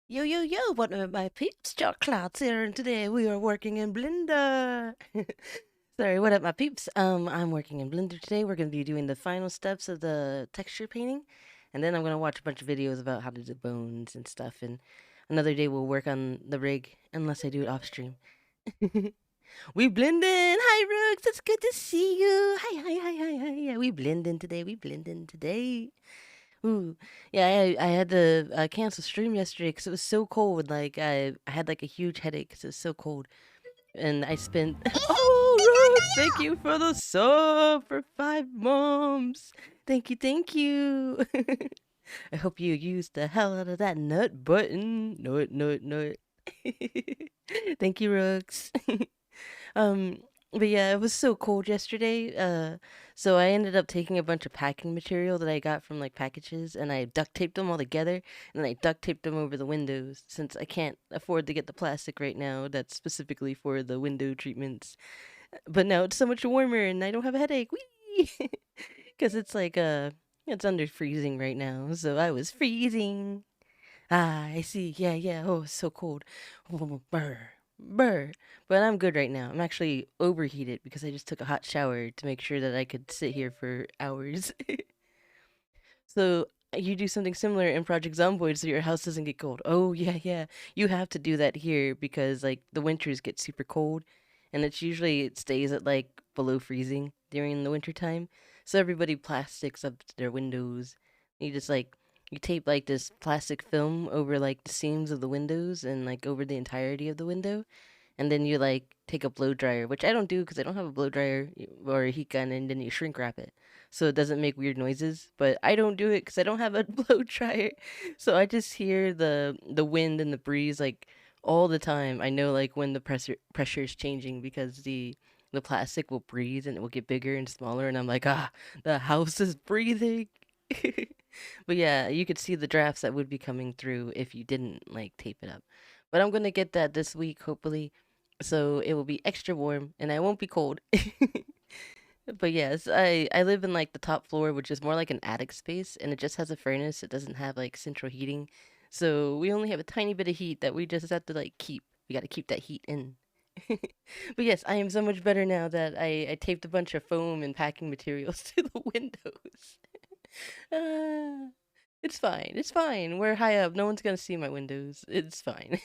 Yo, yo, yo, what up, my peeps? CherryClouds here, and today we are working in Blender. Sorry, what up, my peeps? I'm working in Blender today. We're going to be doing the final steps of the texture painting, and then I'm going to watch a bunch of videos about how to do bones and stuff, and another day we'll work on the rig, unless I do it off stream. We blend in! Hi, Rooks! It's good to see you! Hi, hi, hi, hi, hi! Yeah, we blend in today, we blend in today. Ooh, yeah, I had to cancel stream yesterday because it was so cold. Like I had like a huge headache because it was so cold, and I spent. Oh, Rooks, thank you for the sub for 5 months. Thank you, thank you. I hope you used the hell out of that nut button. Nut, nut, nut. Thank you, Rooks. Um, but yeah, it was so cold yesterday. So I ended up taking a bunch of packing material that I got from like packages and I duct taped them all together and then I duct taped them over the windows since I can't afford to get the plastic right now that's specifically for the window treatments. But now it's so much warmer and I don't have a headache. Whee! Because it's like it's under freezing right now. So I was freezing. Ah, I see. Yeah, yeah. Oh, it's so cold. Brr, brr. But I'm good right now. I'm actually overheated because I just took a hot shower to make sure that I could sit here for hours. So you do something similar in Project Zomboid so your house doesn't get cold. Oh, yeah, yeah. You have to do that here because like the winters get super cold and it stays at like below freezing during the winter time. So everybody plastics up their windows. You just like you tape like this plastic film over like the seams of the windows and like over the entirety of the window and then you like take a blow dryer, which I don't do because I don't have a blow dryer or a heat gun, and then you shrink wrap it so it doesn't make weird noises. But I don't do it because I don't have a blow dryer, so I just hear the wind and the breeze like all the time. I know like when the pressure is changing because the plastic will breathe and it will get bigger and smaller, and I'm like, ah, the house is breathing. But yeah, you could see the drafts that would be coming through if you didn't like tape it up. But I'm gonna get that this week, hopefully, so it will be extra warm and I won't be cold. But yes, I live in like the top floor, which is more like an attic space, and it just has a furnace. It doesn't have like central heating, so we only have a tiny bit of heat that we just have to like keep. We got to keep that heat in. But yes, I am so much better now that I taped a bunch of foam and packing materials to the windows. Uh, it's fine. It's fine. We're high up. No one's gonna see my windows. It's fine.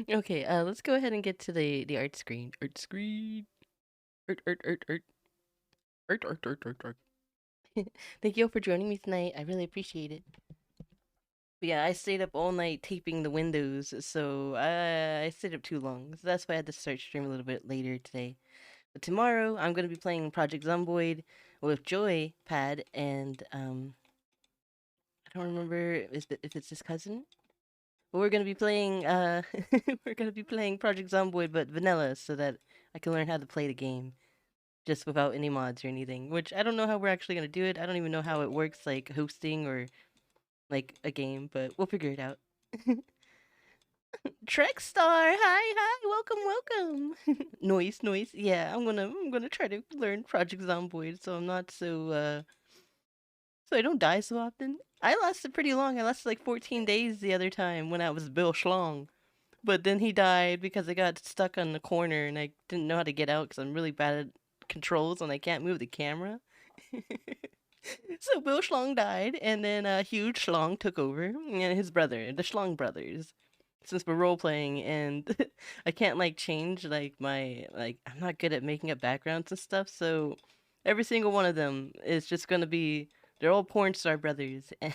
Okay, let's go ahead and get to the art screen. Art screen. Art, art, art, art. Art, art, art, art, art. Thank you all for joining me tonight. I really appreciate it. But yeah, I stayed up all night taping the windows, so I stayed up too long. So that's why I had to start stream a little bit later today. But tomorrow, I'm gonna be playing Project Zomboid with Joy Pad and I don't remember if it's his cousin. But we're gonna be playing we're gonna be playing Project Zomboid but vanilla so that I can learn how to play the game just without any mods or anything. Which I don't know how we're actually gonna do it. I don't even know how it works like hosting or like a game, but we'll figure it out. Trekstar, hi, hi, welcome, welcome. Noise, noise. Yeah, I'm gonna try to learn Project Zomboid so I'm not so I don't die so often. I lasted pretty long. I lasted like 14 days the other time when I was Bill Schlong. But then he died because I got stuck on the corner and I didn't know how to get out because I'm really bad at controls and I can't move the camera. So Bill Schlong died, and then Huge Schlong took over, and his brother, the Schlong brothers. Since we're role playing, and I can't like change like my like I'm not good at making up backgrounds and stuff, so every single one of them is just gonna be they're all porn star brothers, and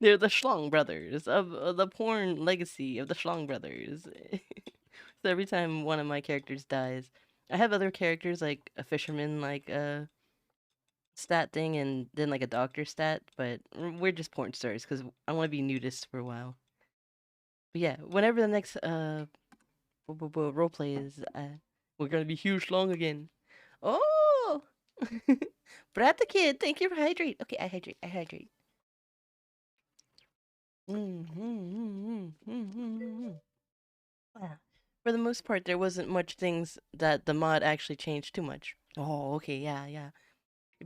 they're the Schlong brothers of the porn legacy of the Schlong brothers. So every time one of my characters dies, I have other characters like a fisherman, like stat thing, and then like a doctor stat, but we're just porn stars because I want to be nudist for a while. But yeah, whenever the next role play is, we're gonna be huge long again. Oh, Brat the kid, thank you for hydrate. Okay, I hydrate. I hydrate. Yeah. For the most part, there wasn't much things that the mod actually changed too much. Oh, okay, yeah, yeah.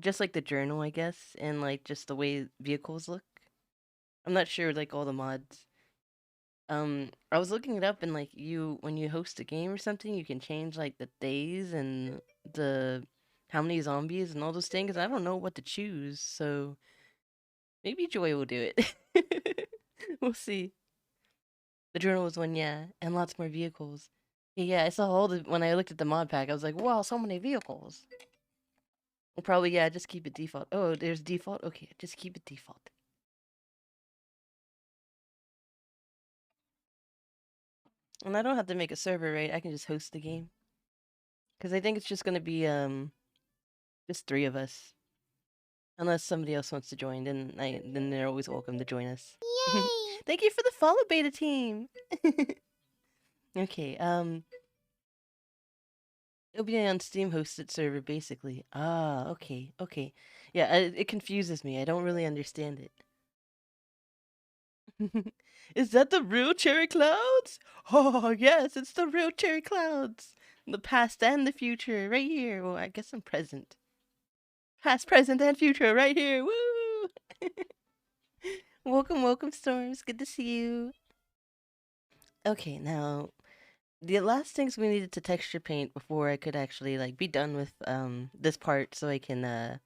Just like the journal, I guess, and like just the way vehicles look. I'm not sure like all the mods. I was looking it up and like when you host a game or something, you can change like the days and the how many zombies and all those things. I don't know what to choose, so maybe Joy will do it. We'll see. The journal was one, yeah, and lots more vehicles. Yeah, I saw all the when I looked at the mod pack, I was like, wow, so many vehicles. Well, probably yeah, just keep it default. Oh, there's default. Okay, just keep it default. And I don't have to make a server, right? I can just host the game. Because I think it's just gonna be just three of us. Unless somebody else wants to join, then they're always welcome to join us. Yay! Thank you for the follow, beta team. Okay, it'll be on Steam hosted server basically. Ah, okay, okay. Yeah, it confuses me. I don't really understand it. Is that the real CherryClouds? Oh yes, it's the real CherryClouds. The past and the future, right here. Well, I guess I'm present. Past, present, and future, right here. Woo! Welcome, welcome, Storms. Good to see you. Okay, now the last things we needed to texture paint before I could actually like be done with this part, so I can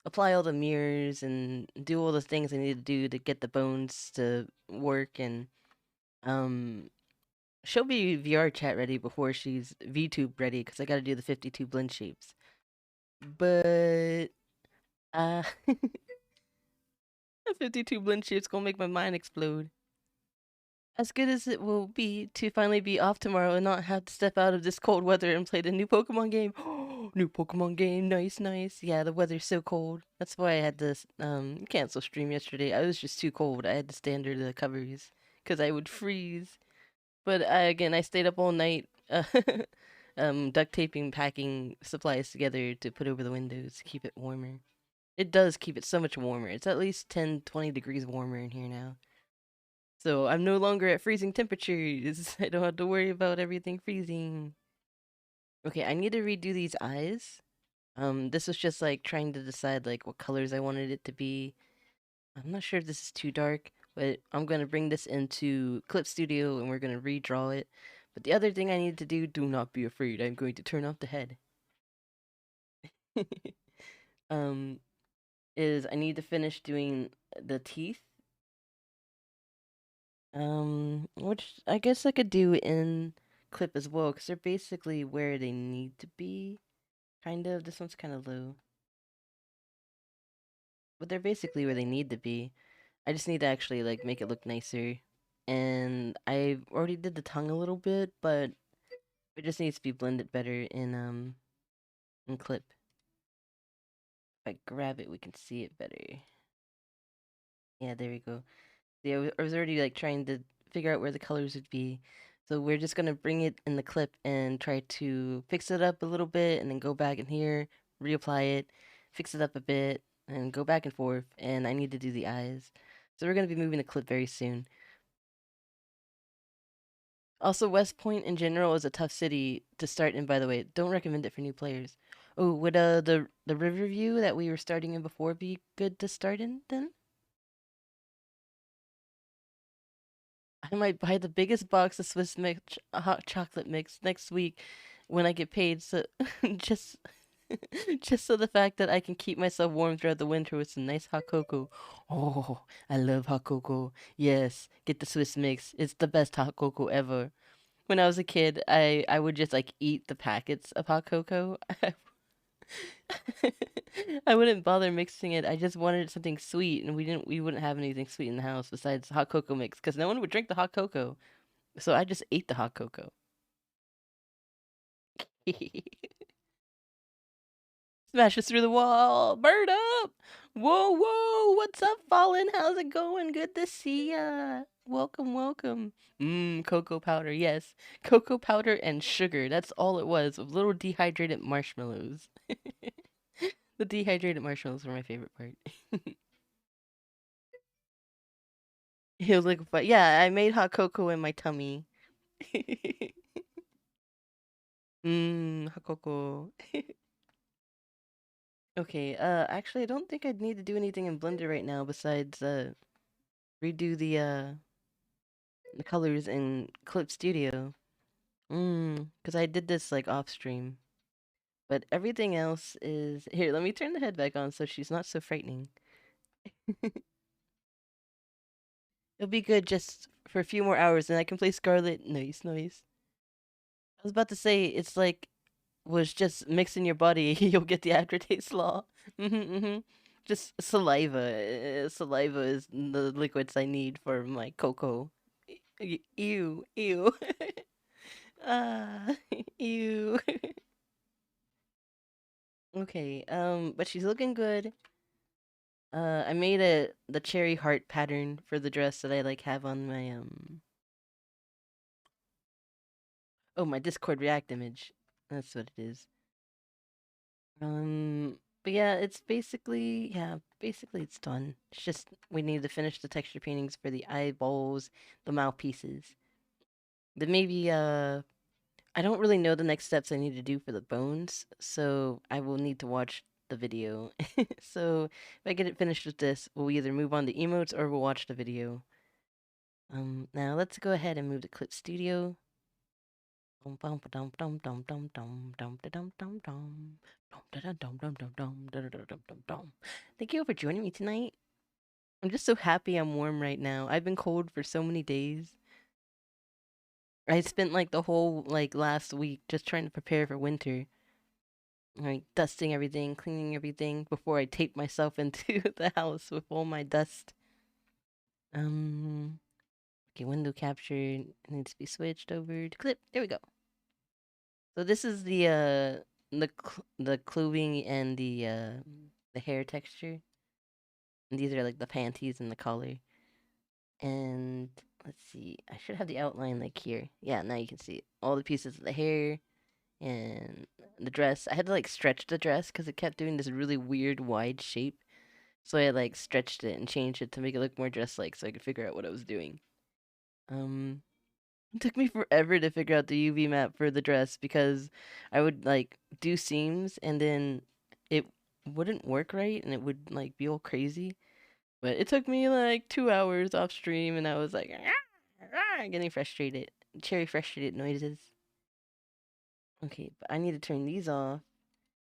apply all the mirrors and do all the things I need to do to get the bones to work and um she'll be VR chat ready before she's VTube ready because I got to do the 52 blend shapes. But uh 52 blend shapes gonna make my mind explode. As good as it will be to finally be off tomorrow and not have to step out of this cold weather and play the new Pokemon game. New Pokemon game, nice, nice. Yeah, the weather's so cold. That's why I had to cancel stream yesterday. I was just too cold. I had to stay under the covers because I would freeze. But again, I stayed up all night, duct taping, packing supplies together to put over the windows to keep it warmer. It does keep it so much warmer. It's at least 10, 20 degrees warmer in here now. So I'm no longer at freezing temperatures. I don't have to worry about everything freezing. Okay, I need to redo these eyes. This was just like trying to decide like what colors I wanted it to be. I'm not sure if this is too dark, but I'm gonna bring this into Clip Studio and we're gonna redraw it. But the other thing I need to do not be afraid, I'm going to turn off the head. um, is I need to finish doing the teeth. Which I guess I could do in Clip as well, because they're basically where they need to be. Kind of. This one's kind of low. But they're basically where they need to be. I just need to actually like make it look nicer. And I already did the tongue a little bit, but it just needs to be blended better in Clip. If I grab it, we can see it better. Yeah, there we go. Yeah, I was already like trying to figure out where the colors would be. So we're just gonna bring it in the clip and try to fix it up a little bit and then go back in here, reapply it, fix it up a bit, and go back and forth. And I need to do the eyes. So we're gonna be moving the clip very soon. Also, West Point in general is a tough city to start in, by the way. Don't recommend it for new players. Oh, would the Riverview that we were starting in before be good to start in then? I might buy the biggest box of Swiss mix hot chocolate mix next week when I get paid. So just just so the fact that I can keep myself warm throughout the winter with some nice hot cocoa. Oh, I love hot cocoa. Yes, get the Swiss mix. It's the best hot cocoa ever. When I was a kid, I would just like eat the packets of hot cocoa. I wouldn't bother mixing it. I just wanted something sweet, and we wouldn't have anything sweet in the house besides hot cocoa mix because no one would drink the hot cocoa. So I just ate the hot cocoa. Smashes through the wall. Bird up. Whoa, whoa. What's up, Fallen? How's it going? Good to see ya. Welcome, welcome. Cocoa powder. Yes. Cocoa powder and sugar. That's all it was. Of little dehydrated marshmallows. The dehydrated marshmallows were my favorite part. He was like, but yeah, I made hot cocoa in my tummy. Hot cocoa. Okay, actually, I don't think I'd need to do anything in Blender right now besides, redo the colors in Clip Studio. Because I did this like off stream. But everything else is here. Let me turn the head back on so she's not so frightening. It'll be good just for a few more hours, and I can play Scarlet. Nice, nice. I was about to say it's like was just mixed in your body. You'll get the aftertaste law. Just saliva. Saliva is the liquids I need for my cocoa. Ew, ew. Ah, ew. Okay, but she's looking good. I made the cherry heart pattern for the dress that I like have on my oh, my Discord React image. That's what it is. But yeah, it's basically it's done. It's just we need to finish the texture paintings for the eyeballs, the mouthpieces. Then maybe I don't really know the next steps I need to do for the bones, so I will need to watch the video. So if I get it finished with this, we'll either move on to emotes or we'll watch the video. Now let's go ahead and move to Clip Studio. Thank you for joining me tonight. I'm just so happy I'm warm right now. I've been cold for so many days. I spent like the whole like last week just trying to prepare for winter. Like dusting everything, cleaning everything before I tape myself into the house with all my dust. Um okay, window capture needs to be switched over to clip. There we go. So this is the clothing and the hair texture. And these are like the panties and the collar. And let's see, I should have the outline like here. Yeah, now you can see all the pieces of the hair and the dress. I had to like stretch the dress because it kept doing this really weird wide shape. So I like stretched it and changed it to make it look more dress-like so I could figure out what I was doing. Um, it took me forever to figure out the UV map for the dress because I would like do seams and then it wouldn't work right and it would like be all crazy. But it took me like 2 hours off stream and I was like getting frustrated. Cherry frustrated noises. Okay, but I need to turn these off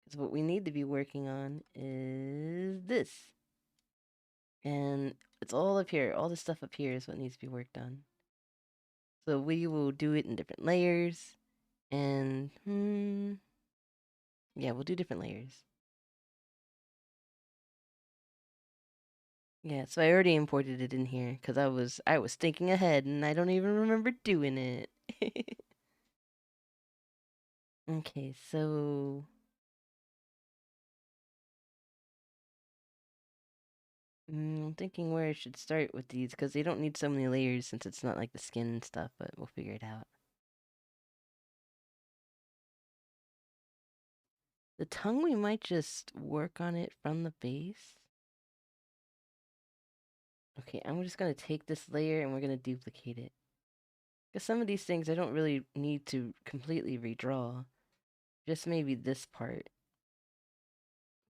because what we need to be working on is this. And it's all up here. All the stuff up here is what needs to be worked on. So we will do it in different layers. And yeah, we'll do different layers. Yeah, so I already imported it in here because I was thinking ahead and I don't even remember doing it. Okay, so I'm thinking where I should start with these because they don't need so many layers since it's not like the skin and stuff, but we'll figure it out. The tongue, we might just work on it from the base. Okay, I'm just gonna take this layer and we're gonna duplicate it. Because some of these things I don't really need to completely redraw. Just maybe this part.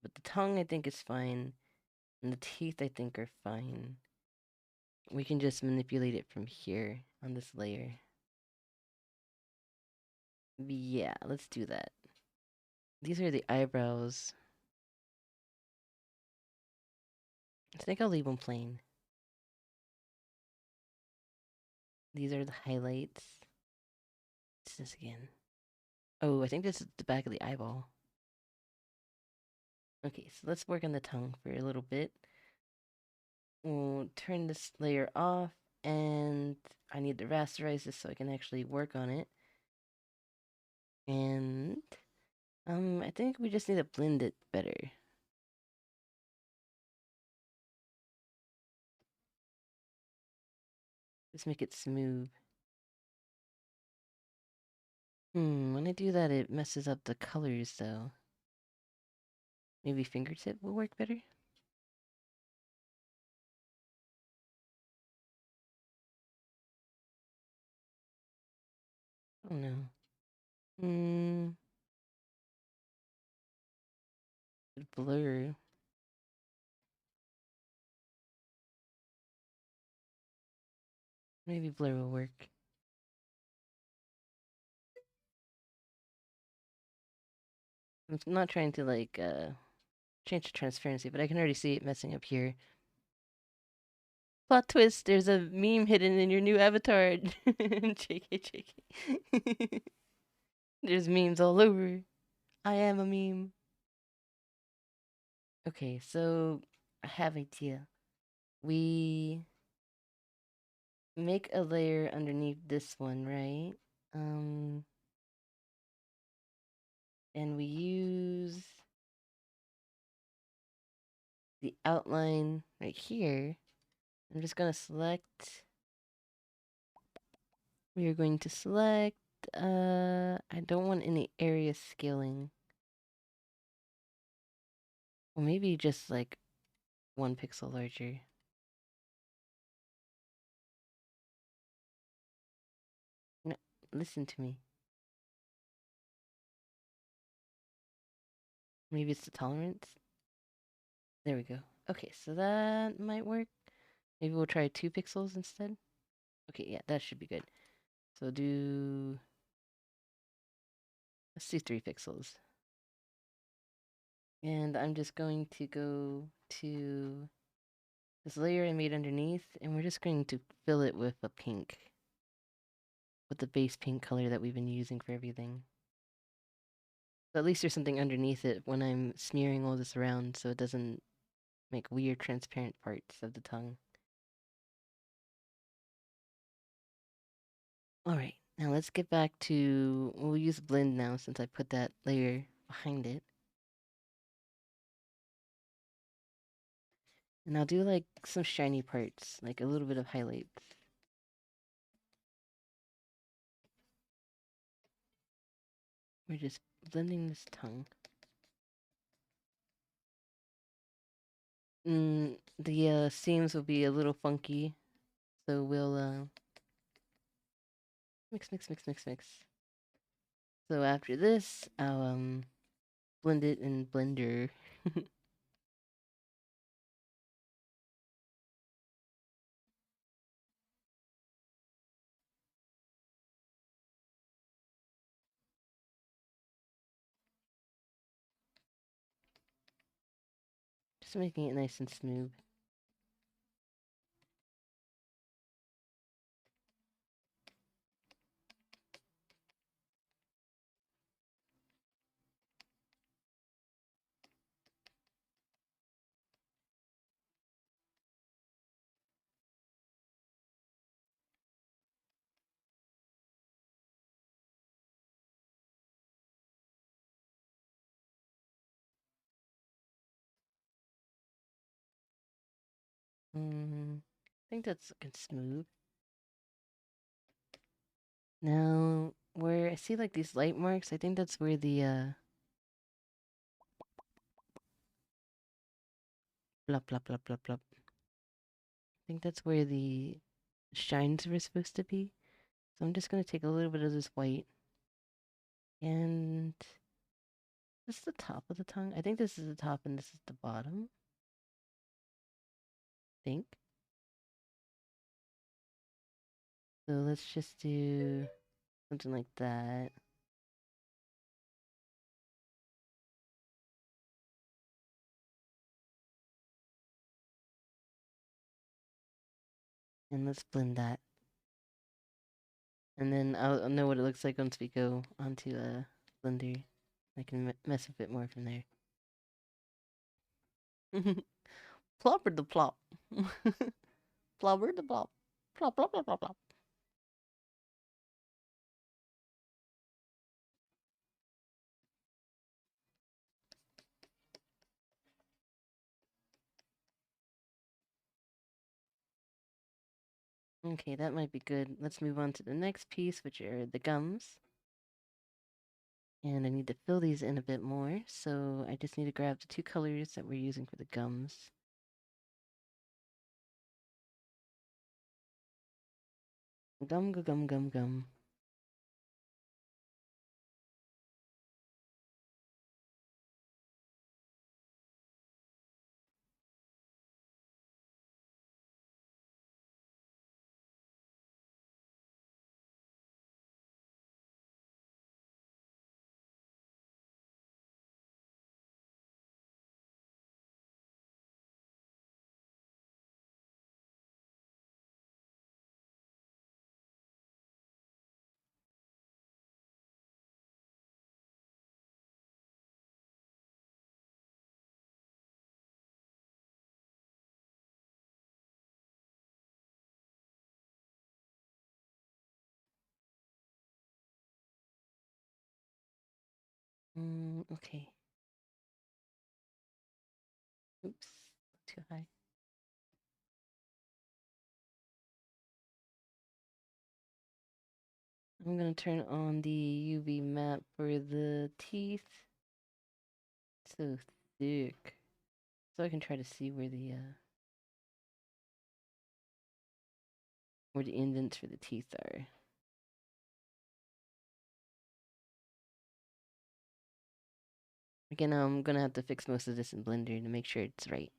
But the tongue I think is fine. And the teeth I think are fine. We can just manipulate it from here on this layer. Yeah, let's do that. These are the eyebrows. I think I'll leave them plain. These are the highlights. What's this again? Oh, I think this is the back of the eyeball. Okay, so let's work on the tongue for a little bit. We'll turn this layer off, and I need to rasterize this so I can actually work on it. And I think we just need to blend it better. Just make it smooth. When I do that, it messes up the colors, though. Maybe fingertip will work better? Oh no. Hmm. Blur. Maybe blur will work. I'm not trying to like change the transparency, but I can already see it messing up here. Plot twist, there's a meme hidden in your new avatar. JK, JK. There's memes all over. I am a meme. Okay, so I have an idea. We make a layer underneath this one, right? And we use the outline right here. I'm just gonna select. We are going to select. I don't want any area scaling. Well, maybe just like 1 pixel larger. No, listen to me. Maybe it's the tolerance. There we go. Okay, so that might work. Maybe we'll try 2 pixels instead. Okay, yeah, that should be good. So let's do 3 pixels. And I'm just going to go to this layer I made underneath, and we're just going to fill it with a pink. With the base pink color that we've been using for everything. So at least there's something underneath it when I'm smearing all this around so it doesn't make weird transparent parts of the tongue. Alright, now let's get back to... We'll use blend now since I put that layer behind it. And I'll do like some shiny parts, like a little bit of highlights. We're just blending this tongue. The seams will be a little funky, so we'll mix, mix, mix, mix, mix. So after this, I'll blend it in Blender. Just making it nice and smooth. I think that's looking smooth. Now, where I see like these light marks, I think that's where the blop blop blop blop blop. I think that's where the shines were supposed to be. So I'm just gonna take a little bit of this white. And this is the top of the tongue. I think this is the top and this is the bottom. I think. So let's just do something like that. And let's blend that. And then I'll know what it looks like once we go onto Blender. I can mess with it more from there. Plopper the plop. Plopper the plop. Plop, plop, plop, plop, plop. Okay, that might be good. Let's move on to the next piece, which are the gums. And I need to fill these in a bit more, so I just need to grab the 2 colors that we're using for the gums. Gum, gum, gum, gum, gum. Okay. Oops, too high. I'm gonna turn on the UV map for the teeth. So thick. So I can try to see where the indents for the teeth are. Again, I'm gonna have to fix most of this in Blender to make sure it's right.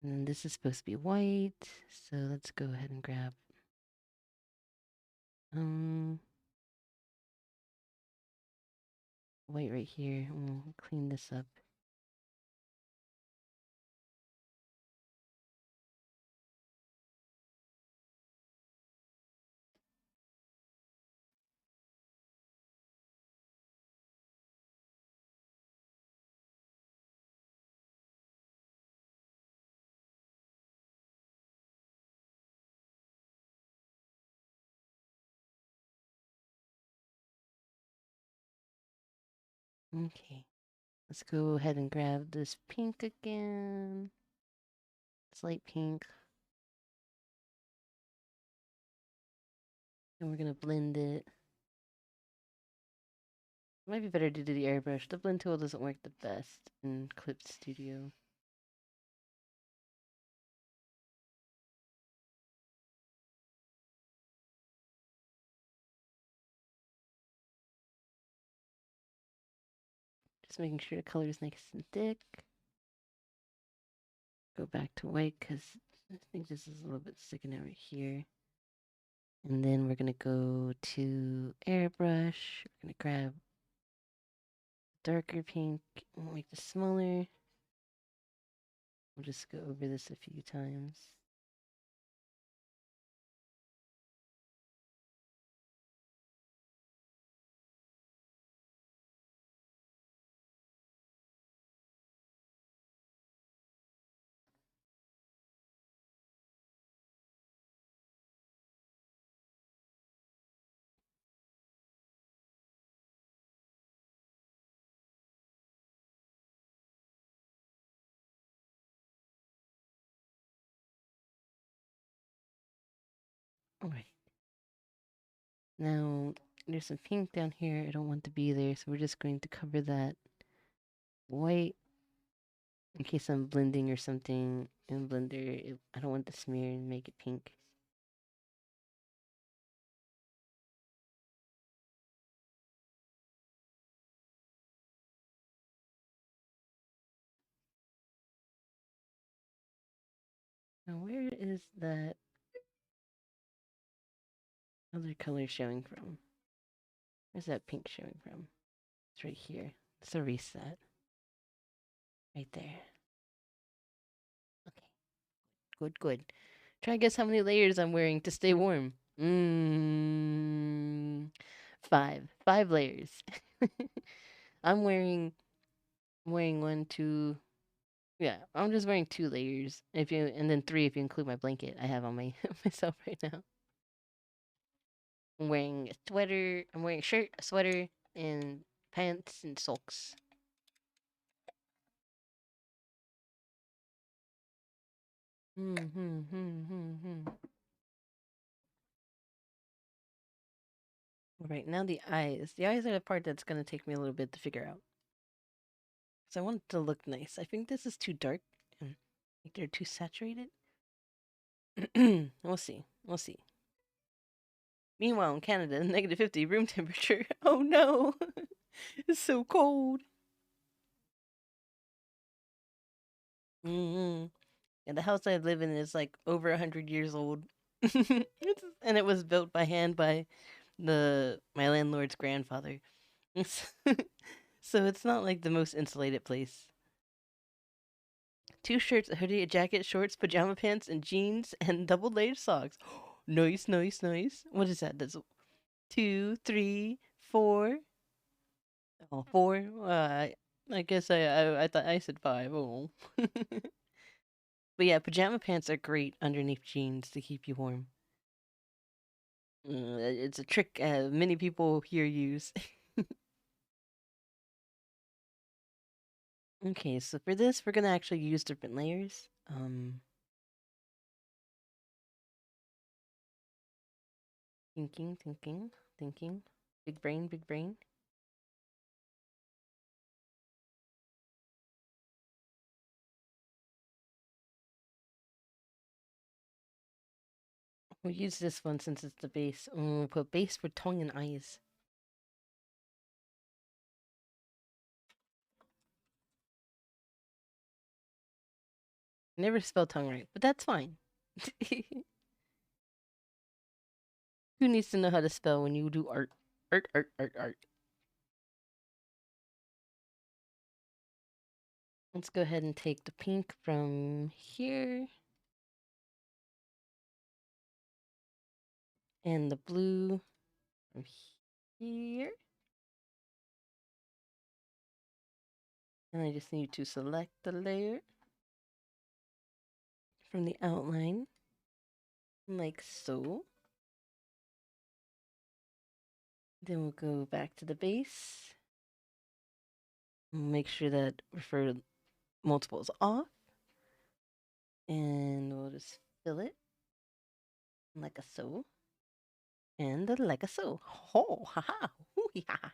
And this is supposed to be white, so let's go ahead and grab white right here. We'll clean this up. Okay. Let's go ahead and grab this pink again. It's light pink. And we're gonna blend it. Might be better to do the airbrush. The blend tool doesn't work the best in Clip Studio. Just making sure the color is nice and thick. Go back to white because I think this is a little bit sticking out right here. And then we're gonna go to airbrush. We're gonna grab darker pink. We'll make this smaller. We'll just go over this a few times. Alright. Now, there's some pink down here. I don't want to be there, so we're just going to cover that white in case I'm blending or something in Blender. I don't want to smear and make it pink. Now, where is that other color showing from? Where's that pink showing from? It's right here. Let's erase that. Right there. Okay. Good, good. Try to guess how many layers I'm wearing to stay warm. 5. 5 layers. I'm wearing one, two. Yeah, I'm just wearing 2 layers. And then 3 if you include my blanket I have on my myself right now. I'm wearing a sweater. I'm wearing a shirt, a sweater, and pants and socks. Alright, now the eyes. The eyes are the part that's gonna take me a little bit to figure out. So I want it to look nice. I think this is too dark and like they're too saturated. We'll see. We'll see. Meanwhile, in Canada, -50 room temperature. Oh no! It's so cold. And the house I live in is like over 100 years old. And it was built by hand by my landlord's grandfather. So it's not like the most insulated place. 2 shirts, a hoodie, a jacket, shorts, pajama pants, and jeans, and double layered socks. Nice, nice, nice. What is that? That's 2, 3, 4. Oh, 4. I guess I thought I said 5. Oh. But yeah, pajama pants are great underneath jeans to keep you warm. It's a trick many people here use. Okay, so for this, we're gonna actually use different layers. Thinking, thinking, thinking. Big brain, big brain. We'll use this one since it's the base. We'll put base for tongue and eyes. Never spell tongue right, but that's fine. Who needs to know how to spell when you do art? Art, art, art, art. Let's go ahead and take the pink from here. And the blue from here. And I just need to select the layer from the outline, like so. Then we'll go back to the base. Make sure that refer multiples off. And we'll just fill it like a so. And like a so. Ho, ha ha, hoo hee ha ha.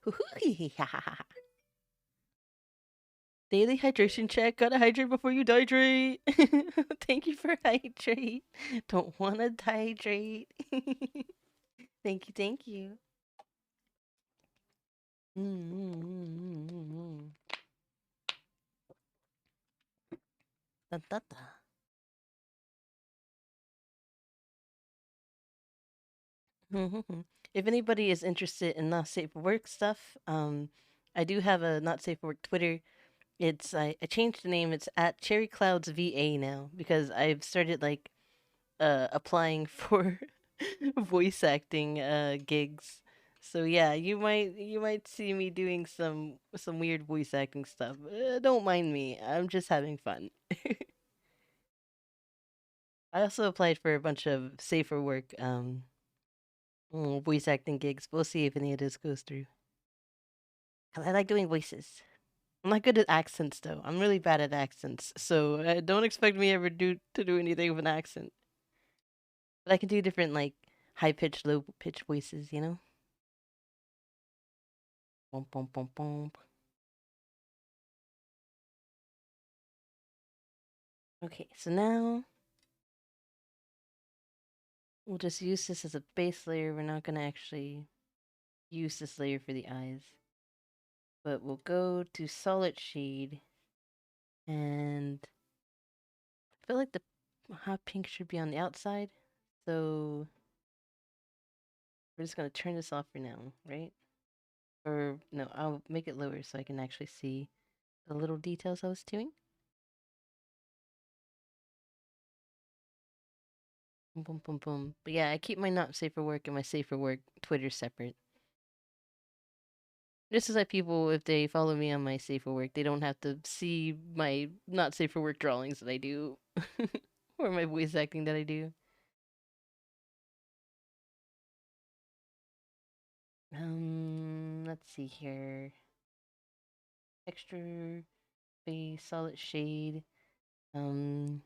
Hoo hoo hee ha ha ha. Daily hydration check. Gotta hydrate before you dehydrate. Thank you for hydrate. Don't wanna dehydrate. Thank you, thank you. Da, da, da. If anybody is interested in not safe for work stuff, I do have a not safe for work Twitter. I changed the name. It's at CherryClouds VA now because I've started like applying for voice acting gigs. So yeah, you might see me doing some weird voice acting stuff. Don't mind me. I'm just having fun. I also applied for a bunch of safer work voice acting gigs. We'll see if any of this goes through. 'Cause I like doing voices. I'm not good at accents though. I'm really bad at accents. So don't expect me ever to do anything with an accent. But I can do different like high pitched, low pitched voices, you know? Boom, boom, boom, boom. Okay, so now we'll just use this as a base layer. We're not gonna actually use this layer for the eyes. But we'll go to solid shade and I feel like the hot pink should be on the outside. So we're just gonna turn this off for now, right? Or no, I'll make it lower so I can actually see the little details I was doing. Boom, boom, boom, boom. But yeah, I keep my not safe for work and my safe for work Twitter separate. This is like people, if they follow me on my safe for work, they don't have to see my not safe for work drawings that I do or my voice acting that I do. Let's see here. Texture, base, solid shade. Um,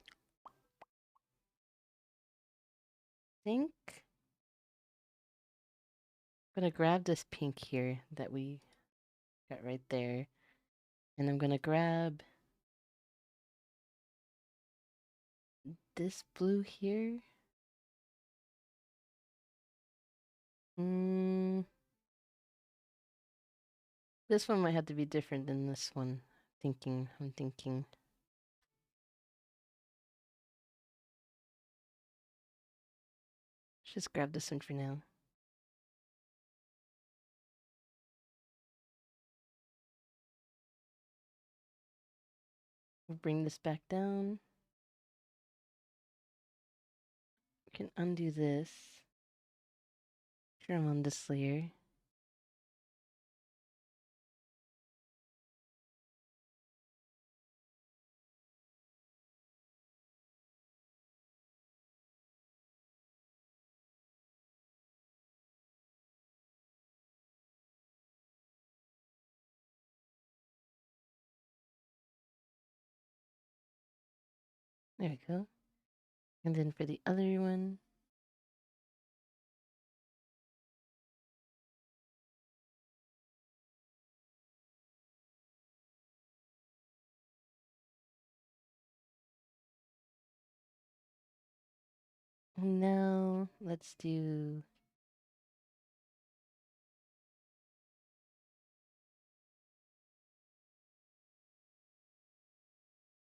think I'm gonna grab this pink here that we got right there, and I'm gonna grab this blue here. Mm, this one might have to be different than this one. I'm thinking. Just grab this one for now. We'll bring this back down. We can undo this. Sure, I'm on this layer. There we go. And then for the other one. Now let's do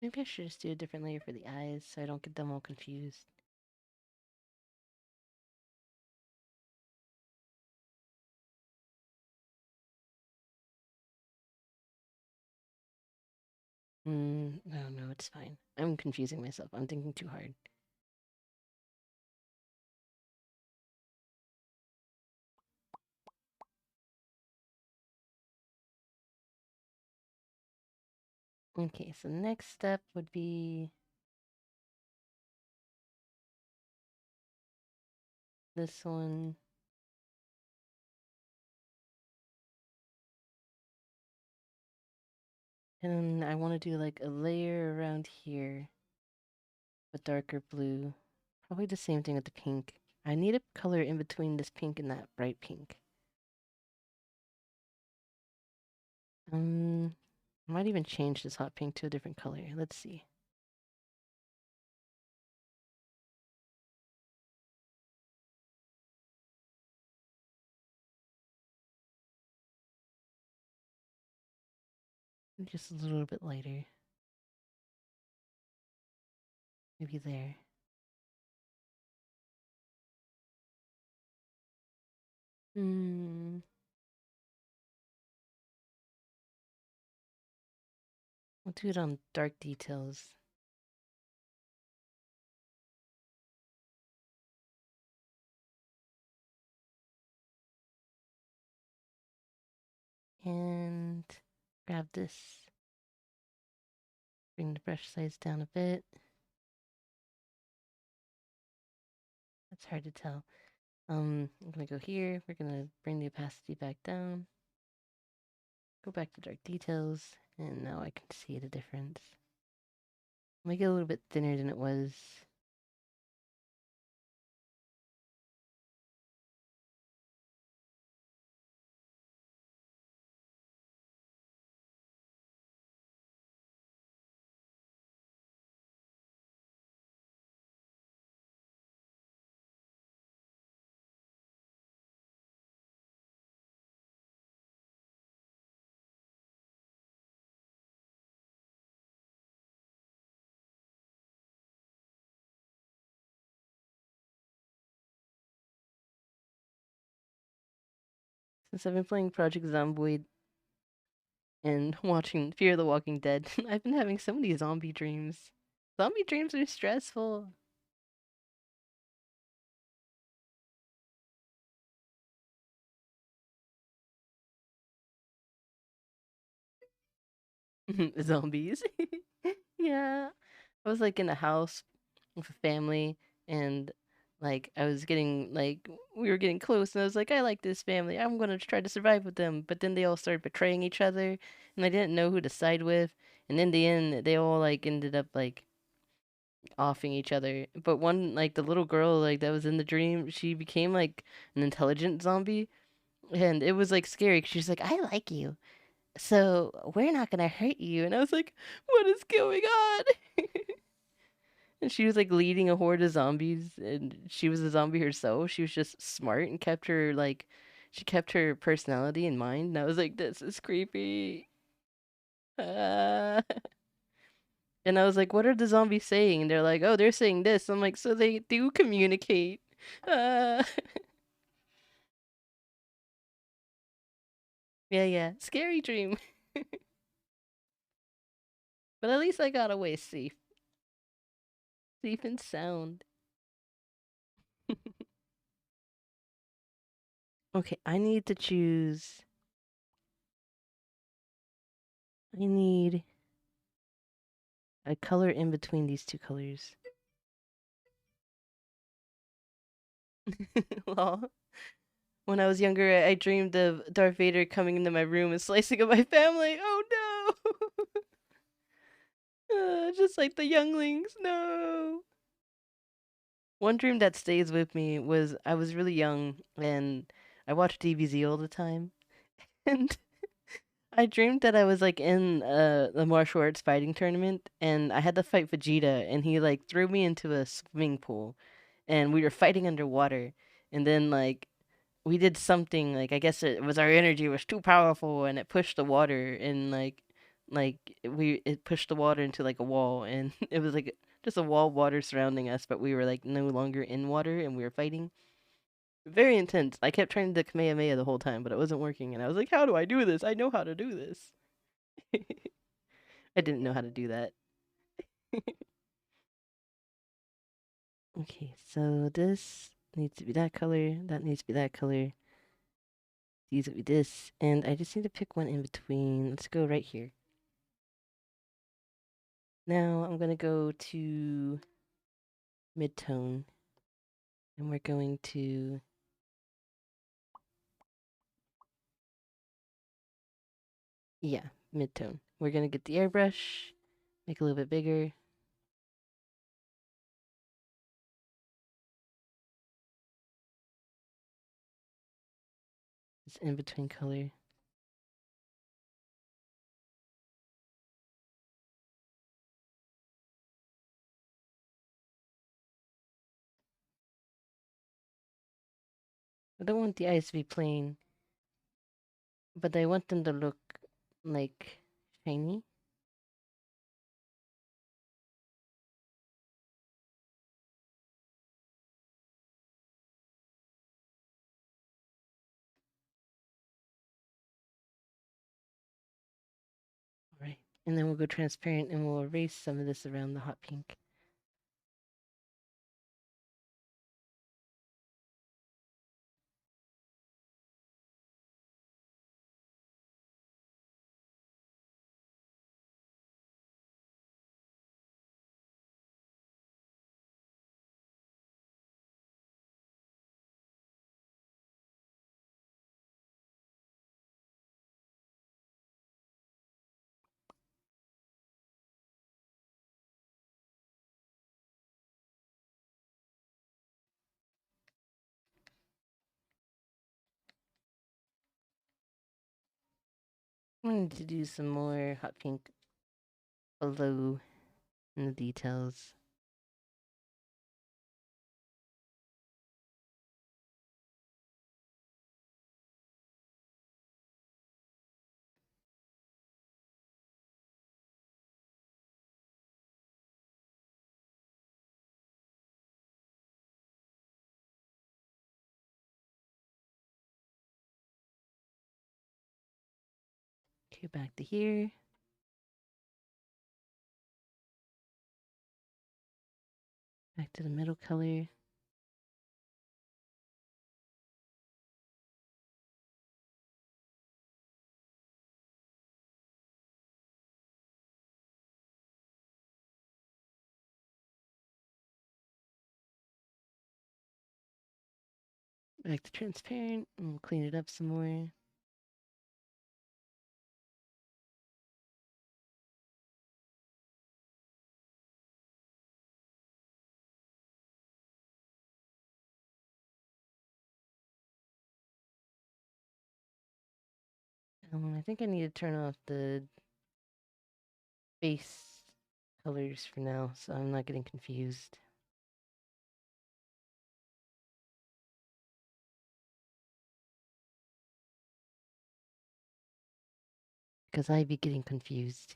maybe I should just do a different layer for the eyes so I don't get them all confused. No, no, it's fine. I'm confusing myself. I'm thinking too hard. Okay, so next step would be this one. And I want to do like a layer around here with darker blue. Probably the same thing with the pink. I need a color in between this pink and that bright pink. I might even change this hot pink to a different color. Let's see. Just a little bit lighter. Maybe there. We'll do it on dark details. And grab this. Bring the brush size down a bit. That's hard to tell. I'm gonna go here. We're gonna bring the opacity back down. Go back to dark details, and now I can see the difference. Make it a little bit thinner than it was. Since I've been playing Project Zomboid and watching Fear the Walking Dead, I've been having so many zombie dreams. Zombie dreams are stressful. Zombies. Yeah. I was like in a house with a family and like I was getting like we were getting close and I was like, I like this family. I'm gonna try to survive with them. But then they all started betraying each other and I didn't know who to side with. And in the end they all like ended up like offing each other. But one like the little girl like that was in the dream, she became like an intelligent zombie. And it was like scary 'cause she's like, I like you. So we're not gonna hurt you. And I was like, what is going on? And she was like leading a horde of zombies, and she was a zombie herself. She was just smart and kept her like, she kept her personality in mind. And I was like, this is creepy. Uh... And I was like, what are the zombies saying? And they're like, oh, they're saying this. I'm like, so they do communicate. Uh... Yeah, yeah, scary dream. But at least I got away safe, safe and sound. Okay, I need to choose. I need a color in between these two colors. Lol. When I was younger, I dreamed of Darth Vader coming into my room and slicing up my family. Oh no! just like the younglings. No. One dream that stays with me was I was really young and I watched DBZ all the time. And I dreamed that I was like in the martial arts fighting tournament and I had to fight Vegeta and he like threw me into a swimming pool and we were fighting underwater and then like we did something like I guess it was our energy was too powerful and it pushed the water and like it pushed the water into like a wall and it was like just a wall of water surrounding us but we were like no longer in water and we were fighting. Very intense. I kept trying to Kamehameha the whole time, but it wasn't working. And I was like, how do I do this? I know how to do this. I didn't know how to do that. Okay, so this needs to be that color. That needs to be that color. These will be this. And I just need to pick one in between. Let's go right here. Now I'm going to go to mid-tone. And we're going to... Yeah, mid-tone. We're going to get the airbrush. Make it a little bit bigger. This in-between color. I don't want the eyes to be plain, but I want them to look like shiny. Right. And then we'll go transparent and we'll erase some of this around the hot pink. I need to do some more hot pink below in the details. Okay, back to here. Back to the middle color. Back to transparent. And we'll clean it up some more. I think I need to turn off the base colors for now, so I'm not getting confused. Because I'd be getting confused.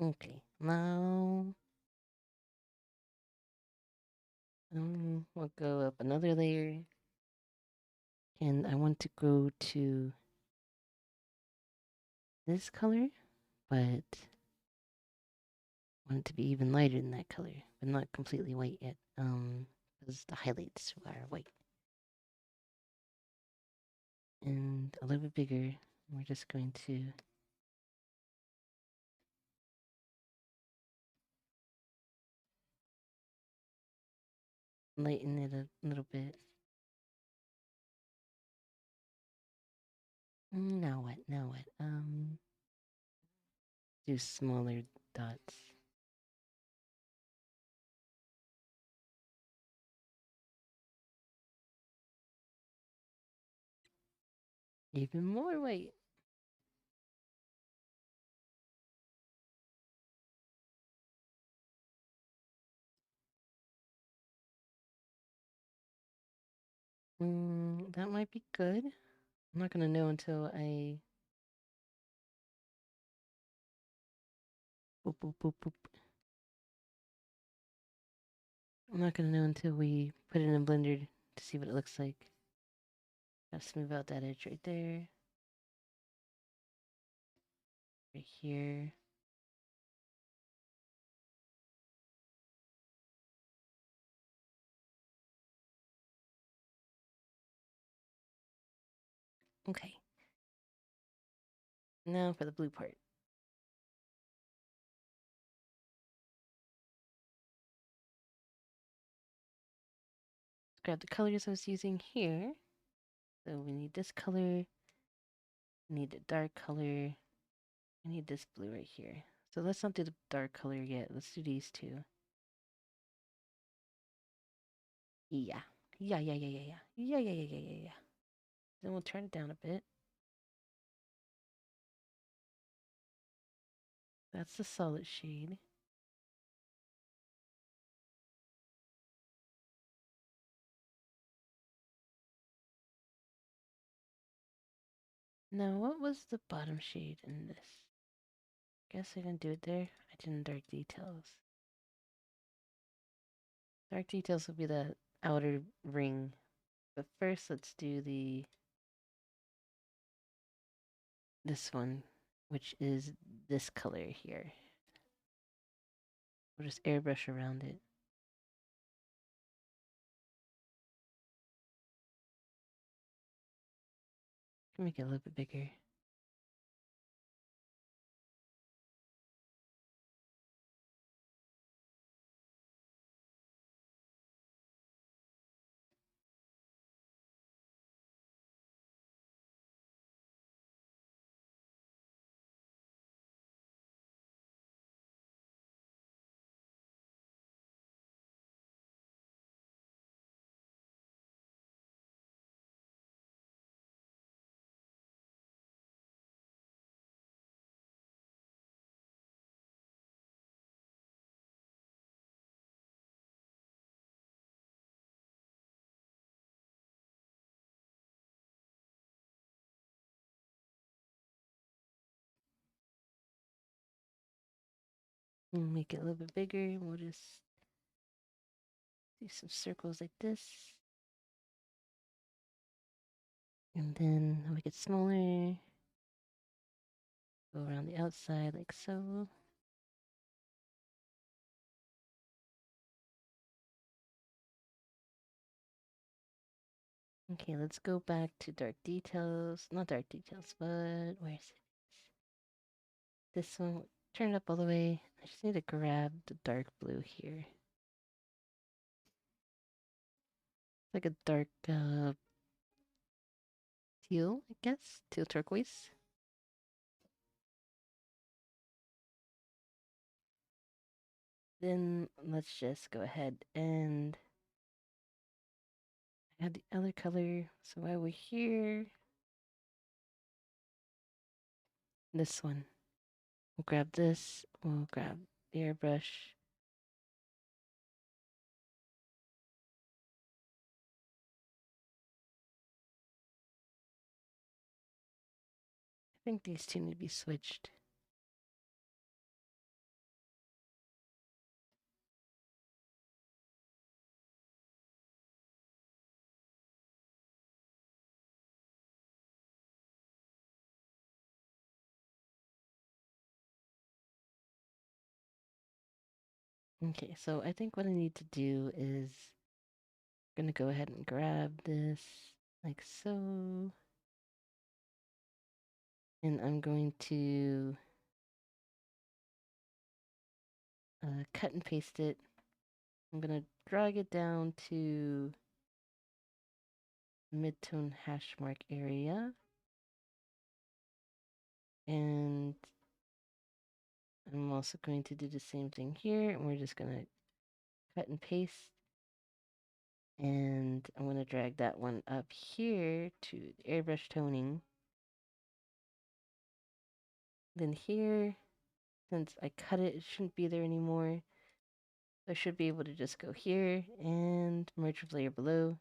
Okay, now We'll go up another layer. And I want to go to this color, but I want it to be even lighter than that color, but not completely white yet. Because the highlights are white. And a little bit bigger. We're just going to lighten it a little bit. Now what? Now what? Do smaller dots. Even more white. That might be good. I'm not gonna know until I boop boop boop boop. I'm not gonna know until we put it in Blender to see what it looks like. Gotta smooth out that edge right there. Right here. Okay. Now for the blue part. Grab the colors I was using here. So we need this color. We need a dark color. I need this blue right here. So let's not do the dark color yet. Let's do these two. Yeah. Yeah, yeah, yeah, yeah, yeah. Yeah, yeah, yeah, yeah, yeah, yeah. Then we'll turn it down a bit. That's the solid shade. Now, what was the bottom shade in this? Guess I didn't do it there. I did in dark details. Dark details will be the outer ring. But first, let's do this one, which is this color here. We'll just airbrush around it. Can make it a little bit bigger. Make it a little bit bigger. We'll just do some circles like this. And then make it smaller. Go around the outside like so. Okay, let's go back to dark details. Not dark details, but where is it? This one, turn it up all the way. I just need to grab the dark blue here. It's like a dark teal, I guess. Teal turquoise. Then let's just go ahead and add the other color. So while we're here, this one. We'll grab this. We'll grab the airbrush. I think these two need to be switched. Okay, so I think what I need to do is I'm gonna go ahead and grab this like so. And I'm going to cut and paste it. I'm gonna drag it down to midtone hash mark area. And I'm also going to do the same thing here. And we're just gonna cut and paste. And I'm gonna drag that one up here to airbrush toning. Then here, since I cut it, it shouldn't be there anymore. I should be able to just go here and merge with layer below.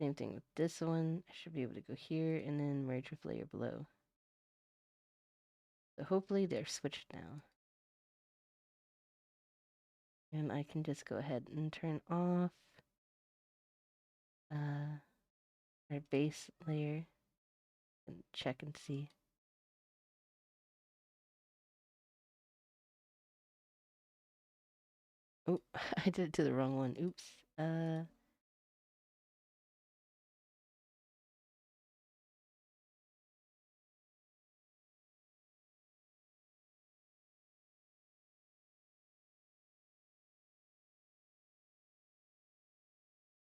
Same thing with this one. I should be able to go here and then merge with layer below. So hopefully they're switched now. And I can just go ahead and turn off our base layer and check and see. Oh, I did it to the wrong one. Oops.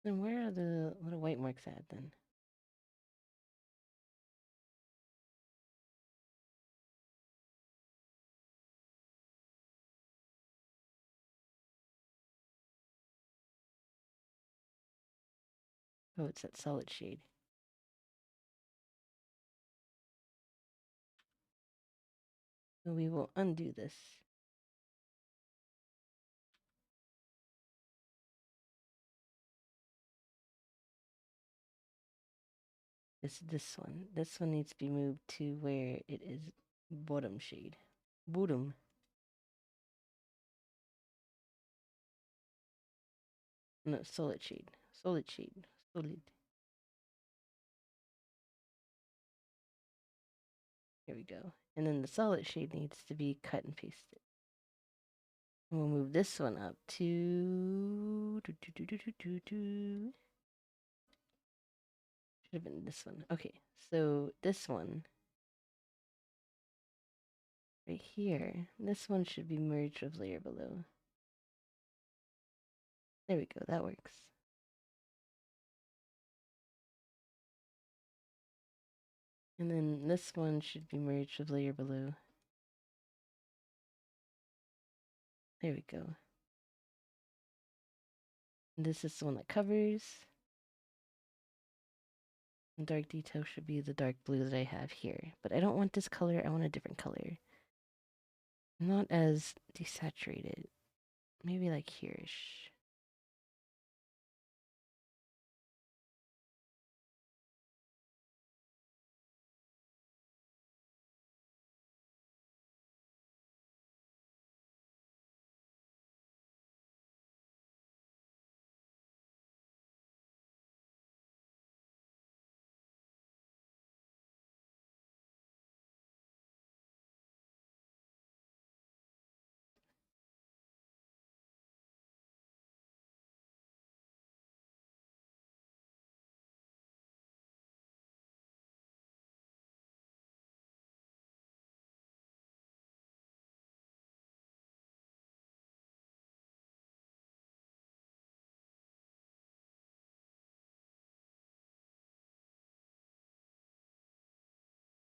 Then where are the little white marks at then? Oh, it's that solid shade. So we will undo this. This one. This one needs to be moved to where it is bottom shade. Bottom. No, solid shade. Solid shade. Solid. Here we go. And then the solid shade needs to be cut and pasted. And we'll move this one up to... Should have been this one. Okay, so this one right here, this one should be merged with layer below. There we go, that works. And then this one should be merged with layer below. There we go. And this is the one that covers. And dark detail should be the dark blue that I have here. But I don't want this color, I want a different color. Not as desaturated. Maybe like here-ish.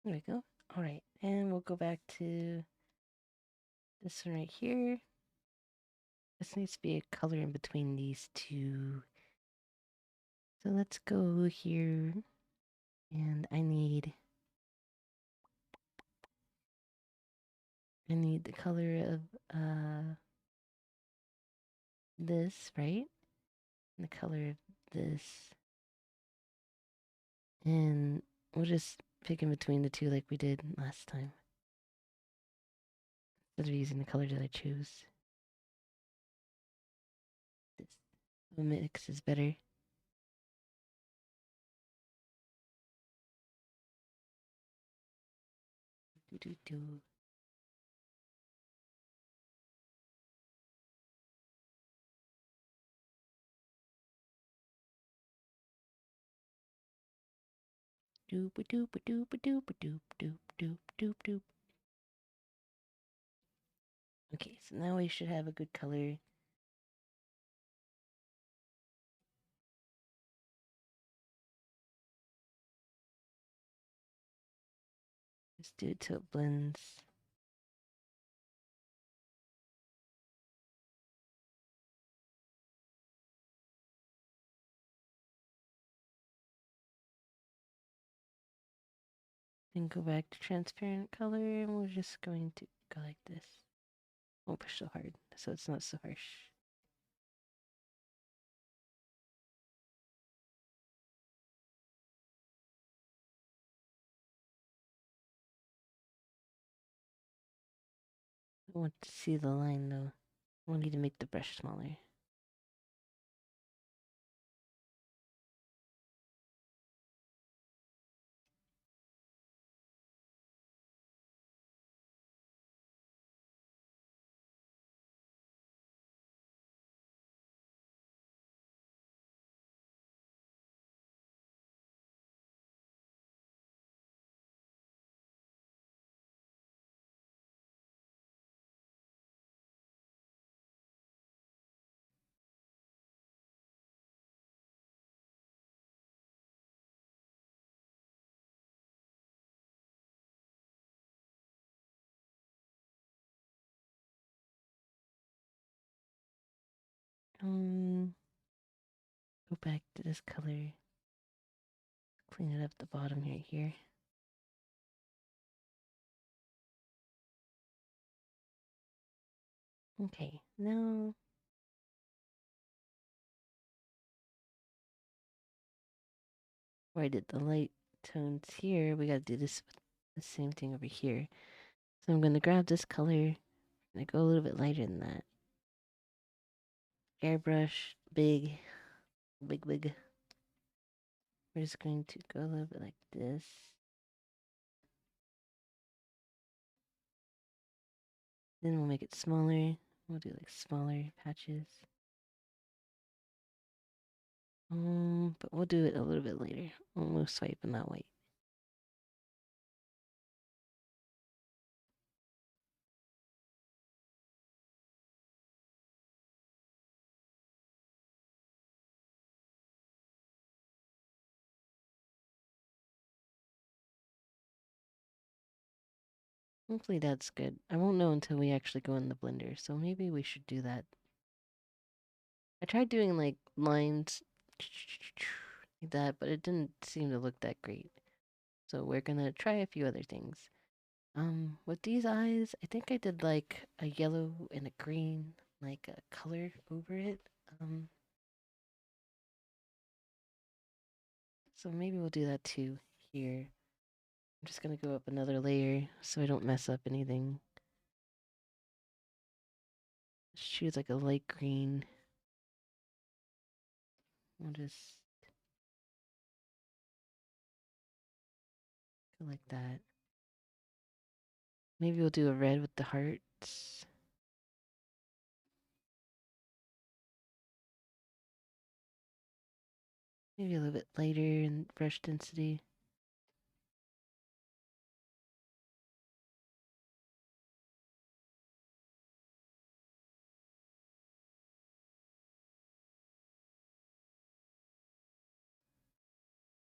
There we go. All right, and we'll go back to this one right here. This needs to be a color in between these two. So let's go here, and I need the color of this, right? And the color of this. And we'll just pick in between the two like we did last time. Instead of using the color that I chose. This mix is better. Do, do, do. Doop doop doop doop doop doop doop doop doop. Okay, so now we should have a good color. Just do it till it blends. Then go back to transparent color, and we're just going to go like this. Don't push so hard, so it's not so harsh. I want to see the line though. I want you to make the brush smaller. Go back to this color. Clean it up the bottom right here. Okay, now where I did the light tones here, we gotta do this with the same thing over here. So I'm gonna grab this color and I go a little bit lighter than that. Airbrush, big. We're just going to go a little bit like this. Then we'll make it smaller. We'll do like smaller patches. But we'll do it a little bit later. We'll swipe in that white. Hopefully that's good. I won't know until we actually go in the blender, so maybe we should do that. I tried doing like lines like that, but it didn't seem to look that great. So we're gonna try a few other things. With these eyes, I think I did like a yellow and a green, like a color over it. So maybe we'll do that too here. I'm just gonna go up another layer so I don't mess up anything. Let's choose like a light green. We'll just go like that. Maybe we'll do a red with the hearts. Maybe a little bit lighter in brush density.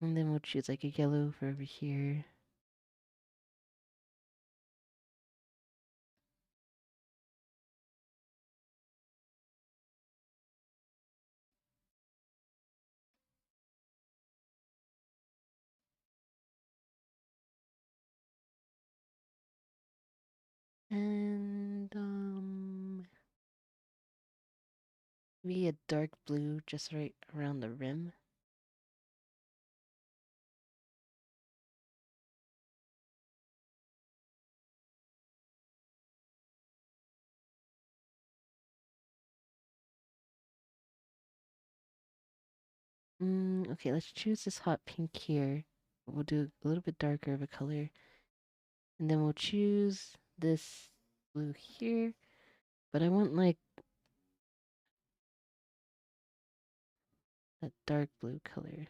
And then we'll choose like a yellow for over here. And maybe a dark blue just right around the rim. Okay, let's choose this hot pink here. We'll do a little bit darker of a color. And then we'll choose this blue here. But I want like that dark blue color.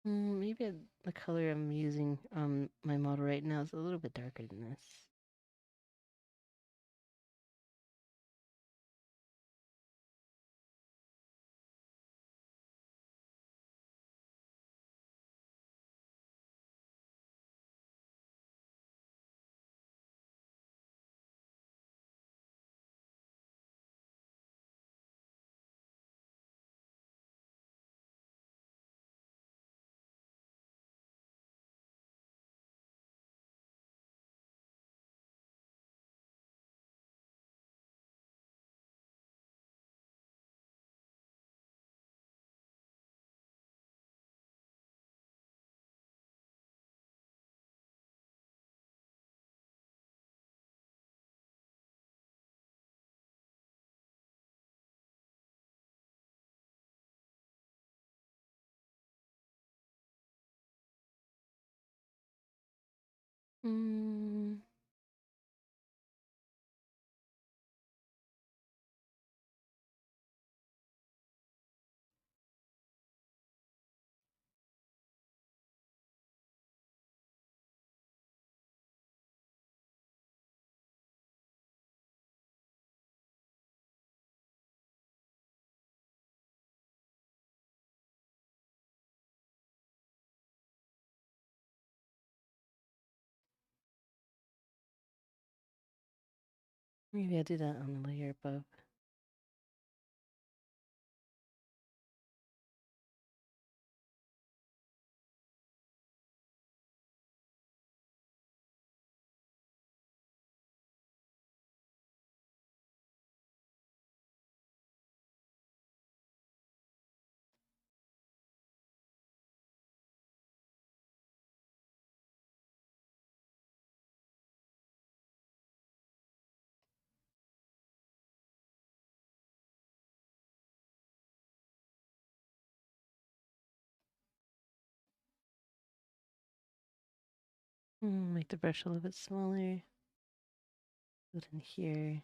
Maybe the color I'm using on my model right now is a little bit darker than this. Mm, Maybe I'll do that on the layer above. Make the brush a little bit smaller. Put it in here.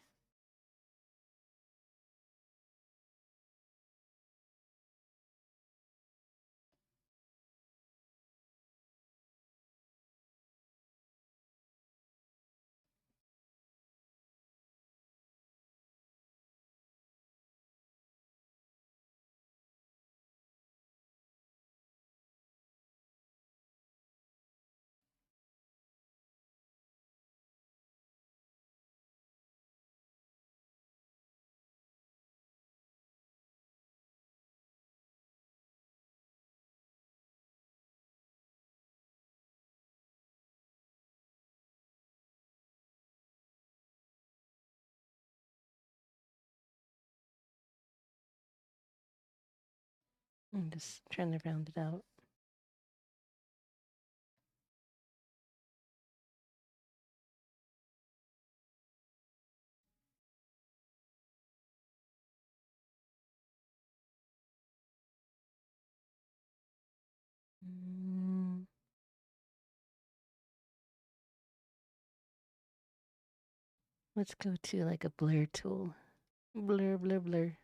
I'm just trying to round it out. Mm, let's go to like a blur tool. Blur, blur, blur.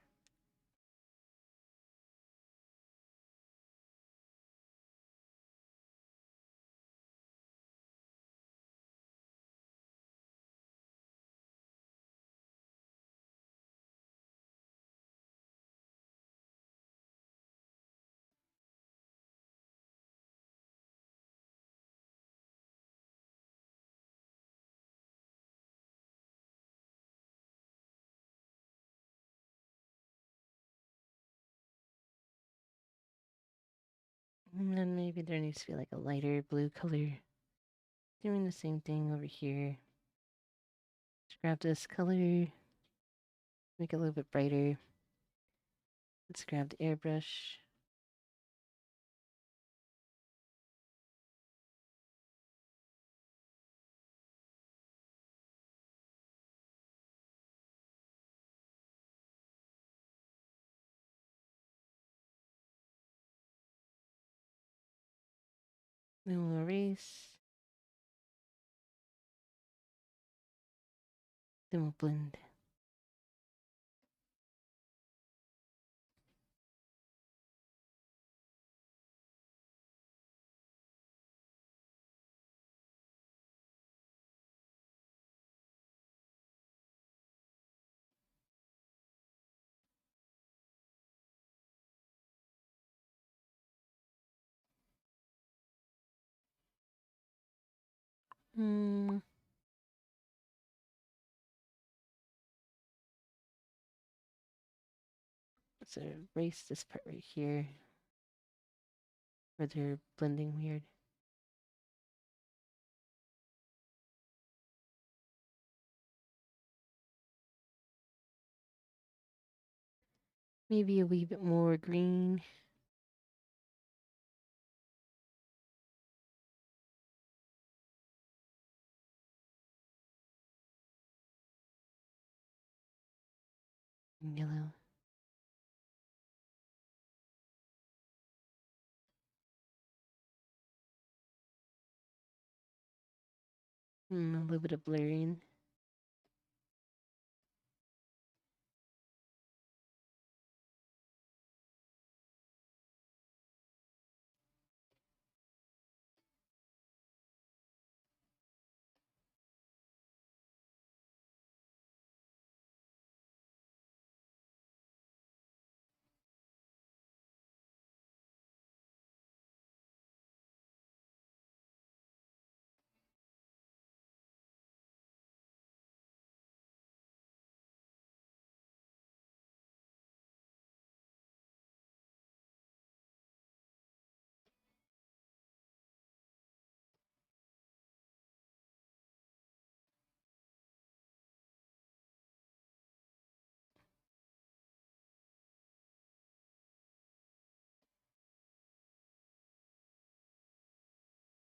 And then maybe there needs to be like a lighter blue color. Doing the same thing over here. Just grab this color, make it a little bit brighter. Let's grab the airbrush. Then we'll erase. Then we'll blend. Hmm. So erase this part right here where they're blending weird. Maybe a wee bit more green. Yellow. A little bit of blurring.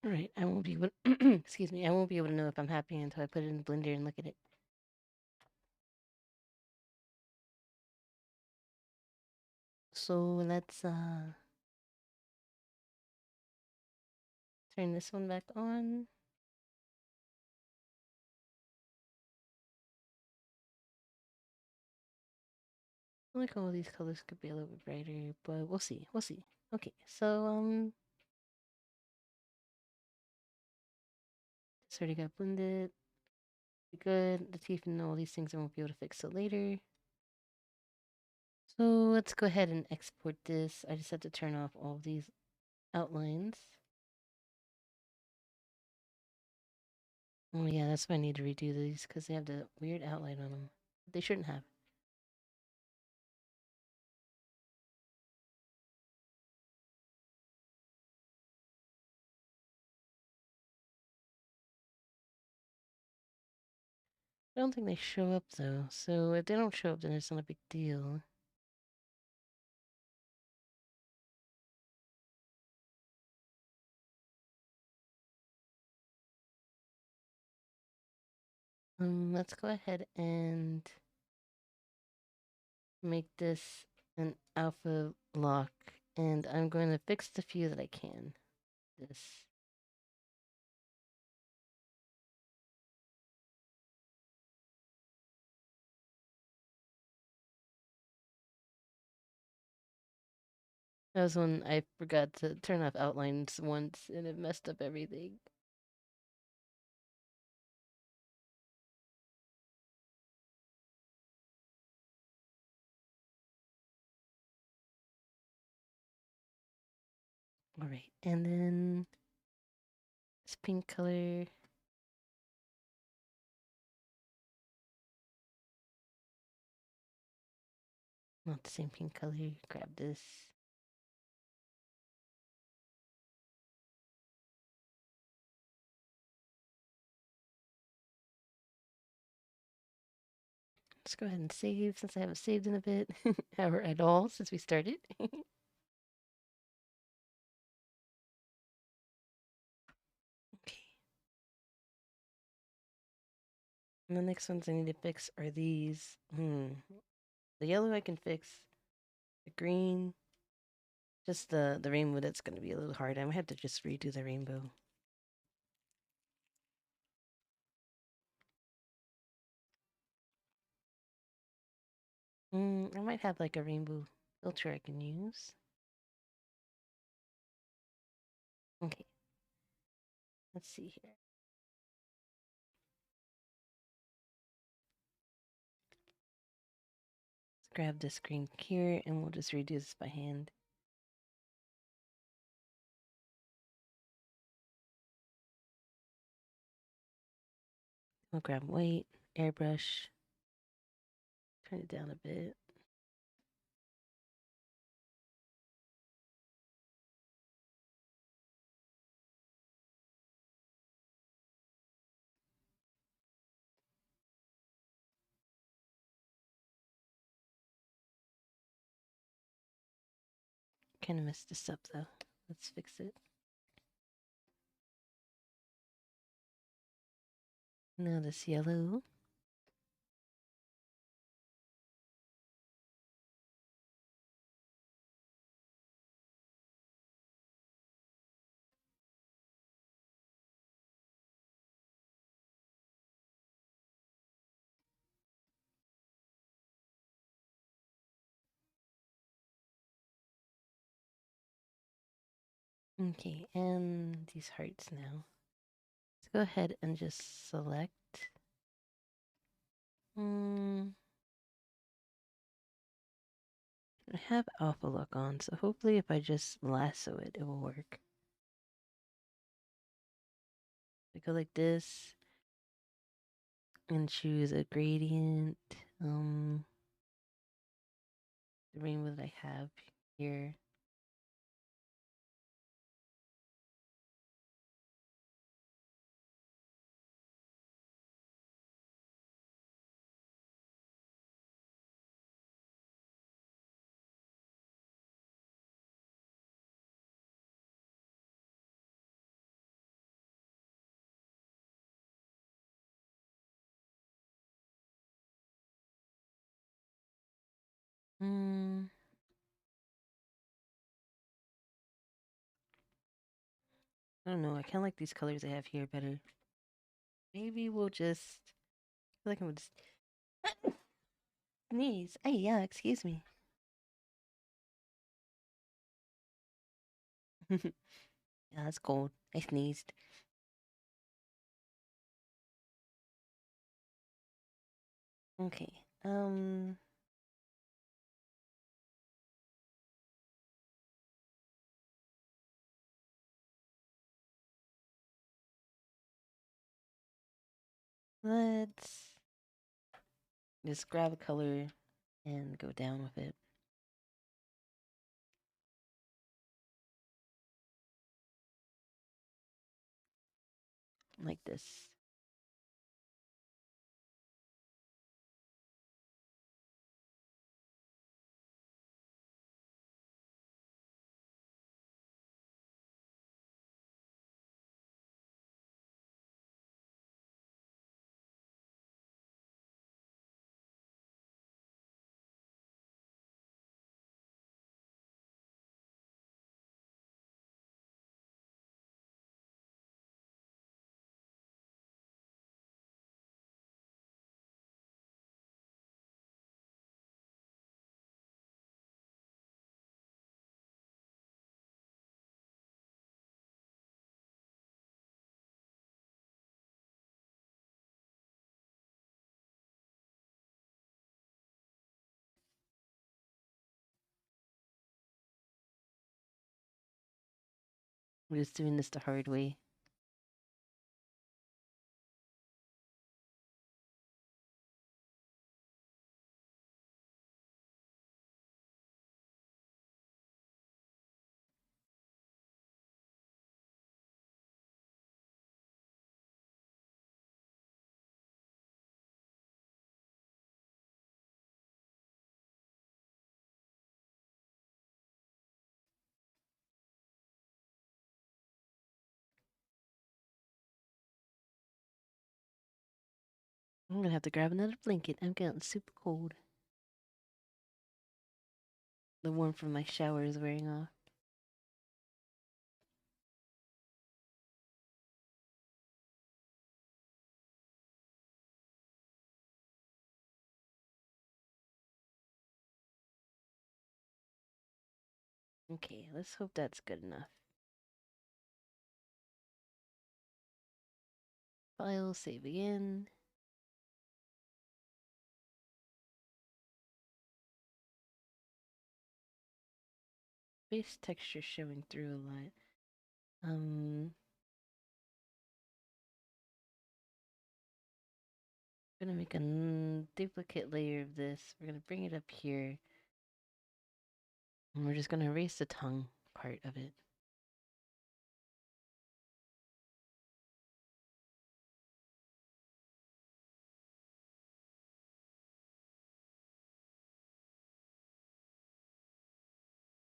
All right, I won't be able. Excuse me. I won't be able to know if I'm happy until I put it in the blender and look at it. So let's turn this one back on. I like all these colors could be a little bit brighter, but we'll see. We'll see. Okay, so it's already got blended. Good. The teeth and all these things I won't be able to fix till later. So let's go ahead and export this. I just have to turn off all of these outlines. Oh yeah, that's why I need to redo these because they have the weird outline on them. They shouldn't have. I don't think they show up though, so if they don't show up, then it's not a big deal. Let's go ahead and make this an alpha lock, and I'm going to fix the few that I can. This. That was when I forgot to turn off outlines once, and it messed up everything. All right, and then this pink color. Not the same pink color. Grab this. Let's go ahead and save since I haven't saved in a bit, or at all since we started. Okay. And the next ones I need to fix are these. The yellow I can fix. The green. Just the rainbow that's going to be a little hard. I might have to just redo the rainbow. I might have like a rainbow filter I can use. Okay. Let's see here. Let's grab this green here and we'll just redo this by hand. I'll grab white, airbrush, turn it down a bit. Kind of messed this up though. Let's fix it. Now this yellow. Okay, and these hearts now. Let's go ahead and just select. I have alpha lock on, so hopefully if I just lasso it, it will work. I go like this and choose a gradient. The rainbow that I have here. I don't know. I kind of like these colors I have here better. Maybe we'll just. I feel like I'm just sneeze. Hey, yeah, excuse me. Yeah, that's cold. I sneezed. Okay. Let's just grab a color and go down with it. Like this. We're just doing this the hard way. I'm gonna have to grab another blanket. I'm getting super cold. The one from my shower is wearing off. Okay, let's hope that's good enough. File, save again. Base texture showing through a lot. We're gonna make a duplicate layer of this. We're gonna bring it up here. And we're just gonna erase the tongue part of it.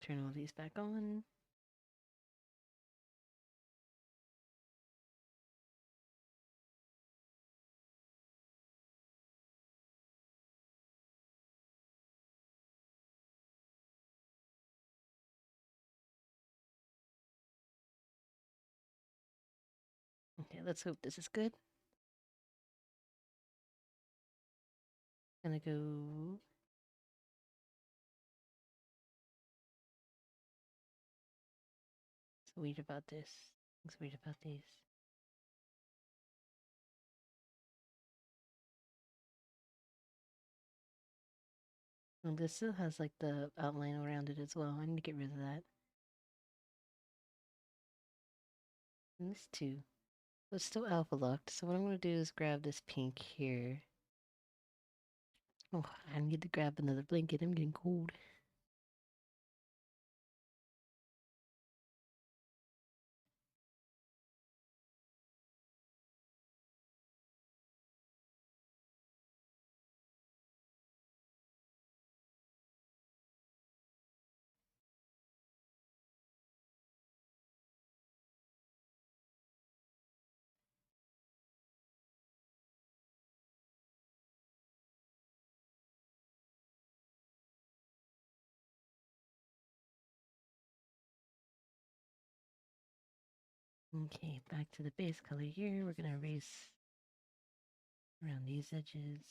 Turn all these back on. Okay, let's hope this is good. Gonna go. What's weird about this? What's weird about these? And this still has like the outline around it as well. I need to get rid of that. And this too. So it's still alpha locked. So what I'm gonna do is grab this pink here. Oh, I need to grab another blanket. I'm getting cold. Okay, back to the base color here. We're gonna erase around these edges.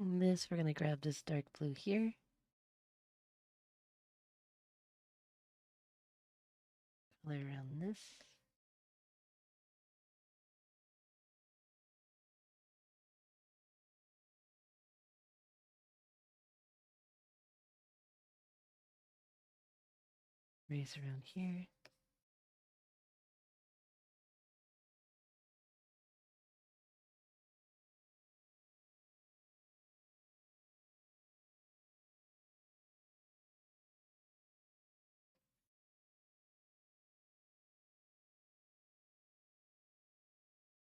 And this, we're gonna grab this dark blue here. Color around this. Erase around here.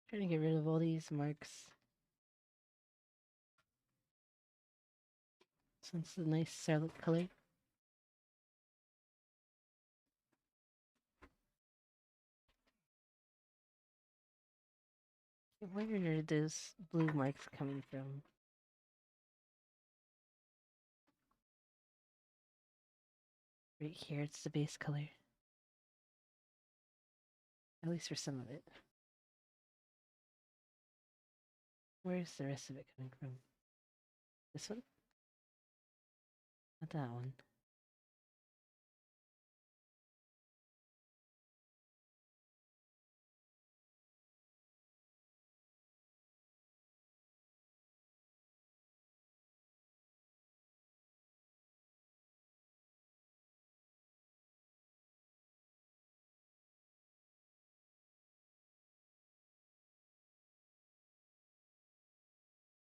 Trying to get rid of all these marks. Since it's a nice solid color. Where are those blue marks coming from? Right here, it's the base color. At least for some of it. Where's the rest of it coming from? This one? Not that one.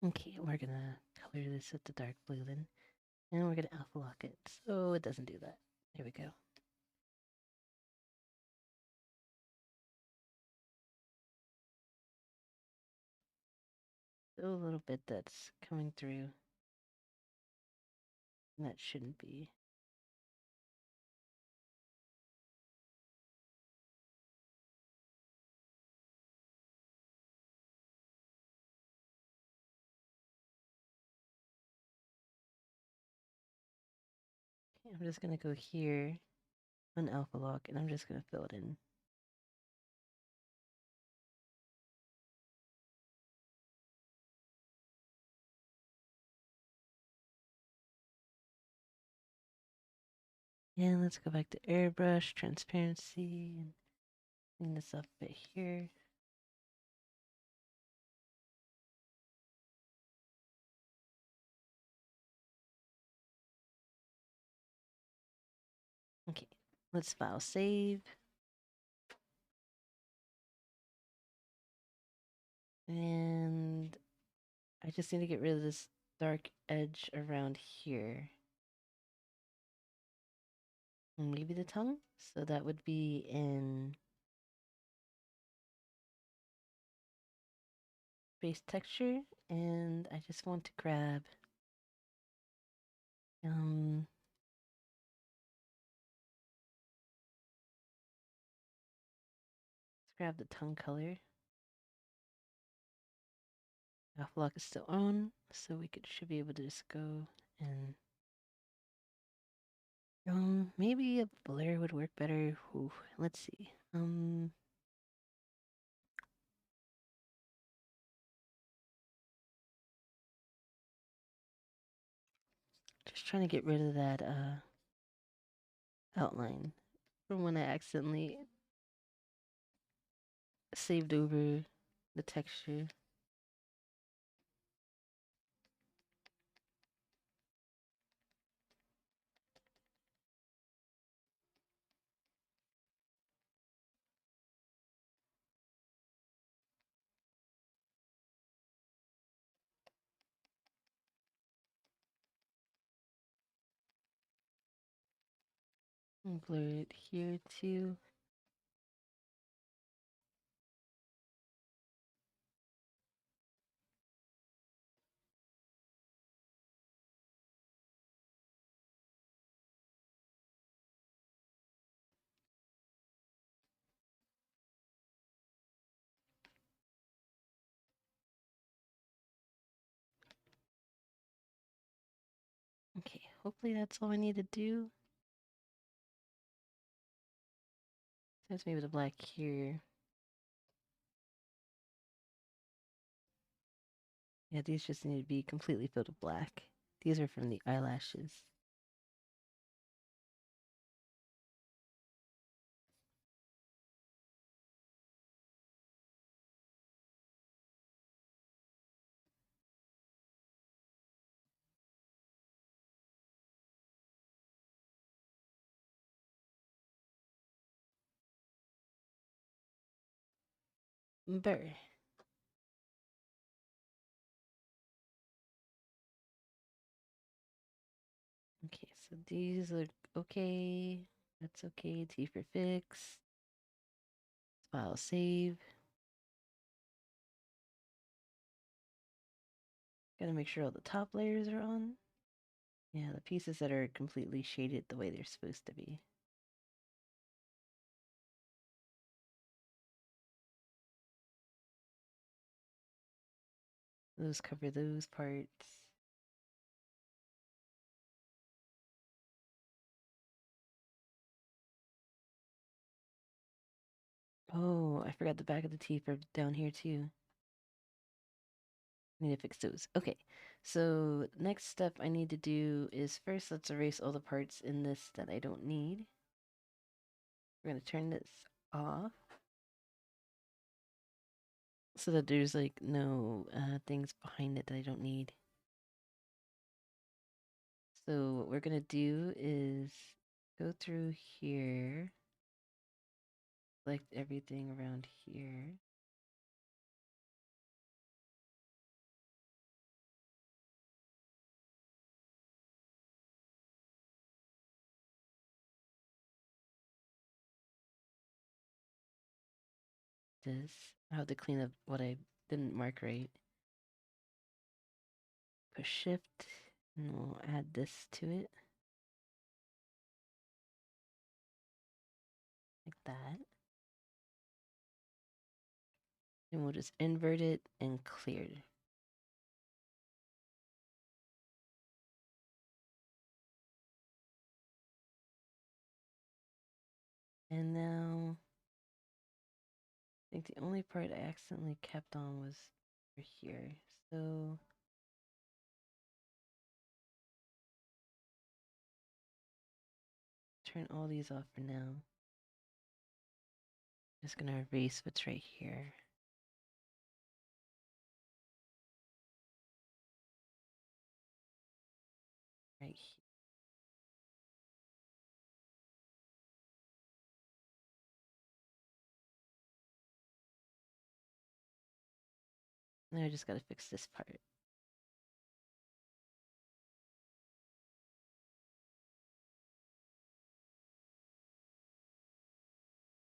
Okay, we're gonna color this with the dark blue then. And we're gonna alpha lock it so it doesn't do that. There we go. Still a little bit that's coming through. And that shouldn't be. Okay, I'm just gonna go here on alpha lock and I'm just gonna fill it in. And let's go back to airbrush, transparency, and clean this up a bit here. Let's file save. And I just need to get rid of this dark edge around here. And maybe the tongue? So that would be in face texture. And I just want to grab let's grab the tongue color. Alpha lock is still on, so we should be able to just go and maybe a blur would work better. Ooh, let's see. Just trying to get rid of that outline from when I accidentally saved over the texture. And blur it here too. Okay, hopefully that's all I need to do. That's maybe the black here. Yeah, these just need to be completely filled with black. These are from the eyelashes. Burr. Okay, so these look okay. That's okay. T for fix. File save. Gotta make sure all the top layers are on. Yeah, the pieces that are completely shaded the way they're supposed to be. Those cover those parts. Oh, I forgot the back of the teeth are down here too. Need to fix those. Okay, so next step I need to do is first let's erase all the parts in this that I don't need. We're gonna turn this off so that there's like no things behind it that I don't need. So what we're gonna do is go through here, select everything around here. This, I have to clean up what I didn't mark right. Push shift, and we'll add this to it. Like that. And we'll just invert it and clear. And now, I think the only part I accidentally kept on was over here. So, turn all these off for now. Just gonna erase what's right here. Right here. Now I just gotta fix this part.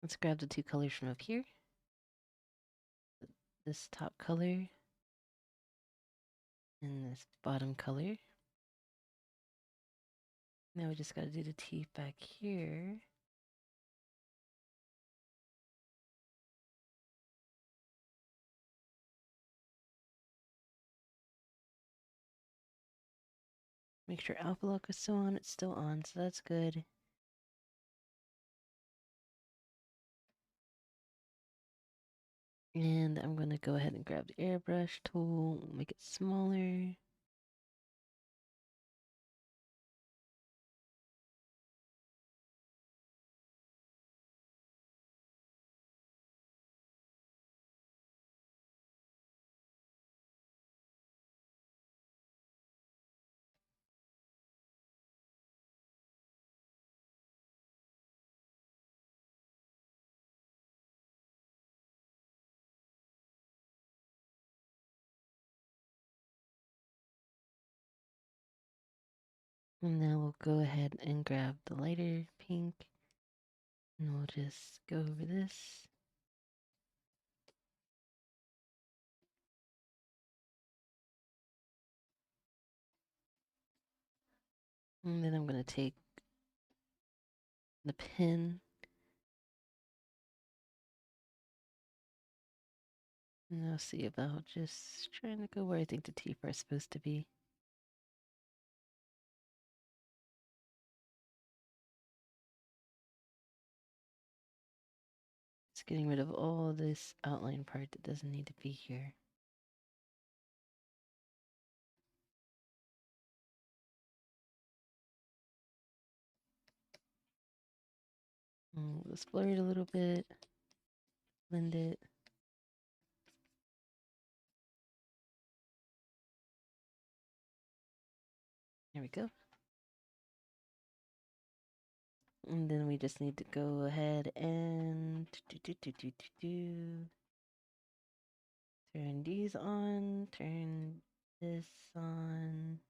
Let's grab the two colors from up here. This top color and this bottom color. Now we just gotta do the teeth back here. Make sure alpha lock is still on. It's still on, so that's good. And I'm gonna go ahead and grab the airbrush tool, make it smaller. And now we'll go ahead and grab the lighter pink. And we'll just go over this. And then I'm going to take the pen. And I'll see about just trying to go where I think the teeth are supposed to be. Just getting rid of all this outline part that doesn't need to be here. Let's blur it a little bit. Blend it. There we go. And then we just need to go ahead and turn these on, turn this on.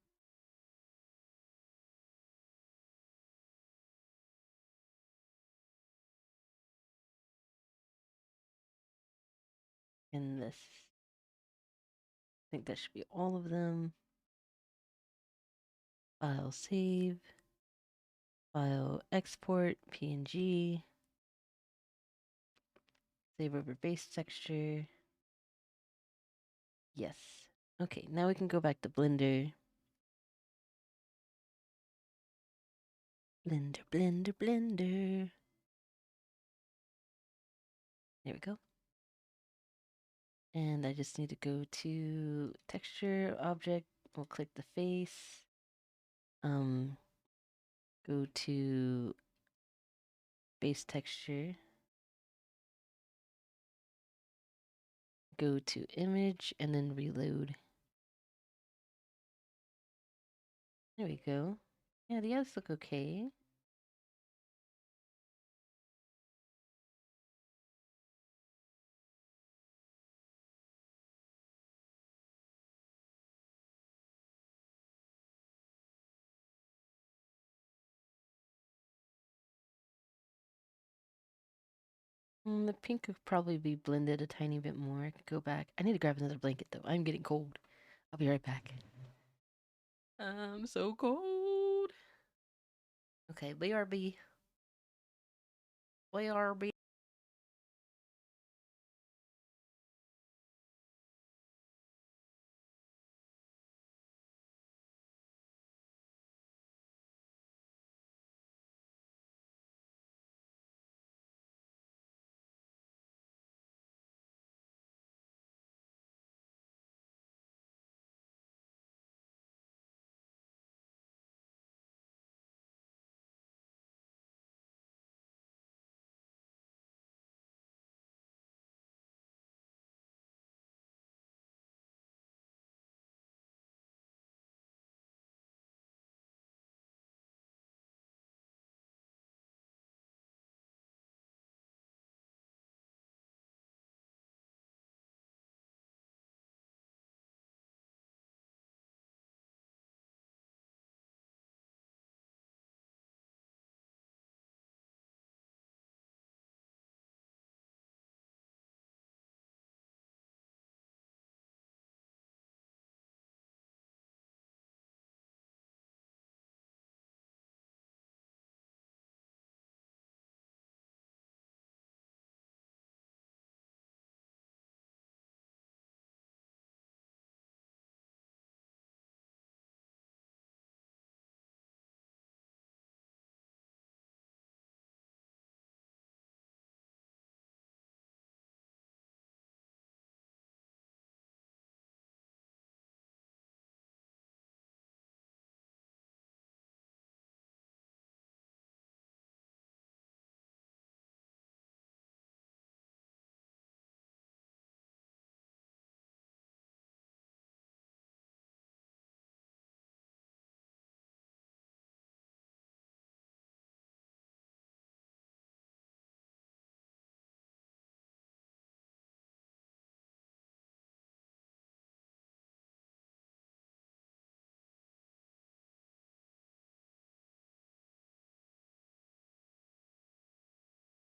And this. I think that should be all of them. File save. File export, PNG. Save over base texture. Yes. Okay, now we can go back to Blender. Blender, Blender, Blender. There we go. And I just need to go to texture object. We'll click the face. Go to base texture. Go to image and then reload. There we go. Yeah, the eyes look okay. The pink could probably be blended a tiny bit more. I could go back. I need to grab another blanket though. I'm getting cold. I'll be right back. I'm so cold. Okay, BRB. BRB.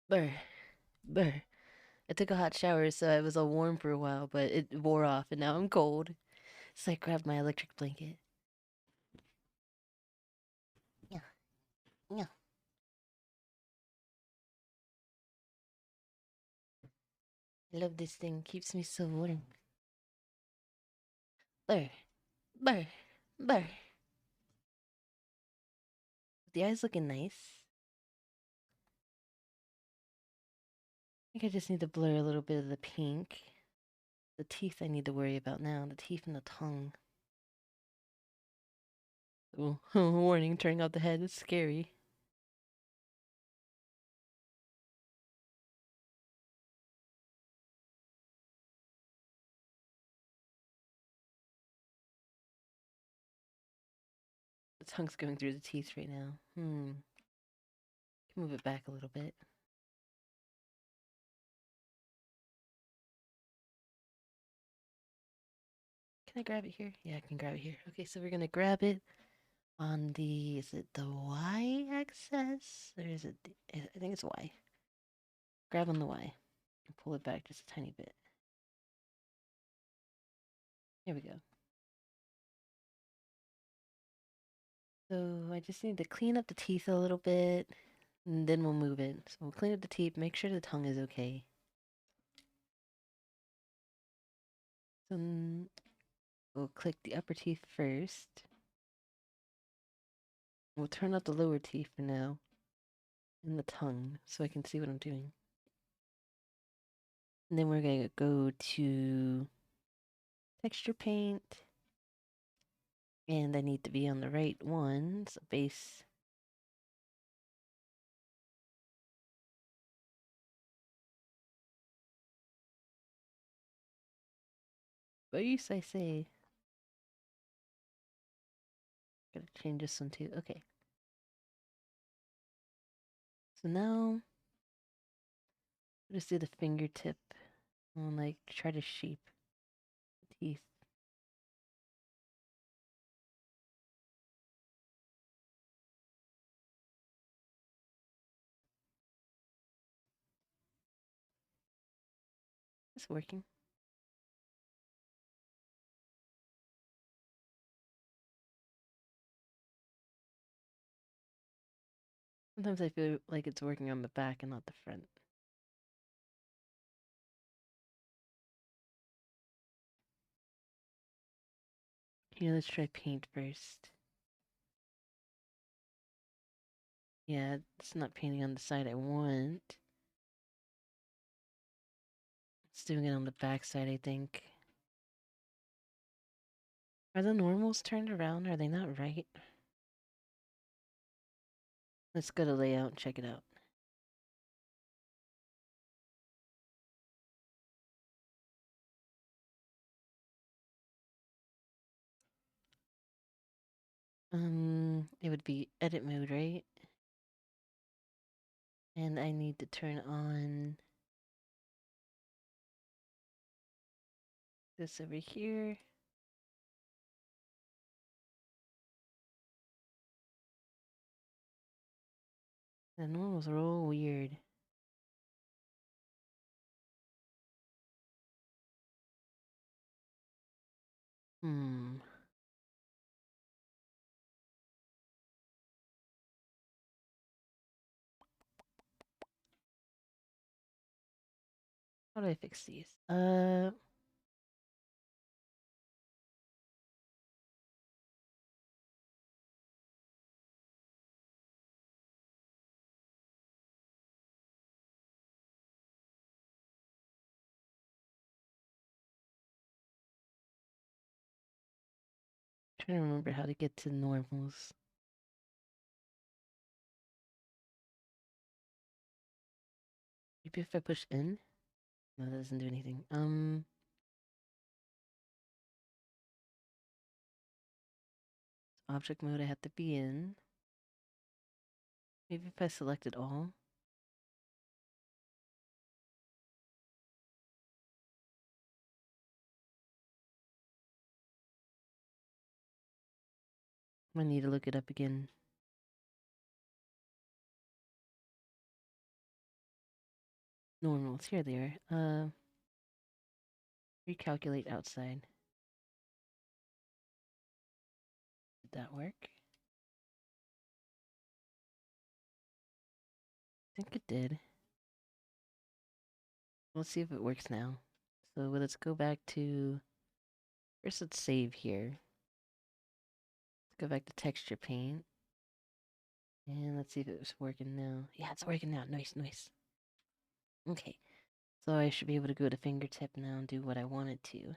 Brr. Brr. I took a hot shower, so I was all warm for a while, but it wore off, and now I'm cold. So I grabbed my electric blanket. Yeah, yeah. I love this thing. Keeps me so warm. Brr. Brr. Brr. The eyes looking nice. I think I just need to blur a little bit of the pink. The teeth I need to worry about now. The teeth and the tongue. Oh, warning, turning out the head is scary. The tongue's going through the teeth right now. Move it back a little bit. Can I grab it here? Yeah, I can grab it here. Okay, so we're gonna grab it on the, is it the Y axis? Or is it, I think it's Y. Grab on the Y and pull it back just a tiny bit. Here we go. So I just need to clean up the teeth a little bit, and then we'll move it. So we'll clean up the teeth, make sure the tongue is okay. So we'll click the upper teeth first. We'll turn out the lower teeth for now, and the tongue, so I can see what I'm doing. And then we're gonna go to texture paint. And I need to be on the right one, so base. Base, I say. Gotta change this one too. Okay. So now, just do the fingertip and like try to shape the teeth. It's working. Sometimes I feel like it's working on the back and not the front. Here, let's try paint first. Yeah, it's not painting on the side I want. It's doing it on the back side, I think. Are the normals turned around? Are they not right? Let's go to layout and check it out. It would be edit mode, right? And I need to turn on this over here. The normals are all weird. Hmm. How do I fix these? Trying to remember how to get to normals. Maybe if I push in? No, that doesn't do anything. Object mode I have to be in. Maybe if I select it all. I need to look it up again. normals. Here they are. Recalculate outside. Did that work? I think it did. Let's see if it works now. So let's go back to... First, let's save here. Let's go back to texture paint. And let's see if it was working now. Yeah, it's working now. Nice, nice. Okay. So I should be able to go to fingertip now and do what I wanted to.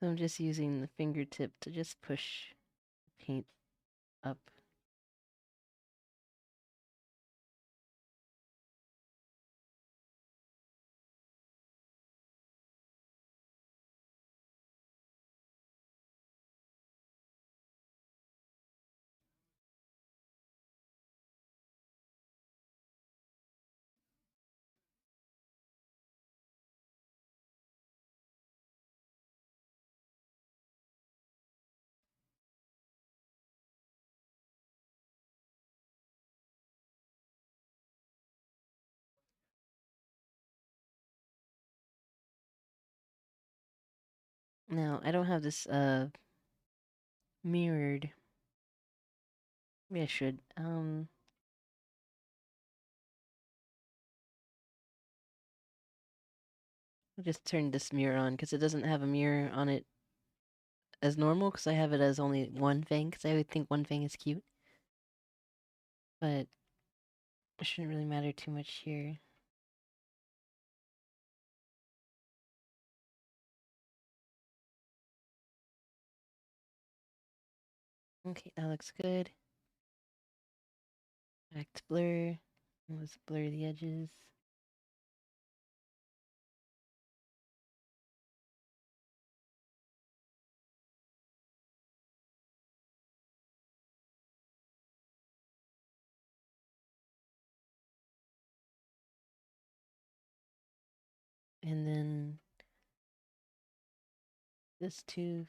So I'm just using the fingertip to just push paint up. Now, I don't have this mirrored. Maybe I should. I'll just turn this mirror on because it doesn't have a mirror on it as normal because I have it as only one fang because I would think one fang is cute. But it shouldn't really matter too much here. Okay, that looks good. Back to blur. Let's blur the edges. And then this tooth.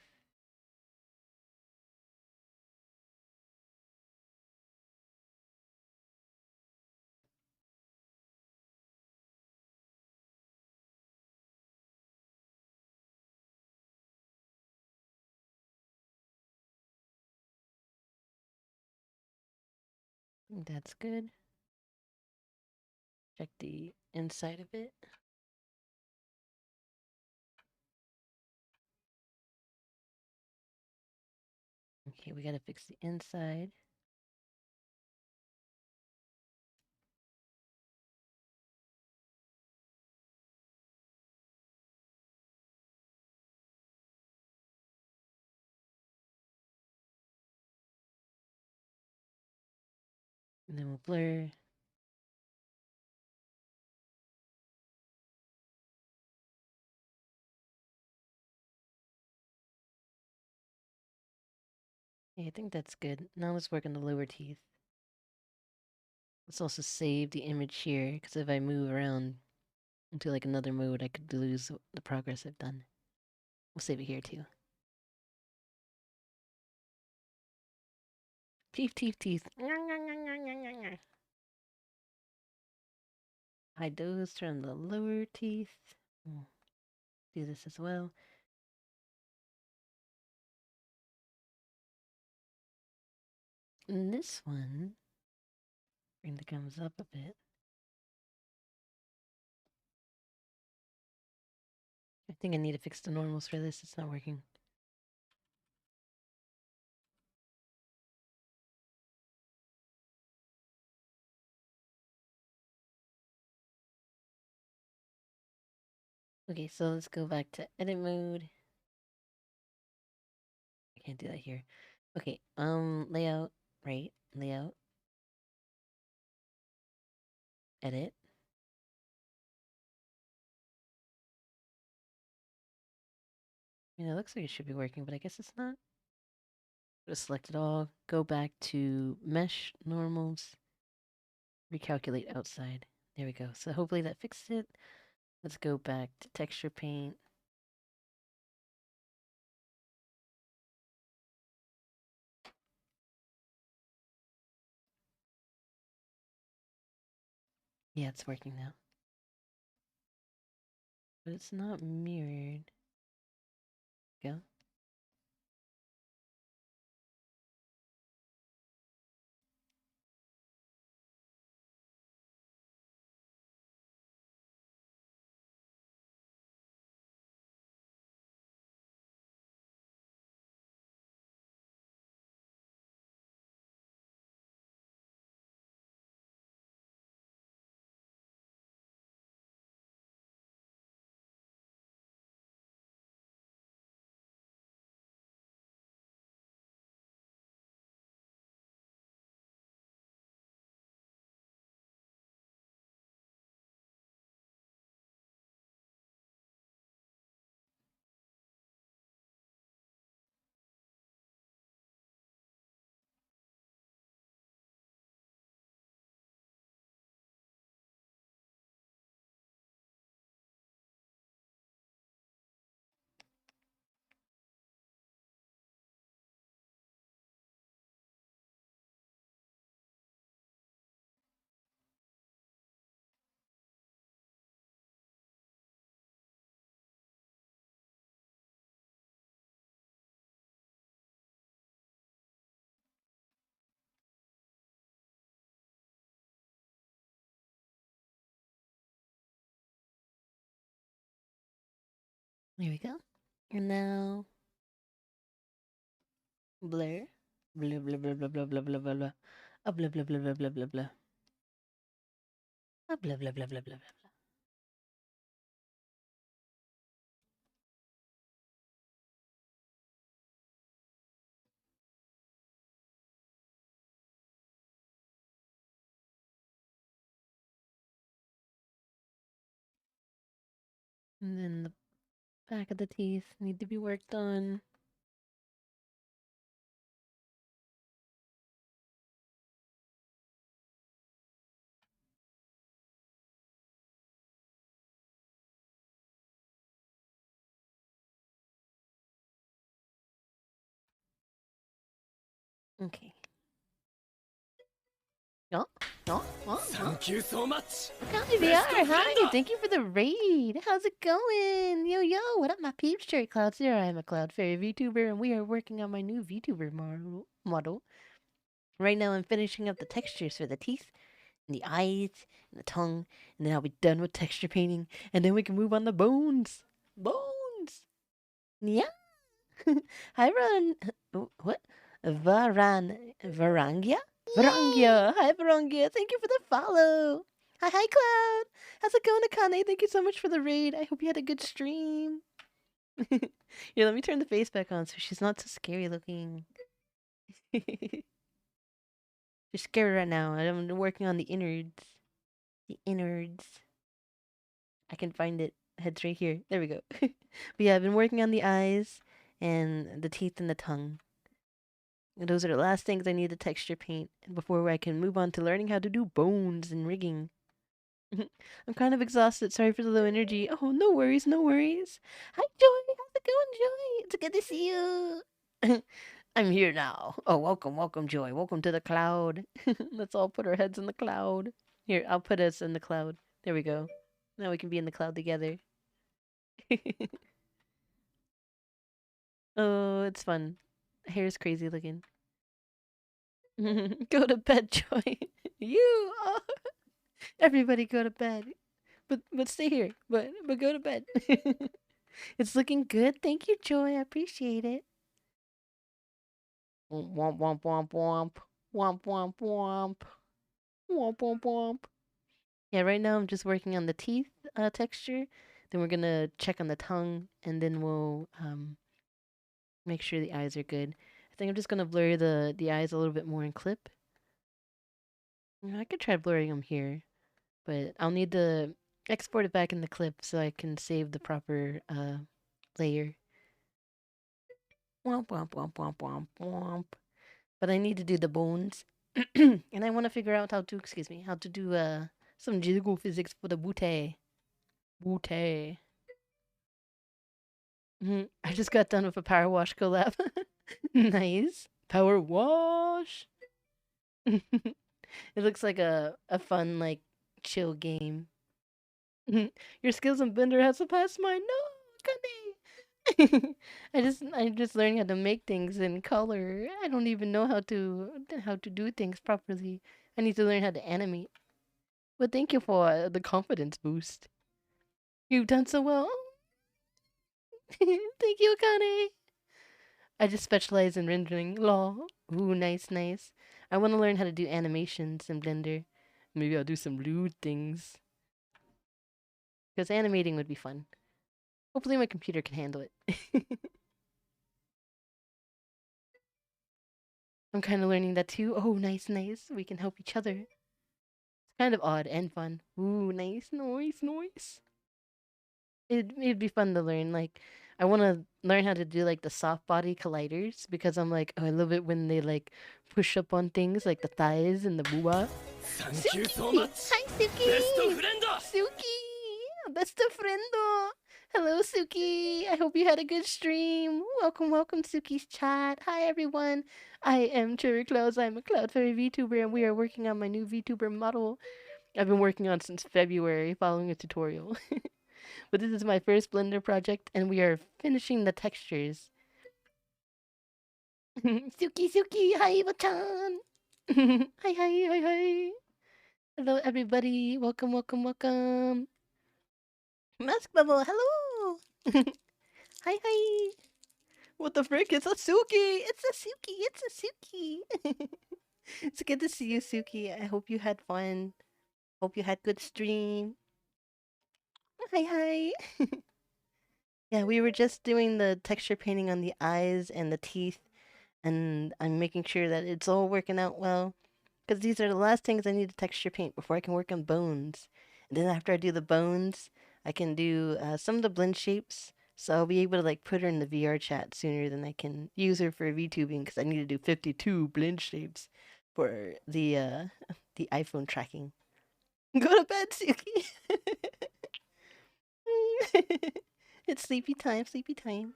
That's good. Check the inside of it. Okay, we gotta fix the inside. And then we'll blur. Yeah, I think that's good. Now let's work on the lower teeth. Let's also save the image here, because if I move around into like another mode, I could lose the progress I've done. We'll save it here too. Teeth, teeth, teeth. Hide those, turn the lower teeth. We'll do this as well. And this one, bring the gums up a bit. I think I need to fix the normals for this. It's not working. Okay, so let's go back to edit mode. I can't do that here. Okay, layout, right, layout, edit. I mean, it looks like it should be working, but I guess it's not. Just select it all, go back to mesh normals, recalculate outside. There we go. So hopefully that fixed it. Let's go back to texture paint. Yeah, it's working now. But it's not mirrored. Go. There we go. And now blur. Blah blah blah blah blah blah blah blah blah. Blah blah blah blah blah blah blah. Blah blah blah blah blah blah. And then the back of the teeth need to be worked on. Okay. Oh, oh, oh, Thank you so much. Hi, VR. Hi, thank you for the raid. How's it going? Yo, yo, what up, my peeps? CherryClouds here. I am a Cloud Fairy VTuber, and we are working on my new VTuber model. Right now, I'm finishing up the textures for the teeth, and the eyes, and the tongue, and then I'll be done with texture painting, and then we can move on to bones. Bones! Yeah. Hi, Ron. What? Varangia? Varangia. Hi, Varangia. Thank you for the follow. Hi, Cloud. How's it going, Akane? Thank you so much for the raid. I hope you had a good stream. Here, let me turn the face back on so she's not so scary looking. She's scary right now. I'm working on the innards. The innards. I can find it. Head's right here. There we go. But yeah, I've been working on the eyes and the teeth and the tongue. And those are the last things I need to texture paint before I can move on to learning how to do bones and rigging. I'm kind of exhausted. Sorry for the low energy. Oh, no worries, no worries. Hi, Joy. How's it going, Joy? It's good to see you. I'm here now. Oh, welcome, welcome, Joy. Welcome to the cloud. Let's all put our heads in the cloud. Here, I'll put us in the cloud. There we go. Now we can be in the cloud together. Oh, it's fun. Hair's crazy looking. Go to bed, Joy. You. Oh. Everybody go to bed. But stay here. But go to bed. It's looking good. Thank you, Joy. I appreciate it. Womp womp womp womp. Womp womp womp. Womp womp womp. Yeah, right now I'm just working on the teeth texture. Then we're gonna check on the tongue, and then we'll make sure the eyes are good. I think I'm just gonna blur the eyes a little bit more in clip. I could try blurring them here, but I'll need to export it back in the clip so I can save the proper layer. Womp womp womp womp womp womp. But I need to do the bones, and I want to figure out how to how to do some jiggle physics for the booty. Booty. I just got done with a power wash collab. Nice. Power wash. It looks like a fun, like, chill game. Your skills in Blender have surpassed mine. No, Kane. I'm just learning how to make things in color. I don't even know how to do things properly. I need to learn how to animate. But thank you for the confidence boost. You've done so well. Thank you, Akane. I just specialize in rendering. Lol. Ooh, nice, nice. I want to learn how to do animations in Blender. Maybe I'll do some lewd things. Because animating would be fun. Hopefully my computer can handle it. I'm kind of learning that too. Oh, nice, nice. We can help each other. It's kind of odd and fun. Ooh, nice, nice, nice. It'd be fun to learn. Like, I want to learn how to do like the soft body colliders because I'm like, oh, I love it when they like push up on things like the thighs and the booba. Thank you so Suki! much. Hi, Suki! Best friend. Suki! Best friendo! Hello, Suki! I hope you had a good stream. Welcome, welcome, Suki's chat. Hi, everyone. I am CherryClouds. I'm a Cloud Fairy VTuber, and we are working on my new VTuber model I've been working on since February, following a tutorial. But this is my first Blender project, and we are finishing the textures. Suki, Suki, hi, Eva-chan! Hi, hi, hi, hi! Hello, everybody! Welcome, welcome, welcome! Mask Bubble, hello! Hi, hi! What the frick? It's a Suki! It's a Suki! It's a Suki! It's good to see you, Suki. I hope you had fun. Hope you had good stream. Hi, hi! Yeah, we were just doing the texture painting on the eyes and the teeth, and I'm making sure that it's all working out well. Because these are the last things I need to texture paint before I can work on bones. And then after I do the bones, I can do some of the blend shapes. So I'll be able to like put her in the VR chat sooner than I can use her for VTubing because I need to do 52 blend shapes for the iPhone tracking. Go to bed, Suki. It's sleepy time, sleepy time.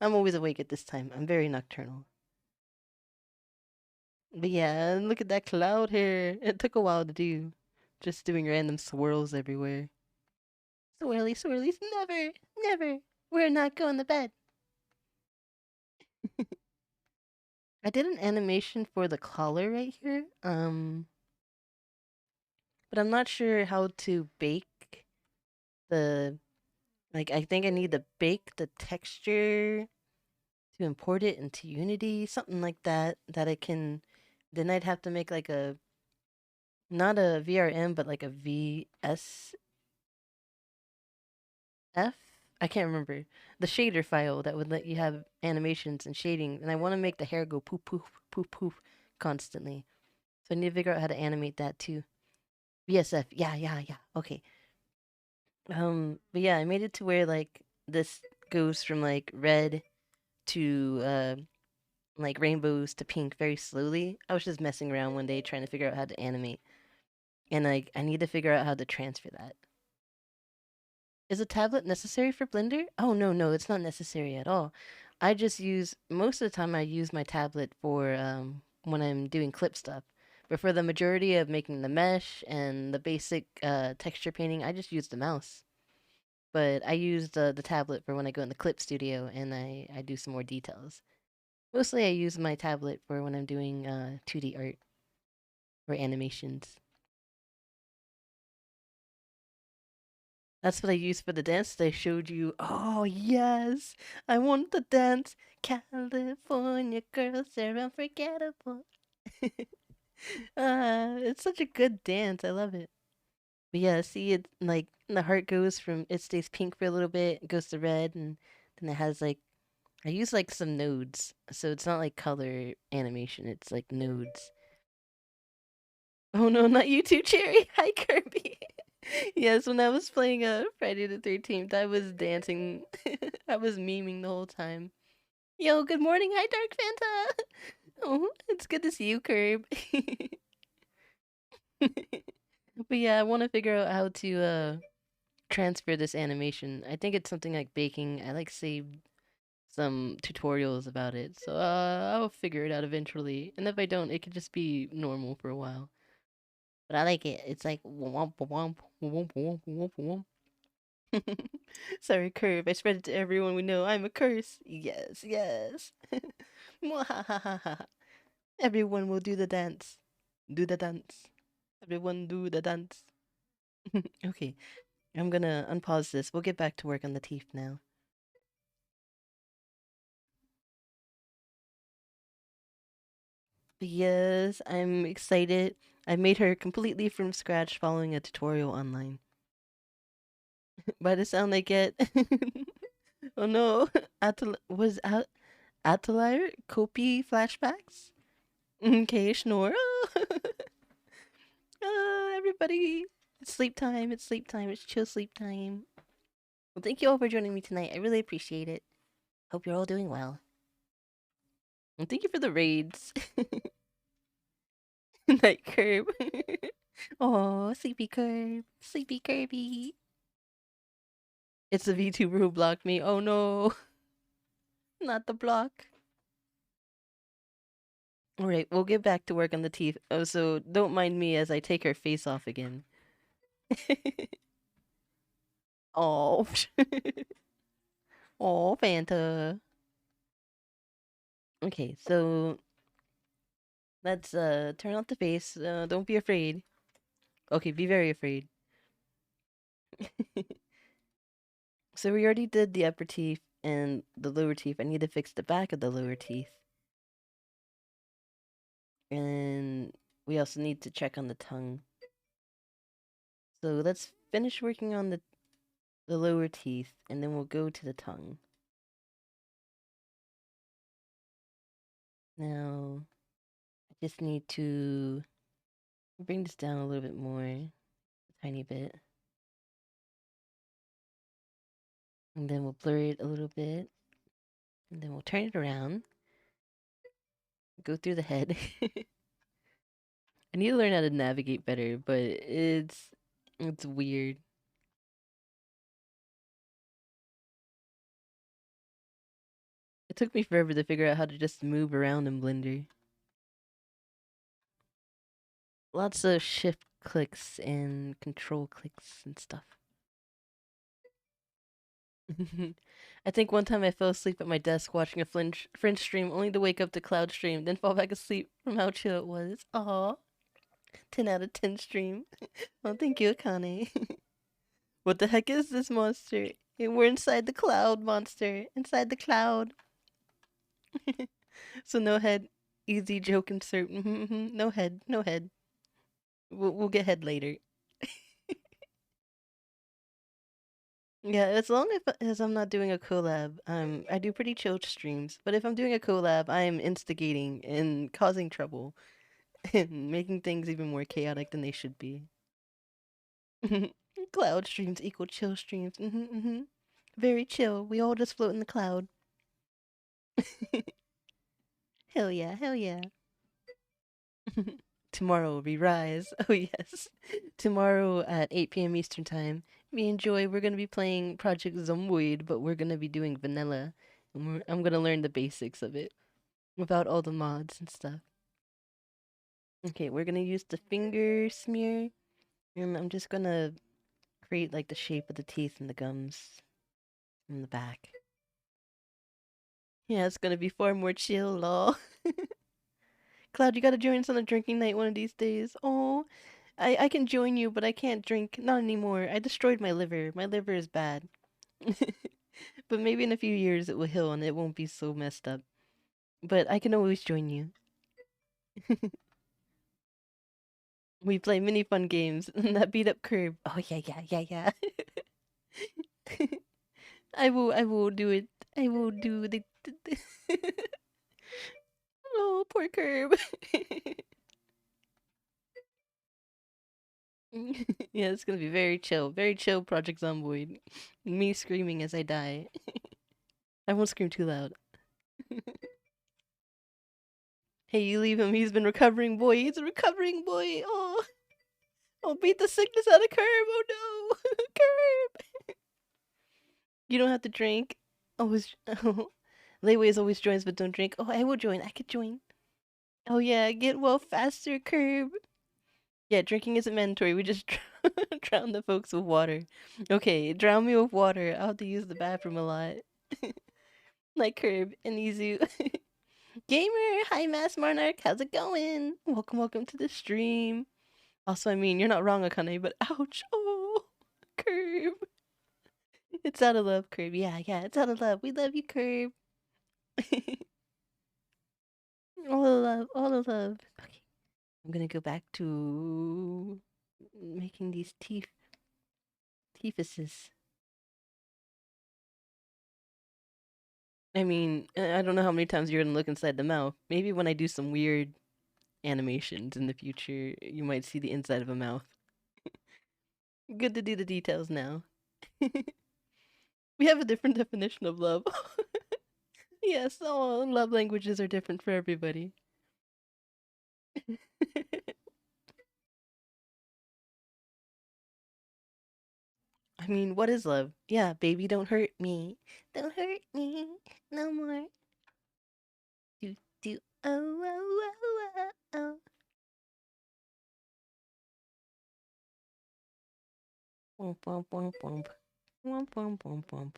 I'm always awake at this time. I'm very nocturnal. But yeah, look at that cloud hair. It took a while to do. Just doing random swirls everywhere. Swirly, swirlies, never, never. We're not going to bed. I did an animation for the collar right here. But I'm not sure how to bake the like I think I need to bake the texture to import it into Unity, something like that I can then I'd have to make like a not a VRM but like a VSF. I can't remember the shader file that would let you have animations and shading, and I want to make the hair go poof poof poof poof constantly. So I need to figure out how to animate that too. VSF, yeah, yeah, yeah. Okay. But yeah, I made it to where like this goes from like red to like rainbows to pink very slowly. I was just messing around one day trying to figure out how to animate, and like I need to figure out how to transfer that. Is a tablet necessary for Blender? Oh, no, no, it's not necessary at all. I just use, most of the time I use my tablet for when I'm doing clip stuff. But for the majority of making the mesh and the basic texture painting, I just use the mouse. But I use the tablet for when I go in the clip studio and I do some more details. Mostly I use my tablet for when I'm doing 2D art or animations. That's what I used for the dance that I showed you. Oh, yes. I want the dance. California girls, they're unforgettable. It's such a good dance. I love it. But yeah, see it like the heart goes from it stays pink for a little bit, it goes to red, and then it has like I use like some nodes, so it's not like color animation. It's like nodes. Oh no, not you too, Cherry. Hi, Kirby. Yes, when I was playing Friday the 13th, I was dancing. I was memeing the whole time. Yo, good morning. Hi, Dark Fanta. Oh, it's good to see you, Curb. But yeah, I want to figure out how to transfer this animation. I think it's something like baking. I like saved some tutorials about it, so I'll figure it out eventually. And if I don't, it could just be normal for a while. But I like it. It's like womp womp womp womp womp womp. Sorry, curve. I spread it to everyone we know. I'm a curse. Yes, yes. Mwahahaha. Everyone will do the dance. Do the dance. Everyone do the dance. Okay, I'm gonna unpause this. We'll get back to work on the teeth now. Yes, I'm excited. I made her completely from scratch following a tutorial online. By the sound I get. Oh no. Was Atelier copy flashbacks? Okay, snore. Everybody. It's sleep time. It's sleep time. It's chill sleep time. Well, thank you all for joining me tonight. I really appreciate it. Hope you're all doing well. And thank you for the raids. Night curb. Oh, sleepy curb. Sleepy Kirby. It's the VTuber who blocked me. Oh no. Not the block. Alright, we'll get back to work on the teeth. Oh, so don't mind me as I take her face off again. Oh. Oh, Fanta. Okay, so let's turn off the face. Don't be afraid. Okay, be very afraid. So we already did the upper teeth and the lower teeth. I need to fix the back of the lower teeth. And we also need to check on the tongue. So let's finish working on the lower teeth and then we'll go to the tongue. Now, I just need to bring this down a little bit more, a tiny bit. And then we'll blur it a little bit. And then we'll turn it around. Go through the head. I need to learn how to navigate better, but it's weird. It took me forever to figure out how to just move around in Blender. Lots of shift clicks and control clicks and stuff. I think one time I fell asleep at my desk watching a French stream only to wake up to Cloud stream, then fall back asleep from how chill it was. Aw. 10 out of 10 stream. Well, thank you, Akane. What the heck is this monster? We're inside the cloud, monster. Inside the cloud. So no head. Easy joke insert. No head. No head. We'll get head later. Yeah, as long as I'm not doing a collab, I do pretty chill streams. But if I'm doing a collab, I am instigating and causing trouble and making things even more chaotic than they should be. Cloud streams equal chill streams. Very chill. We all just float in the cloud. Hell yeah, hell yeah. Tomorrow we rise. Oh yes. Tomorrow at 8 p.m. Eastern time. Me and Joy, we're gonna be playing Project Zomboid, but we're gonna be doing vanilla. And I'm gonna learn the basics of it. Without all the mods and stuff. Okay, we're gonna use the finger smear. And I'm just gonna create like the shape of the teeth and the gums in the back. Yeah, it's gonna be far more chill, lol. Cloud, you gotta join us on a drinking night one of these days. Oh, I can join you, but I can't drink. Not anymore. I destroyed my liver. My liver is bad. But maybe in a few years it will heal and it won't be so messed up. But I can always join you. We play mini fun games. That beat up curb. Oh yeah. I will do it. I will do the Oh, poor curb. Yeah, it's gonna be very chill. Very chill Project Zomboid. Me screaming as I die. I won't scream too loud. Hey, you leave him. He's been recovering boy. He's a recovering boy. Oh, I'll beat the sickness out of Curb. Oh no, Curb. You don't have to drink. Always. Oh. Layways always joins, but don't drink. Oh, I will join. I could join. Oh yeah, get well faster, Curb. Yeah, drinking isn't mandatory. We just drown the folks with water. Okay, drown me with water. I'll have to use the bathroom a lot. Like Curb and Izu. Gamer, hi Mass Monarch, how's it going? Welcome to the stream. Also, I mean, you're not wrong, Akane, but ouch. Oh, Curb. It's out of love, Curb. Yeah, it's out of love. We love you, Curb. All the love, all the love. Okay, I'm gonna go back to making these teethuses. I mean, I don't know how many times you're gonna look inside the mouth. Maybe when I do some weird animations in the future, you might see the inside of a mouth. Good to do the details now. We have a different definition of love. Yes, all love languages are different for everybody. I mean, what is love? Yeah, baby, don't hurt me. Don't hurt me no more. Do do oh. Womp womp womp womp. Womp womp womp womp.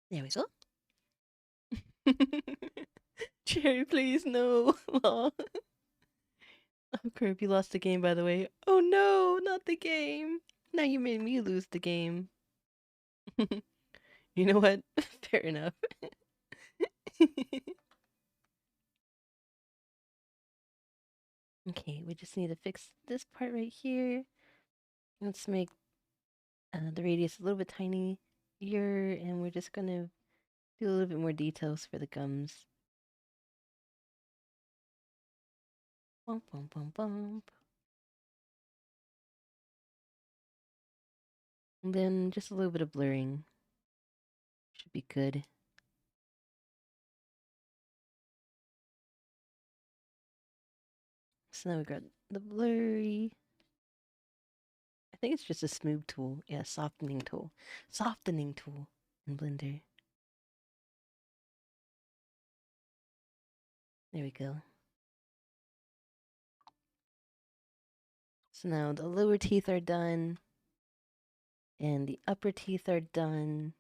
There we go. Cherry, please, no. Aw. Oh, Kirby lost the game, by the way. Oh no, not the game. Now you made me lose the game. You know what? Fair enough. Okay, we just need to fix this part right here. Let's make the radius a little bit tinier, and we're just gonna do a little bit more details for the gums. Bump, bump, bump, bump. And then just a little bit of blurring. Should be good. So now we got the blurry. I think it's just a smooth tool. Yeah, softening tool. Softening tool in Blender. There we go. So now the lower teeth are done. And the upper teeth are done.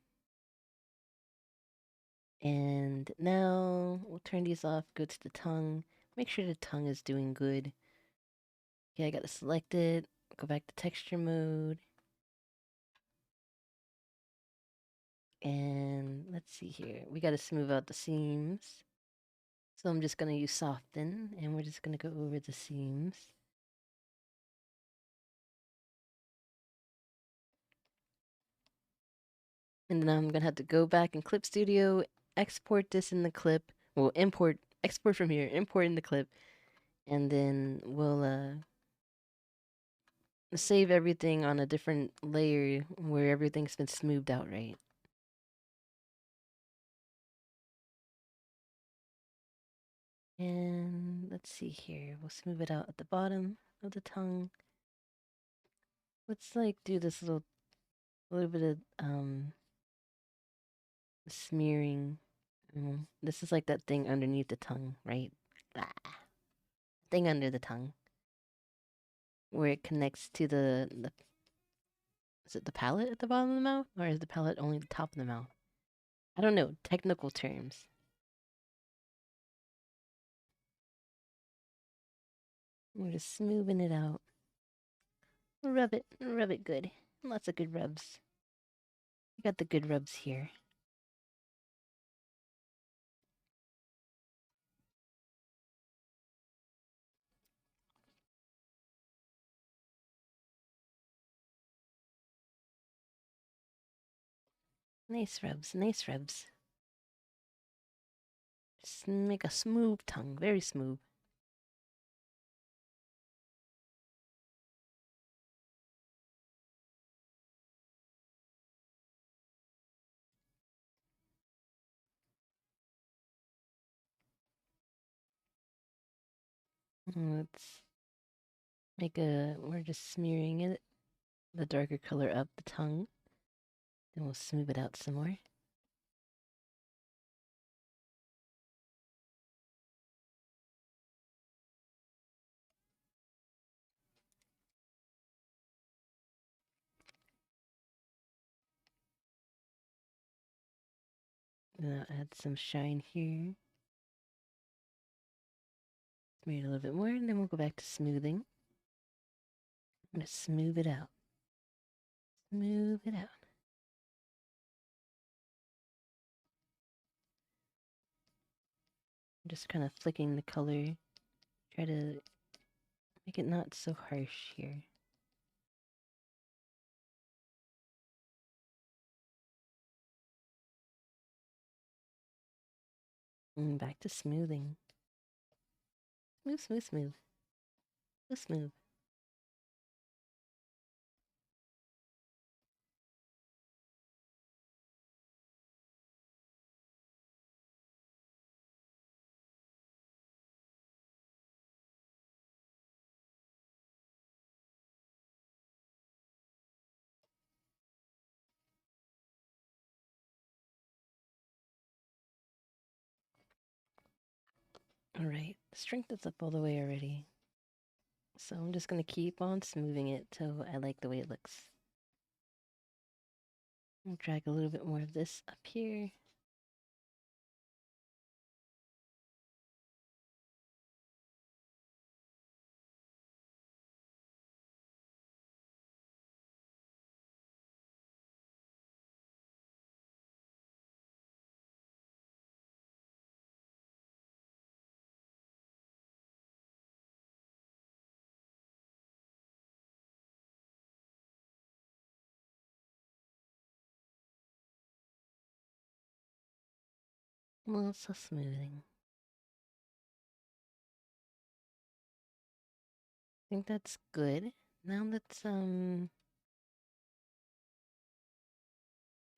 And now we'll turn these off, go to the tongue. Make sure the tongue is doing good. Okay, I gotta select it. Go back to texture mode. And let's see here. We gotta smooth out the seams. So I'm just gonna use soften, and we're just gonna go over the seams. And then I'm gonna have to go back in Clip Studio, export this in the clip. Well, export from here, import in the clip, and then we'll save everything on a different layer where everything's been smoothed out right. And let's see here. We'll smooth it out at the bottom of the tongue. Let's like do this little bit of smearing. This is like that thing underneath the tongue, right? Ah, thing under the tongue where it connects to the is it the palate at the bottom of the mouth, or is the palate only the top of the mouth? I don't know technical terms. We're just smoothing it out. Rub it good. Lots of good rubs. We got the good rubs here. Nice rubs, nice rubs. Just make a smooth tongue, very smooth. Let's we're just smearing it, the darker color up the tongue. Then we'll smooth it out some more. Then I'll add some shine here. Smear it a little bit more, and then we'll go back to smoothing. I'm gonna smooth it out. Smooth it out. I'm just kind of flicking the color. Try to make it not so harsh here. And back to smoothing. Smooth, smooth, smooth. Smooth, smooth. Alright, the strength is up all the way already. So I'm just gonna keep on smoothing it till I like the way it looks. I'll drag a little bit more of this up here. Well, so smoothing. I think that's good. Now let's go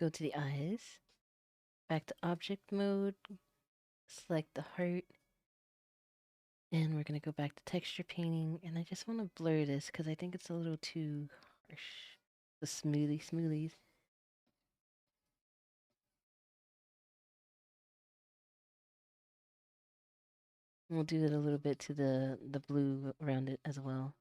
to the eyes. Back to object mode. Select the heart. And we're gonna go back to texture painting. And I just want to blur this because I think it's a little too harsh. The smoothies. We'll do it a little bit to the blue around it as well.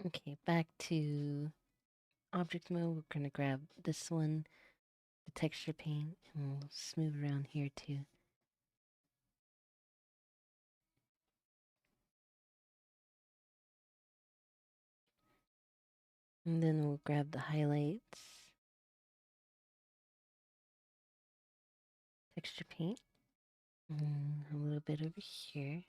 Okay, back to object mode. We're gonna grab this one, the texture paint, and we'll smooth around here too. And then we'll grab the highlights, texture paint, and a little bit over here.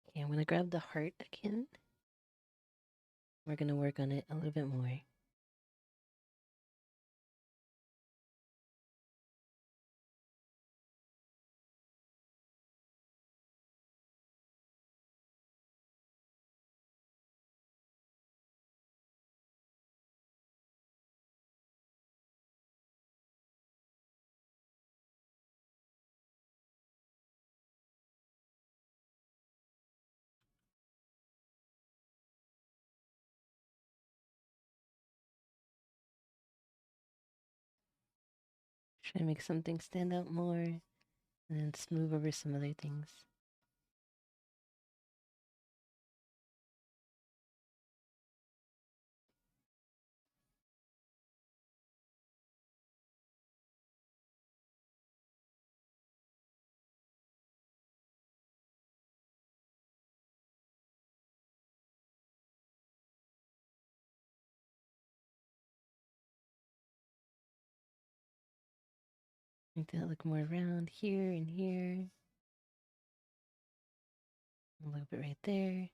Okay, I'm gonna grab the heart again. We're gonna work on it a little bit more. Try to make something stand out more, and then smooth over some other things. Make that look more round here and here. A little bit right there.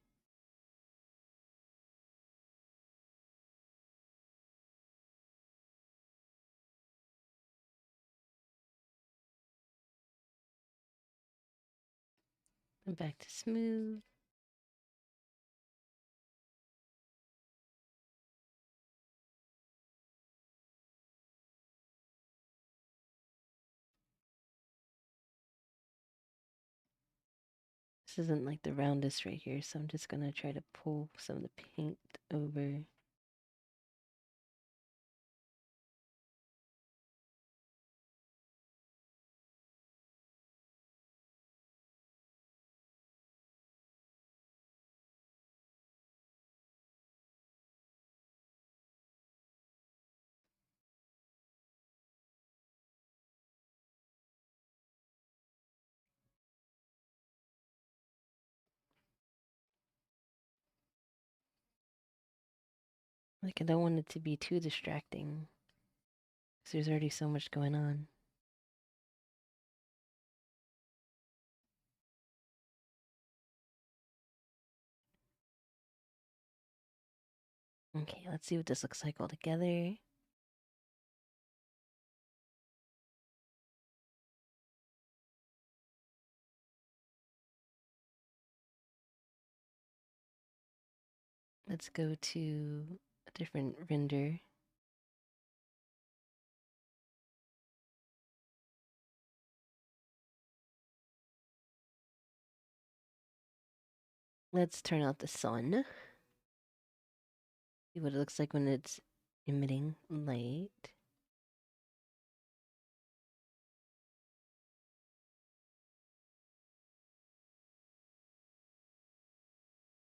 And back to smooth. This isn't like the roundest right here, so I'm just gonna try to pull some of the paint over. Like, I don't want it to be too distracting, because there's already so much going on. Okay, let's see what this looks like all together. Let's go to a different render. Let's turn out the sun. See what it looks like when it's emitting light.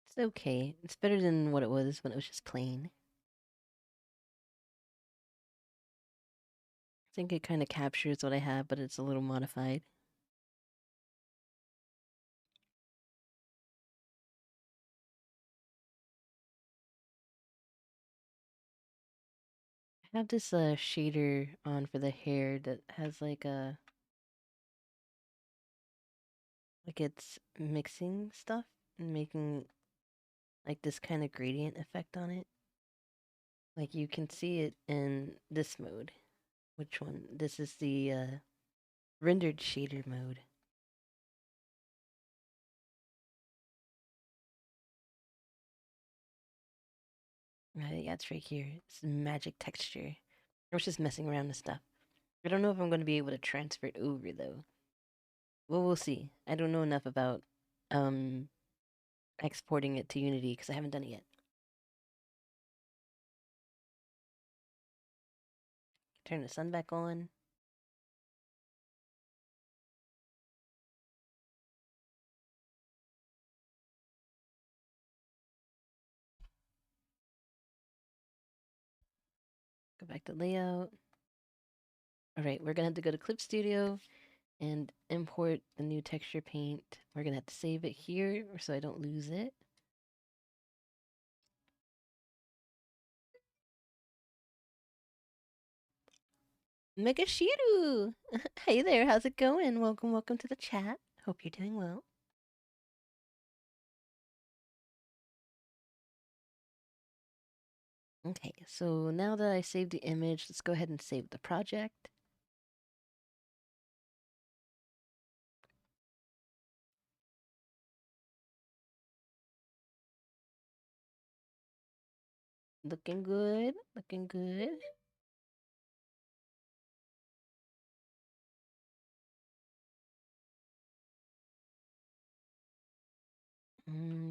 It's okay. It's better than what it was when it was just plain. I think it kind of captures what I have, but it's a little modified. I have this shader on for the hair that has like it's mixing stuff and making like this kind of gradient effect on it. Like you can see it in this mode. Which one? This is the rendered shader mode. Yeah, it's right here. It's magic texture. I was just messing around with stuff. I don't know if I'm going to be able to transfer it over though. Well, we'll see. I don't know enough about um exporting it to Unity because I haven't done it yet. Turn the sun back on. Go back to layout. All right, we're gonna have to go to Clip Studio and import the new texture paint. We're gonna have to save it here so I don't lose it. Megashiru! Hey there, how's it going? Welcome to the chat. Hope you're doing well. Okay, so now that I saved the image, let's go ahead and save the project. Looking good, looking good.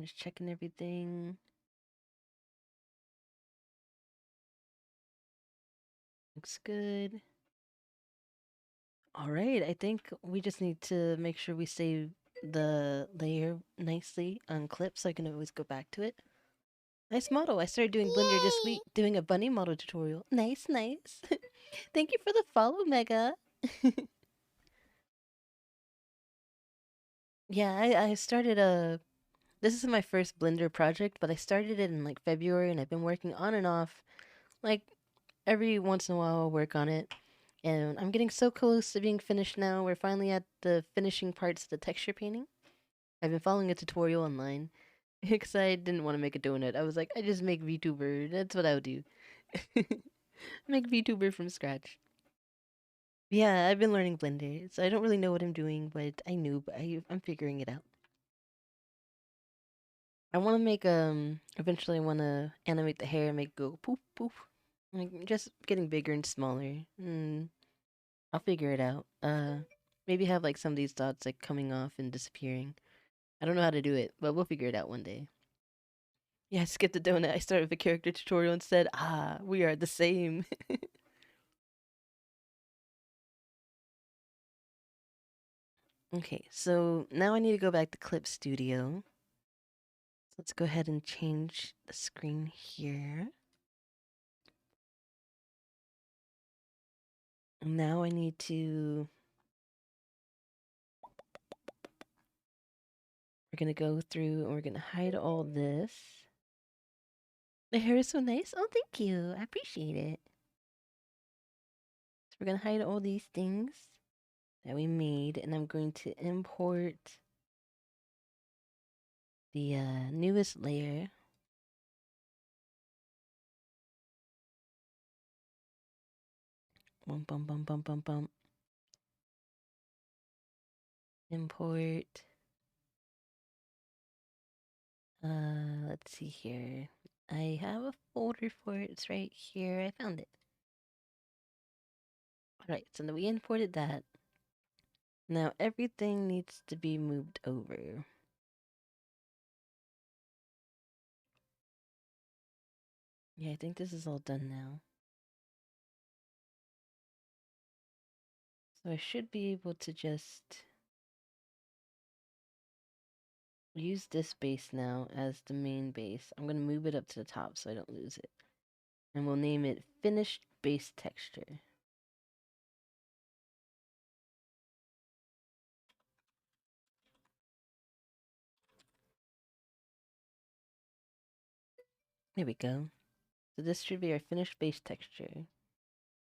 Just checking everything. Looks good. All right, I think we just need to make sure we save the layer nicely on clip so I can always go back to it. Nice model. I started doing Blender this week, doing a bunny model tutorial. Nice, nice. Thank you for the follow, Mega. Yeah, I started this is my first Blender project, but I started it in like February and I've been working on and off. Like every once in a while I'll work on it. And I'm getting so close to being finished now. We're finally at the finishing parts of the texture painting. I've been following a tutorial online because I didn't want to make a donut. I was like, I just make VTuber. That's what I would do. Make VTuber from scratch. Yeah, I've been learning Blender, so I don't really know what I'm doing, but I'm figuring it out. I want to make eventually I want to animate the hair and make it go poof poof. Like just getting bigger and smaller. I'll figure it out. Maybe have like some of these dots like coming off and disappearing. I don't know how to do it, but we'll figure it out one day. Yeah, I skipped the donut. I started with a character tutorial and said, "Ah, we are the same." Okay, so now I need to go back to Clip Studio. Let's go ahead and change the screen here. And now I need to... We're gonna go through and we're gonna hide all this. The hair is so nice. Oh, thank you. I appreciate it. So we're gonna hide all these things that we made, and I'm going to import the newest layer. Bum bum bum bum bum bum. Import. Let's see here. I have a folder for it. It's right here. I found it. Alright, so we imported that. Now everything needs to be moved over. Yeah, I think this is all done now. So I should be able to just use this base now as the main base. I'm going to move it up to the top so I don't lose it. And we'll name it Finished Base Texture. There we go. So this should be our finished base texture.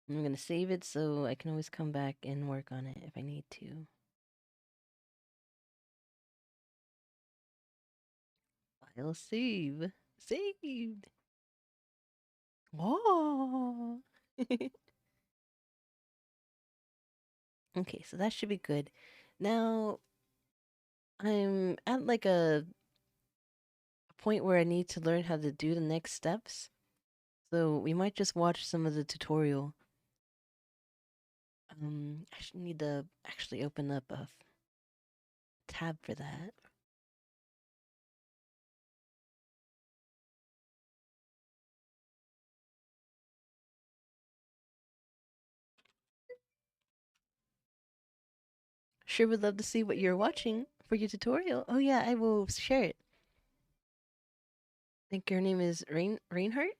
I'm going to save it so I can always come back and work on it if I need to. File save. Saved. Oh. Okay, so that should be good. Now, I'm at like a point where I need to learn how to do the next steps. So we might just watch some of the tutorial. I should need to actually open up a tab for that. Sure would love to see what you're watching for your tutorial. Oh yeah, I will share it. I think your name is Reinhardt.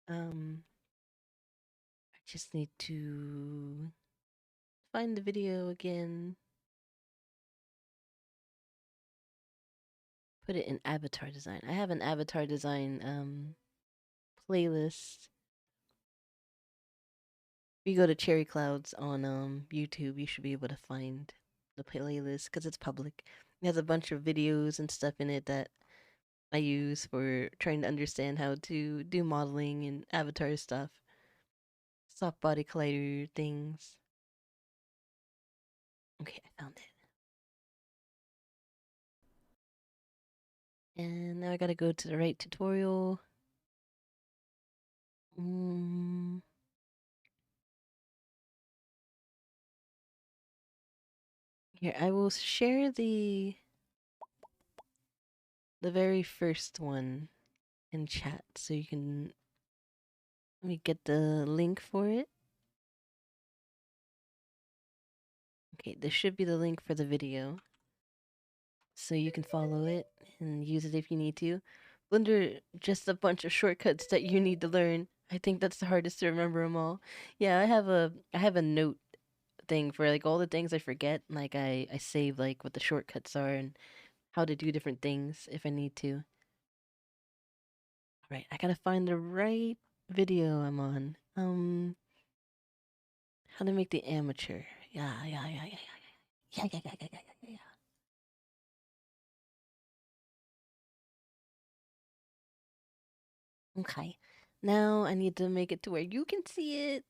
I just need to find the video again. Put it in avatar design. I have an avatar design playlist. If you go to CherryClouds on YouTube, you should be able to find the playlist because it's public. It has a bunch of videos and stuff in it that I use for trying to understand how to do modeling and avatar stuff. Soft body collider things. Okay, I found it. And now I gotta go to the right tutorial. Here, I will share the very first one in chat so you can let me get the link for it. Okay, this should be the link for the video. So you can follow it and use it if you need to. Blender, just a bunch of shortcuts that you need to learn. I think that's the hardest to remember them all. Yeah, I have a note thing for like all the things I forget. Like I save like what the shortcuts are and how to do different things if I need to. Right, I gotta find the right video I'm on. How to make the amateur. Yeah. Okay. Now I need to make it to where you can see it.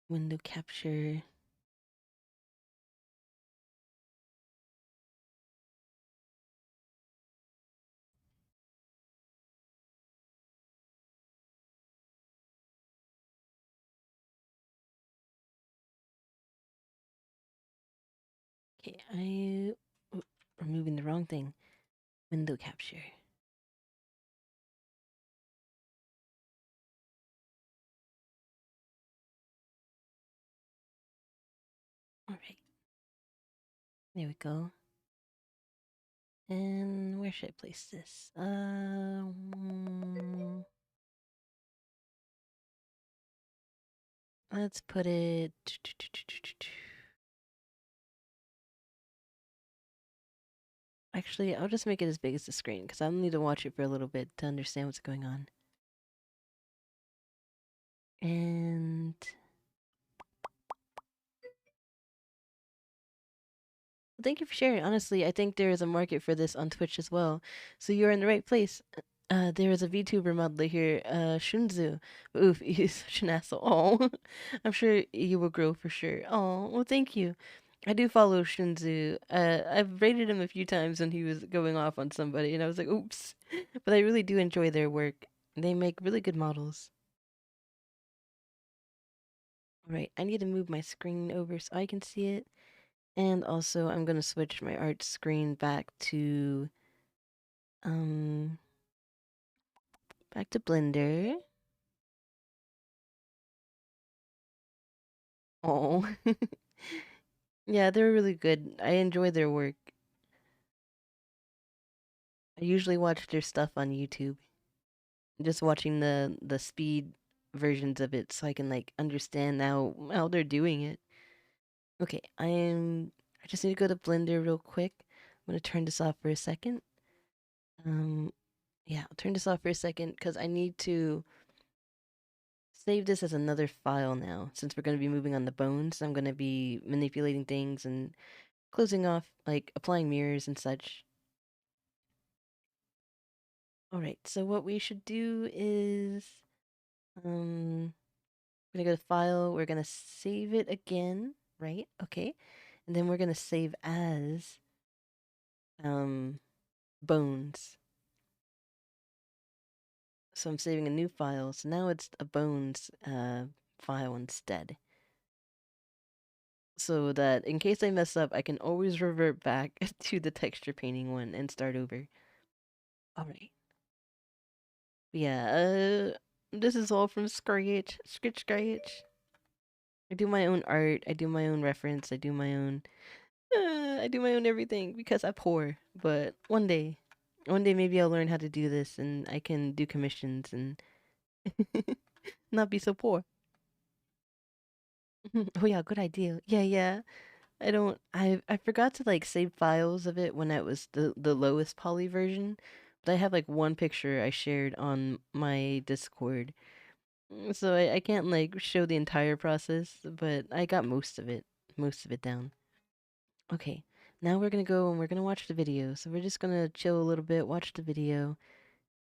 Window capture. Okay, I'm removing the wrong thing. Window capture. All right. There we go. And where should I place this? Let's put it. Actually, I'll just make it as big as the screen because I'll need to watch it for a little bit to understand what's going on. And thank you for sharing. Honestly, I think there is a market for this on Twitch as well. So you're in the right place. There is a VTuber modeler here, Shunzu. Oof, he's such an asshole. Oh, I'm sure you will grow for sure. Oh, well, thank you. I do follow Shunzu. I've rated him a few times when he was going off on somebody, and I was like, oops. But I really do enjoy their work. They make really good models. All right, I need to move my screen over so I can see it. And also, I'm gonna switch my art screen back to Blender. Oh. Yeah, they're really good. I enjoy their work. I usually watch their stuff on YouTube. Just watching the speed versions of it so I can like understand how they're doing it. Okay, I just need to go to Blender real quick. I'm gonna turn this off for a second. Yeah, I'll turn this off for a second because I need to save this as another file now. Since we're gonna be moving on the bones, I'm gonna be manipulating things and closing off, like applying mirrors and such. Alright, so what we should do is we're gonna go to file, we're gonna save it again, right? Okay. And then we're gonna save as bones. So I'm saving a new file, so now it's a bones file instead. So that in case I mess up, I can always revert back to the texture painting one and start over. Alright. Yeah, this is all from Scratch. Scratch. I do my own art, I do my own reference, I do my own everything because I'm poor. But one day maybe I'll learn how to do this and I can do commissions and not be so poor. Oh yeah, good idea. Yeah. I forgot to like save files of it when it was the lowest poly version. But I have like one picture I shared on my Discord. So I can't like show the entire process, but I got most of it down. Okay, now we're gonna go and we're gonna watch the video. So we're just gonna chill a little bit, watch the video.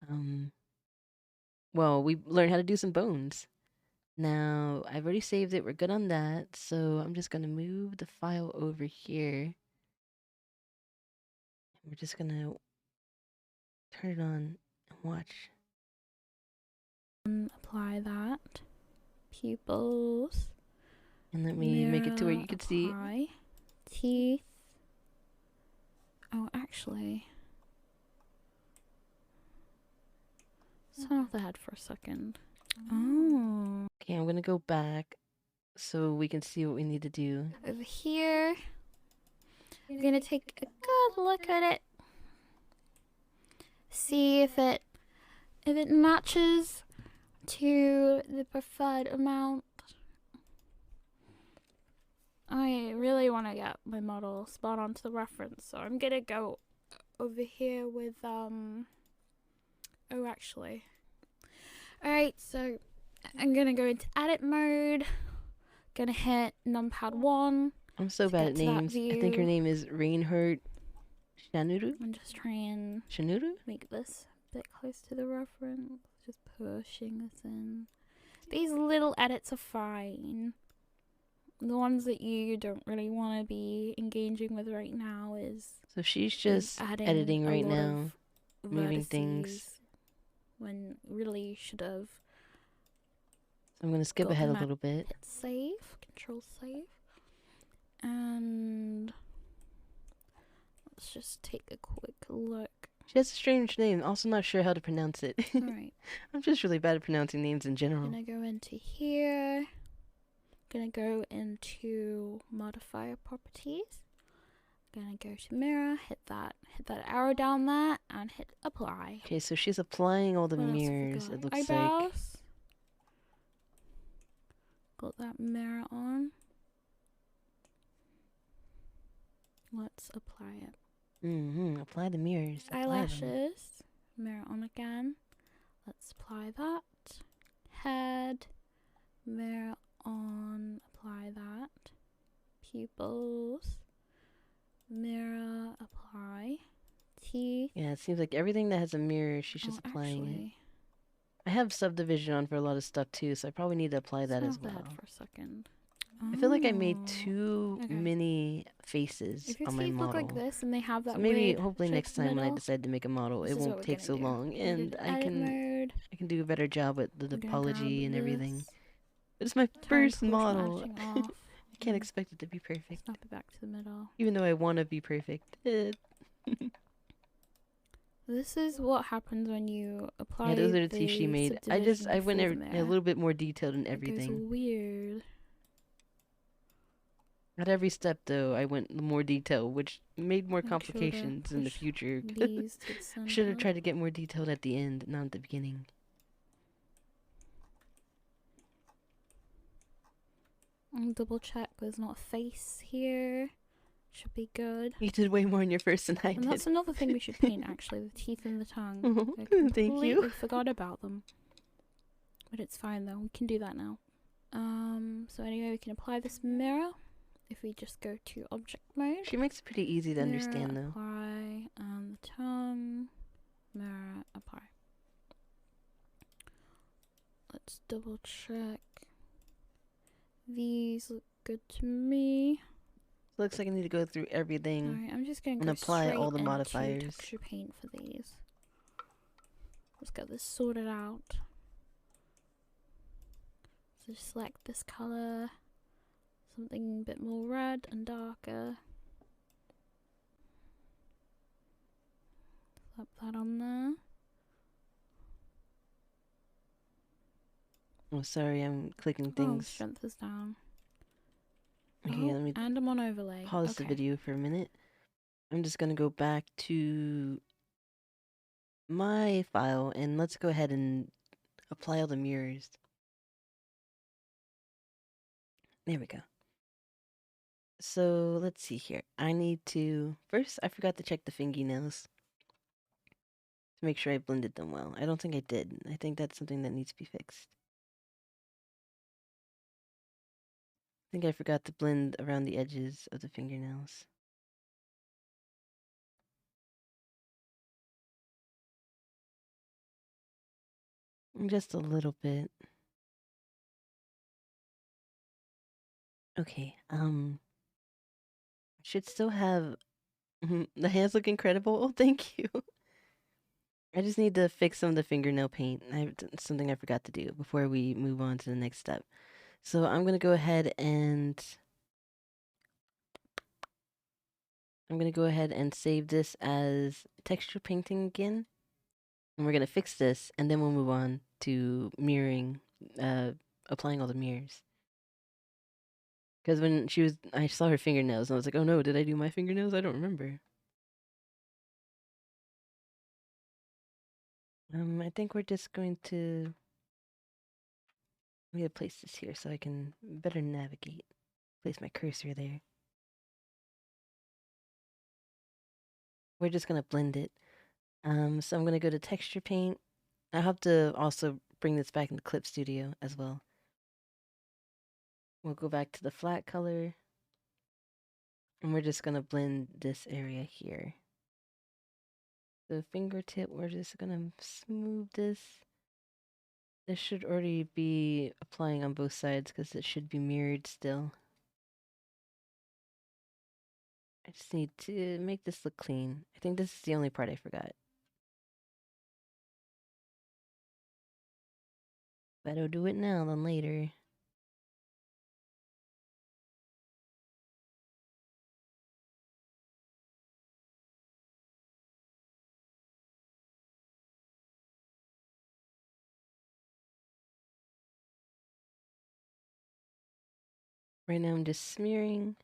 Um, well, we learned how to do some bones. Now, I've already saved it. We're good on that. So I'm just gonna move the file over here. We're just gonna turn it on and watch. Apply that. Pupils. And let me make it to where you can see. Teeth. Oh, actually. Turn off the head for a second. Oh. Okay, I'm gonna go back so we can see what we need to do. Over here. We're gonna take a good look at it. See if it matches to the preferred amount. I really want to get my model spot onto the reference, so I'm gonna go over here with Oh, actually. Alright, so I'm gonna go into edit mode. Gonna hit numpad 1. I'm so bad at names. I think her name is Reinhardt Shanuru? I'm just trying Shanuru? make this a bit close to the reference. Just pushing this in. These little edits are fine. The ones that you don't really want to be engaging with right now is... So she's just editing right now, moving things. When really should have... So I'm going to skip ahead a little bit. Hit save, control save. And... let's just take a quick look. She has a strange name. Also not sure how to pronounce it. Alright. I'm just really bad at pronouncing names in general. Gonna go into here. Gonna go into modifier properties. Gonna go to mirror, hit that arrow down there, and hit apply. Okay, so she's applying all the mirrors, it looks Eyebrows. like. Got that mirror on. Let's apply it. Apply the mirrors. Eyelashes. Mirror on again. Let's apply that. Head. Mirror on. Apply that. Pupils. Mirror. Apply. Teeth. Yeah, it seems like everything that has a mirror, she's just applying it. I have subdivision on for a lot of stuff too, so I probably need to apply that as well. For a second. I feel like I made too many faces on my model. If your teeth look like this and they have that so maybe, weird hopefully next time when I decide to make a model, it won't take so long, and I can do a better job with the topology and everything. But it's my first model. I can't expect it to be perfect. Snap it back to the middle. Even though I want to be perfect. This is what happens when you apply. Yeah, those are the teeth she made. I went a little bit more detailed in everything. It's weird. At every step, though, I went more detail, which made more complications in the future. Should have tried to get more detailed at the end, not at the beginning. Double check there's not a face here. Should be good. You did way more in your first than I did. And that's another thing we should paint, actually. The teeth and the tongue. Oh, thank you. I forgot about them. But it's fine, though. We can do that now. So anyway, we can apply this mirror. If we just go to object mode. She makes it pretty easy to understand, though. Apply, the tongue. Mirror, apply. Let's double check. These look good to me. Looks like I need to go through everything. Alright, I'm just going to and apply all the modifiers. Texture paint for these. Let's get this sorted out. So just select this color, something a bit more red and darker. Slap that on there. Oh, sorry, I'm clicking things. Oh, strength is down. Okay, let me and I'm on overlay. Pause the video for a minute. I'm just gonna go back to my file and let's go ahead and apply all the mirrors. There we go. So let's see here. I need to first. I forgot to check the fingernails to make sure I blended them well. I don't think I did. I think that's something that needs to be fixed. I think I forgot to blend around the edges of the fingernails. Just a little bit. Okay, should still have the hands look incredible. Oh, thank you. I just need to fix some of the fingernail paint. Something I forgot to do before we move on to the next step. So I'm going to go ahead and save this as texture painting again. And we're going to fix this and then we'll move on to mirroring, applying all the mirrors. Because when I saw her fingernails and I was like, oh no, did I do my fingernails? I don't remember. I think we're just going to... I'm going to place this here so I can better navigate. Place my cursor there. We're just going to blend it. So I'm going to go to texture paint I have to also bring this back into Clip Studio as well. We'll go back to the flat color. And we're just gonna blend this area here. The fingertip, we're just gonna smooth this. This should already be applying on both sides because it should be mirrored still. I just need to make this look clean. I think this is the only part I forgot. Better do it now than later. Right now I'm just smearing.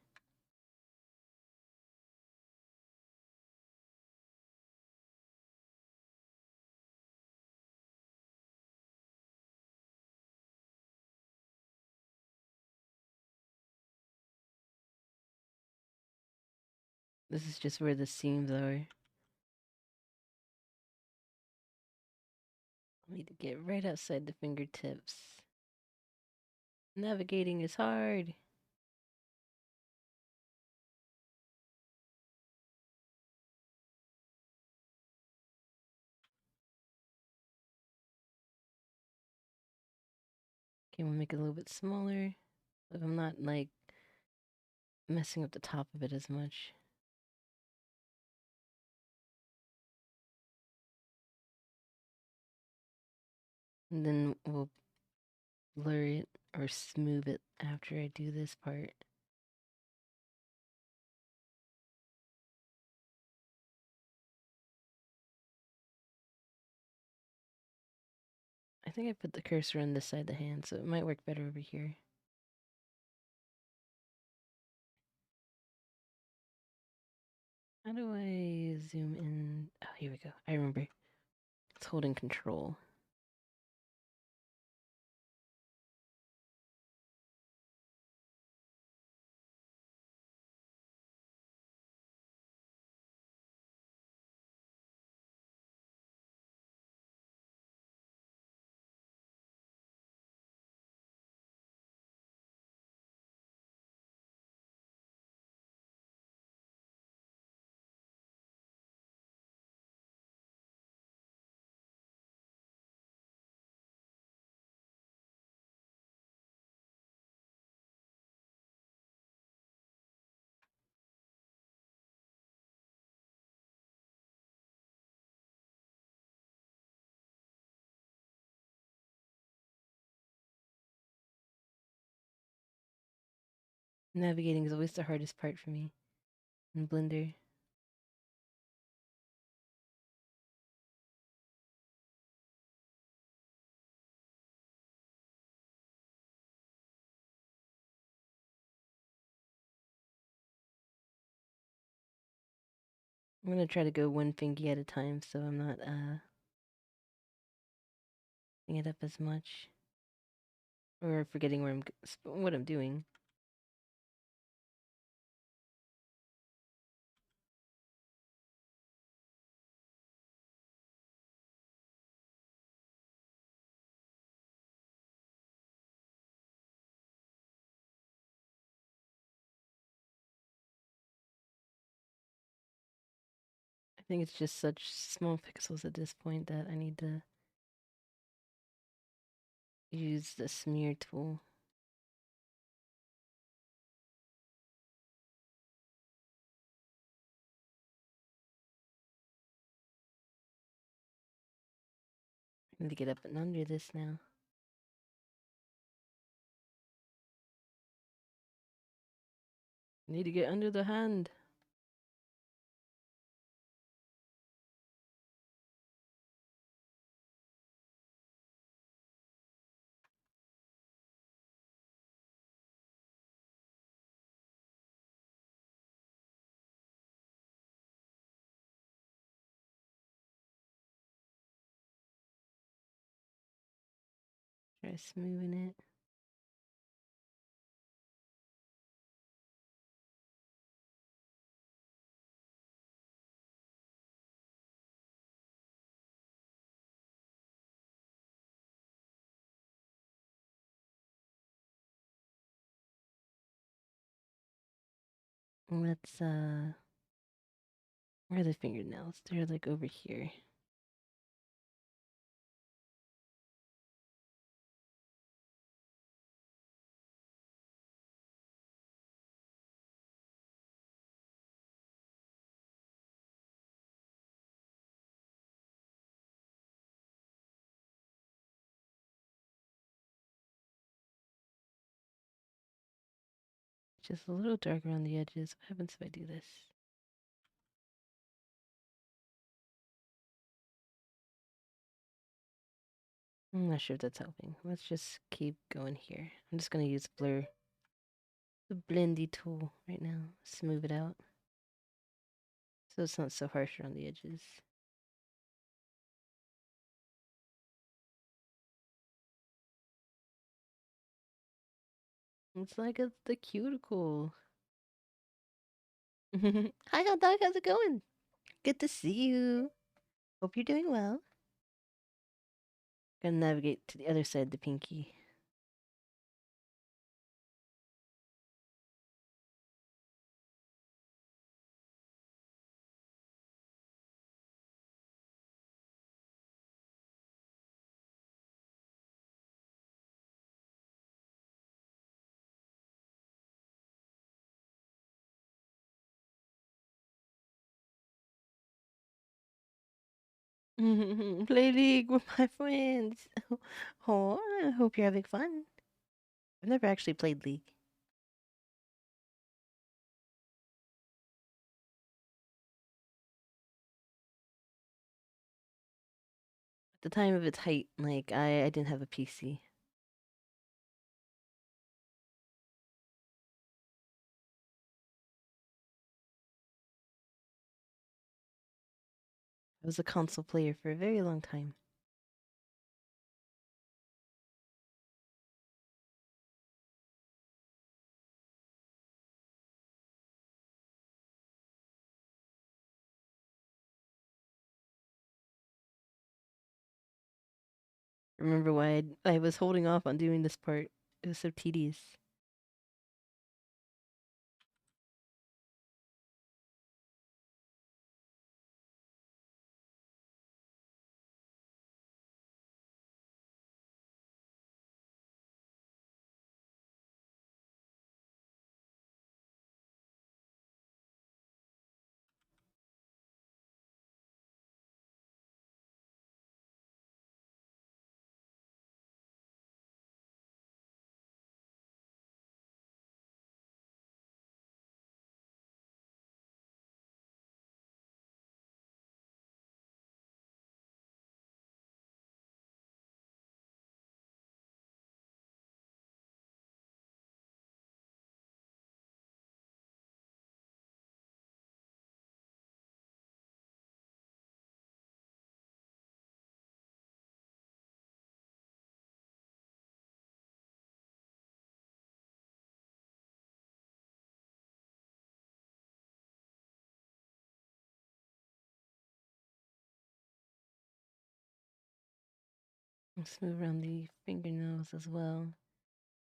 This is just where the seams are. I need to get right outside the fingertips. Navigating is hard. Okay, we'll make it a little bit smaller. But I'm not like messing up the top of it as much. And then we'll blur it or smooth it after I do this part. I think I put the cursor on this side of the hand, so it might work better over here. How do I zoom in? Oh, here we go. I remember. It's holding control. Navigating is always the hardest part for me in Blender. I'm gonna try to go one fingy at a time so I'm not picking it up as much. Or forgetting what I'm doing. I think it's just such small pixels at this point that I need to use the smear tool. I need to get up and under this now. I need to get under the hand. Try smoothing it. Let's where are the fingernails? They're like over here. Just a little dark around the edges. What happens if I do this? I'm not sure if that's helping. Let's just keep going here. I'm just gonna use blur, the blendy tool right now. Smooth it out. So it's not so harsh around the edges. It's like the cuticle. Hi, hot dog. How's it going? Good to see you. Hope you're doing well. Gonna navigate to the other side of the pinky. Play League with my friends. Oh, I hope you're having fun. I've never actually played League. At the time of its height, like, I didn't have a PC. I was a console player for a very long time. Remember why I was holding off on doing this part. It was so tedious. Let's move around the fingernails as well.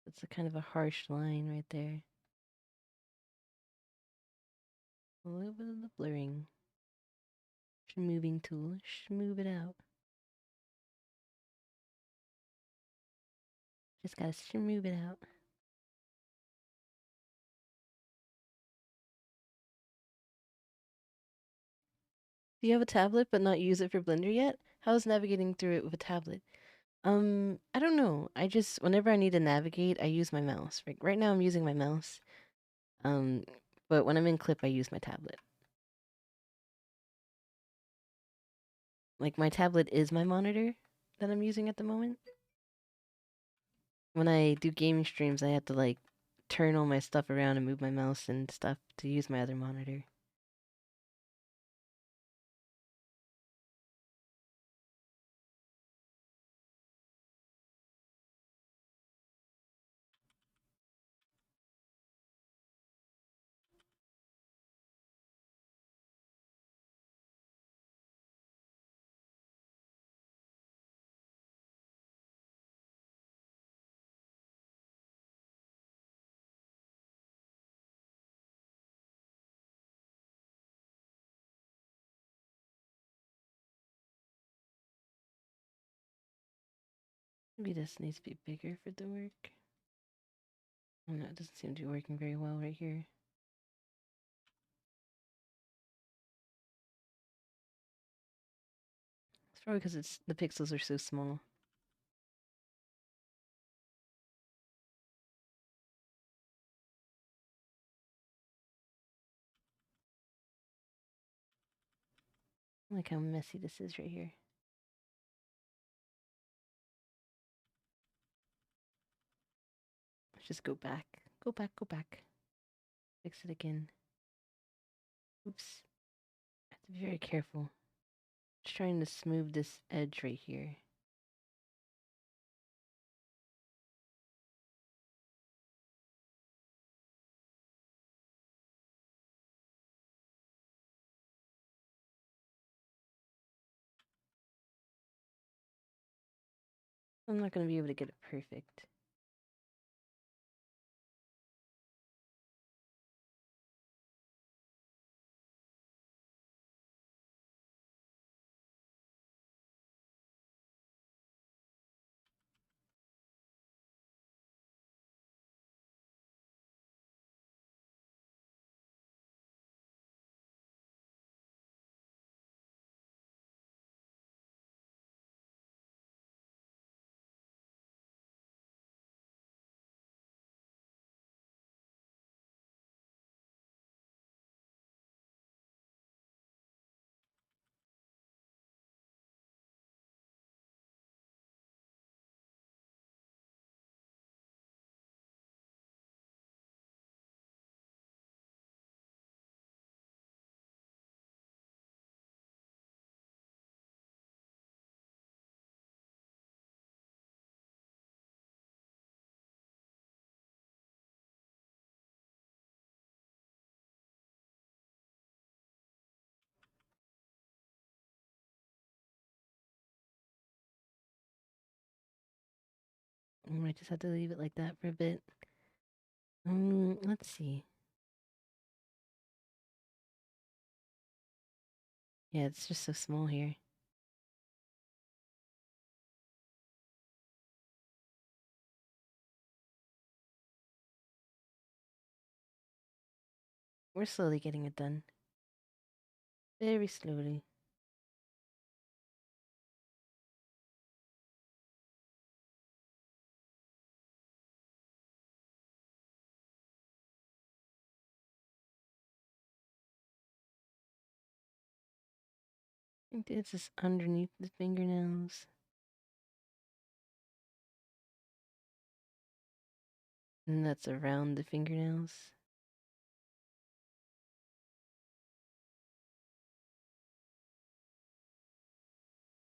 It's a kind of a harsh line right there. A little bit of the blurring. Schmoving tool. Schmove it out. Just gotta schmove it out. Do you have a tablet but not use it for Blender yet? How's navigating through it with a tablet? I don't know. I just whenever I need to navigate, I use my mouse. Right now I'm using my mouse. Um, but when I'm in clip, I use my tablet. Like my tablet is my monitor that I'm using at the moment. When I do gaming streams, I have to like turn all my stuff around and move my mouse and stuff to use my other monitor. Maybe this needs to be bigger for it to work. Oh no, it doesn't seem to be working very well right here. It's probably because the pixels are so small. Look how messy this is right here. Let's just go back. Go back, go back. Fix it again. Oops. I have to be very careful. Just trying to smooth this edge right here. I'm not going to be able to get it perfect. I might just have to leave it like that for a bit. Let's see. Yeah, it's just so small here. We're slowly getting it done. Very slowly. I think it's just underneath the fingernails. And that's around the fingernails.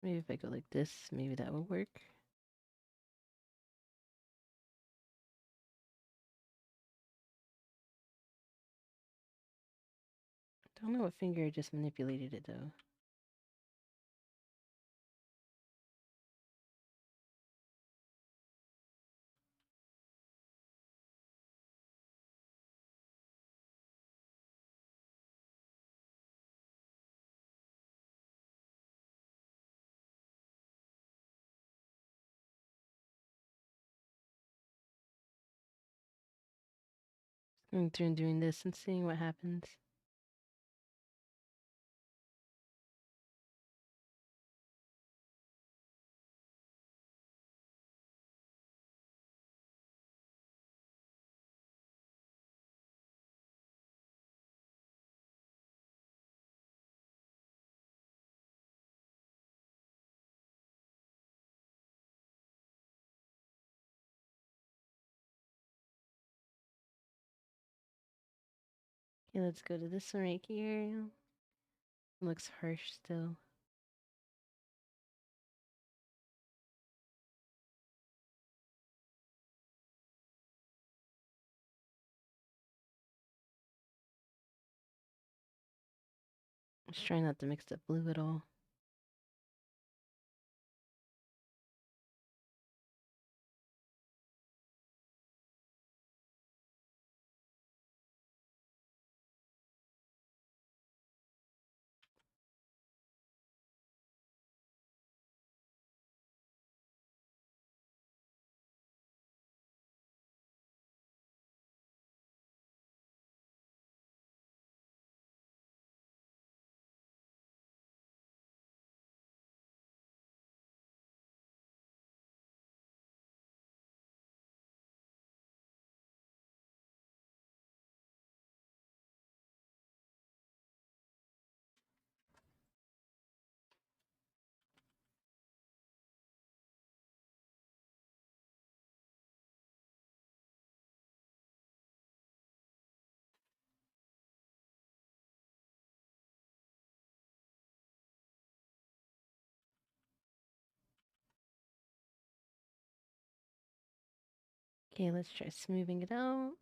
Maybe if I go like this, maybe that will work. Don't know what finger I just manipulated it though. Going through and doing this and seeing what happens. Okay, let's go to this one right here. It looks harsh still. Just trying not to mix up blue at all. Okay, let's try smoothing it out.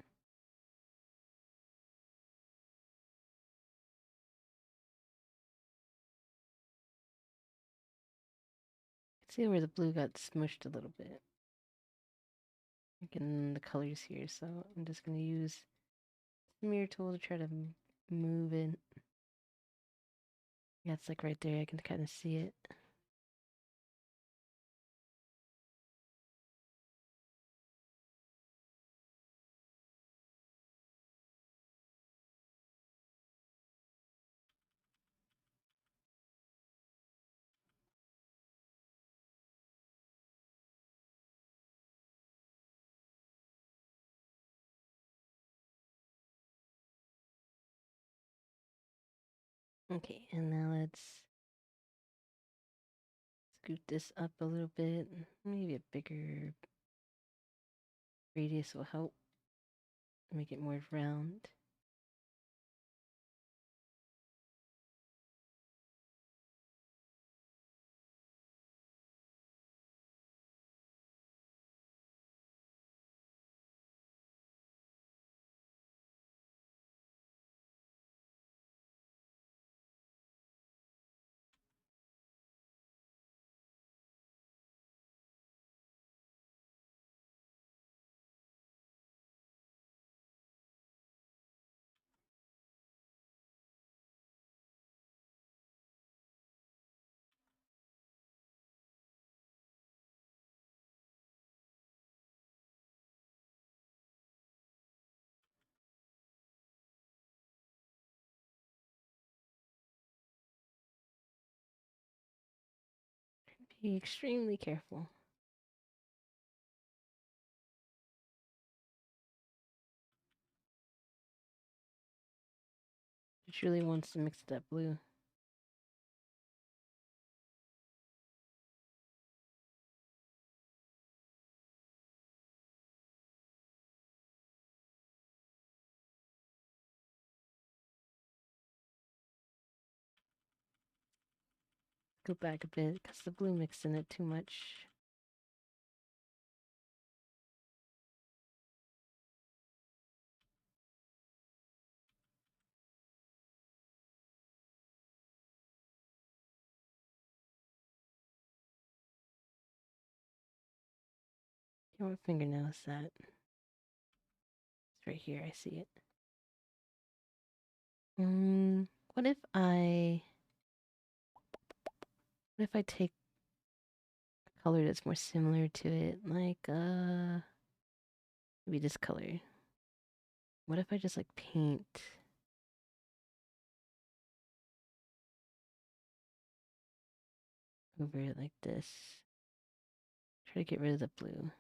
See where the blue got smushed a little bit. Getting the colors here, so I'm just gonna use smear tool to try to move it. Yeah, it's like right there. I can kind of see it. Okay, and now let's scoot this up a little bit. Maybe a bigger radius will help make it more round. Be extremely careful. It really wants to mix that blue. Go back a bit because the blue mixed in it too much. Okay, what fingernail is that? It's right here. I see it. What if I take a color that's more similar to it, like maybe this color. What if I just like paint over it like this? Try to get rid of the blue.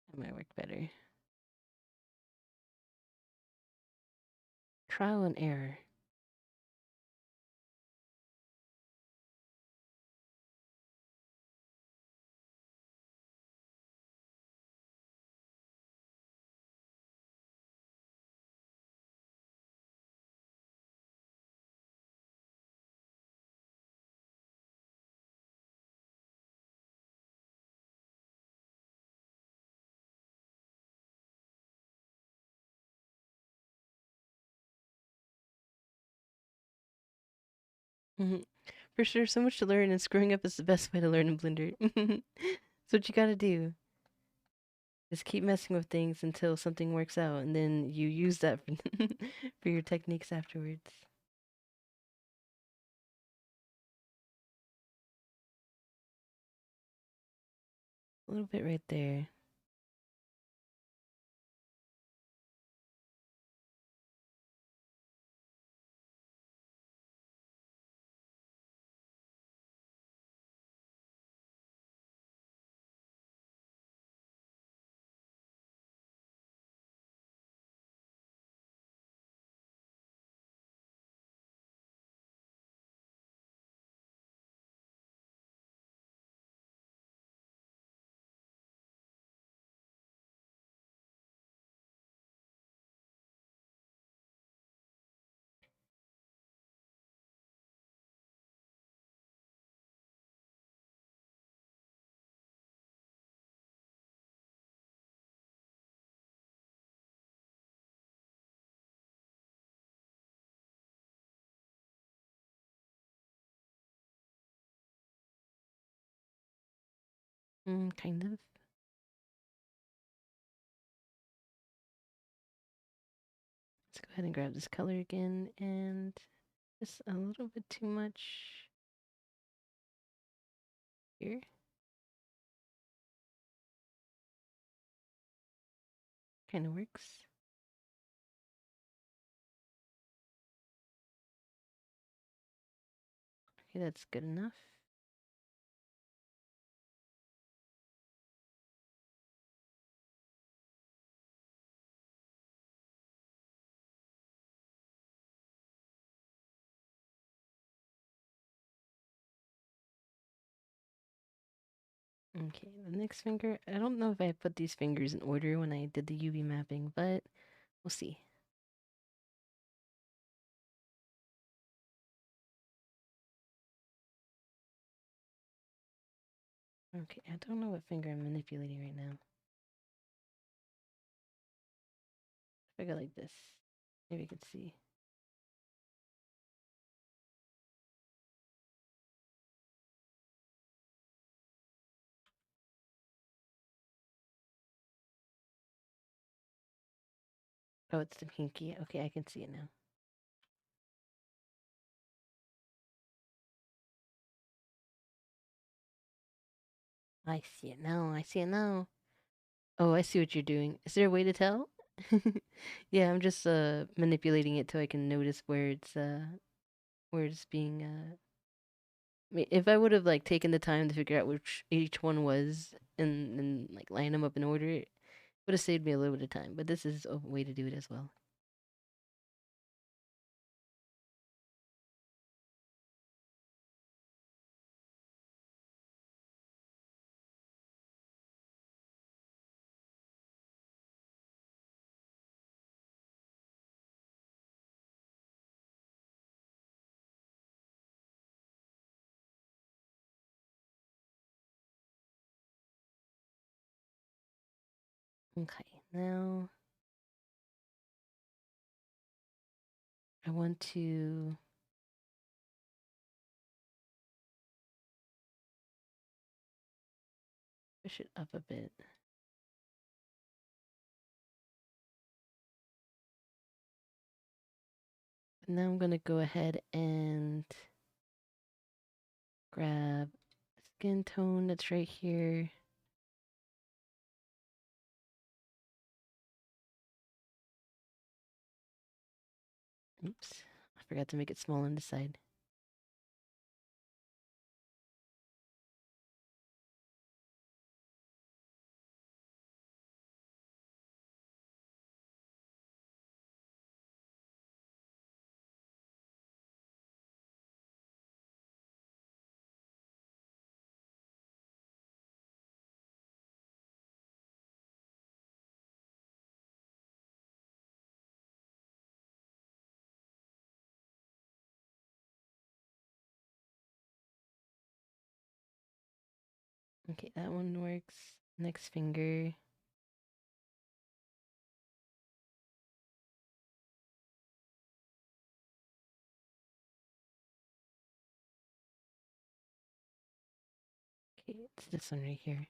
That might work better. Trial and error. For sure, so much to learn, and screwing up is the best way to learn in Blender. That's what you gotta do. Just keep messing with things until something works out, and then you use that for, for your techniques afterwards. A little bit right there. Kind of. Let's go ahead and grab this color again, and just a little bit too much here. Kind of works. Okay, that's good enough. Okay, the next finger. I don't know if I put these fingers in order when I did the UV mapping, but we'll see. Okay, I don't know what finger I'm manipulating right now. If I go like this, maybe you can see. Oh, it's the pinky. Okay, I can see it now. I see it now. I see it now. Oh, I see what you're doing. Is there a way to tell? Yeah, I'm just manipulating it till I can notice where it's being I mean, if I would have like taken the time to figure out which each one was and like line them up in order, it would have saved me a little bit of time. But this is a way to do it as well. Okay, now I want to push it up a bit. And now I'm gonna go ahead and grab skin tone that's right here. Oops, I forgot to make it small on the side. Okay, that one works. Next finger. Okay, it's this one right here.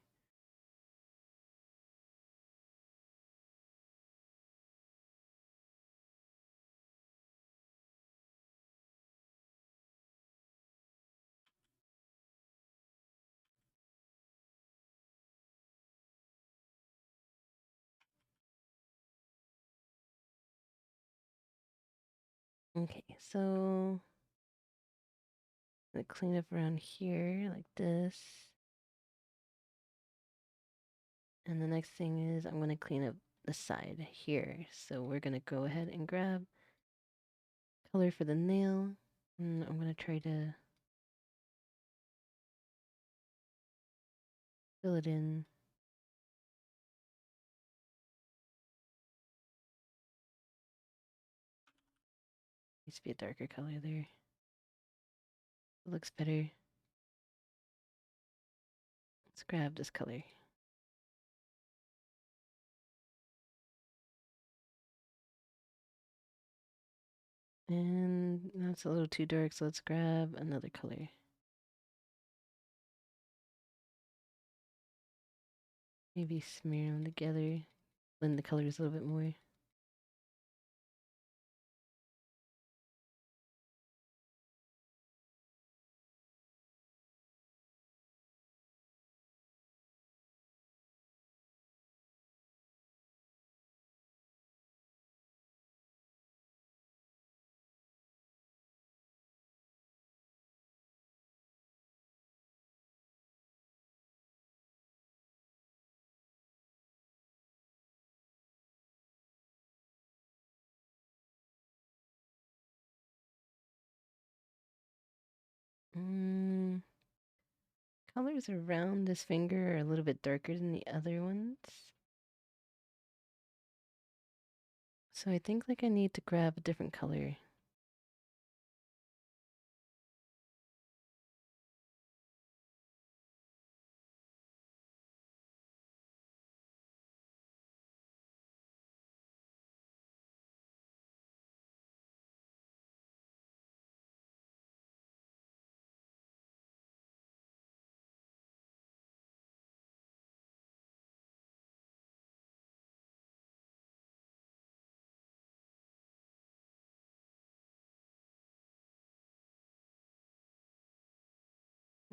Okay, so I'm gonna clean up around here like this. And the next thing is I'm gonna clean up the side here. So we're gonna go ahead and grab color for the nail. And I'm gonna try to fill it in. Needs to be a darker color there. It looks better. Let's grab this color. And that's a little too dark, so let's grab another color. Maybe smear them together, blend the colors a little bit more. Mm, colors around this finger are a little bit darker than the other ones. So I think like I need to grab a different color.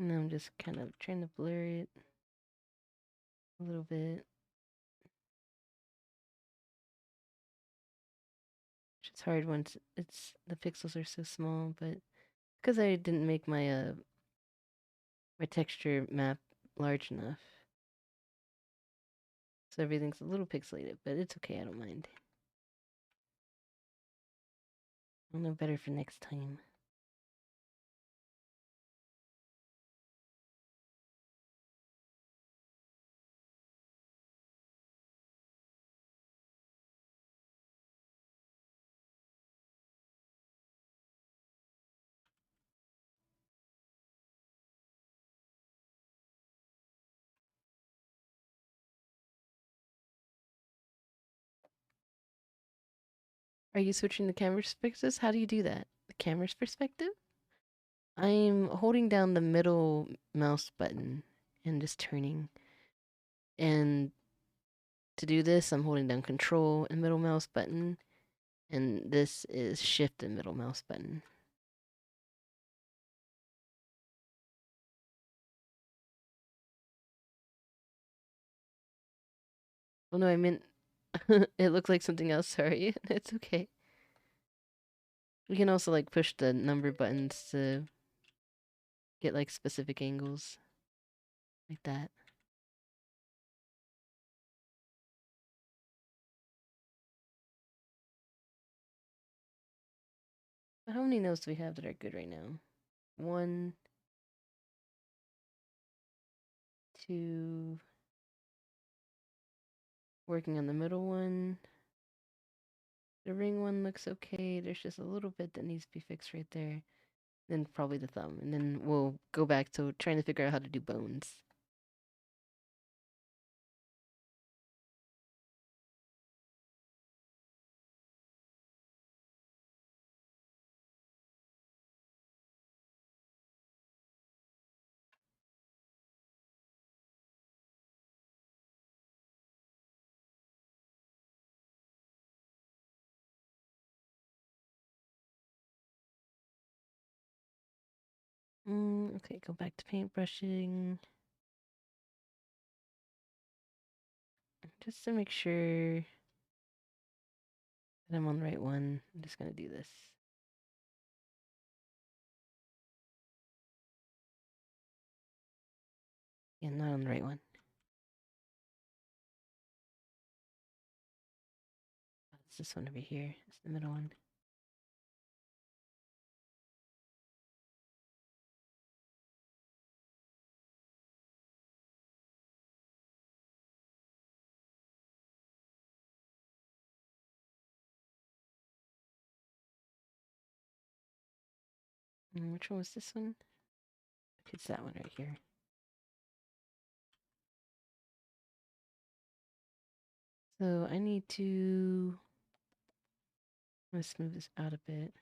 And I'm just kind of trying to blur it a little bit. It's hard once it's the pixels are so small, but because I didn't make my texture map large enough. So everything's a little pixelated, but it's okay, I don't mind. I'll know better for next time. Are you switching the camera perspectives? How do you do that? The camera's perspective? I'm holding down the middle mouse button and just turning. And to do this, I'm holding down Control and middle mouse button. And this is Shift and middle mouse button. Oh no, I meant it looked like something else, sorry. It's okay. We can also like push the number buttons to get like specific angles. Like that. But how many notes do we have that are good right now? 1, 2. Working on the middle one. The ring one looks okay. There's just a little bit that needs to be fixed right there. Then probably the thumb. And then we'll go back to trying to figure out how to do bones. Okay, go back to paintbrushing. Just to make sure that I'm on the right one, I'm just gonna do this. Yeah, not on the right one. It's this one over here. It's the middle one. Which one was this one? It's that one right here. So I need to let's move this out a bit.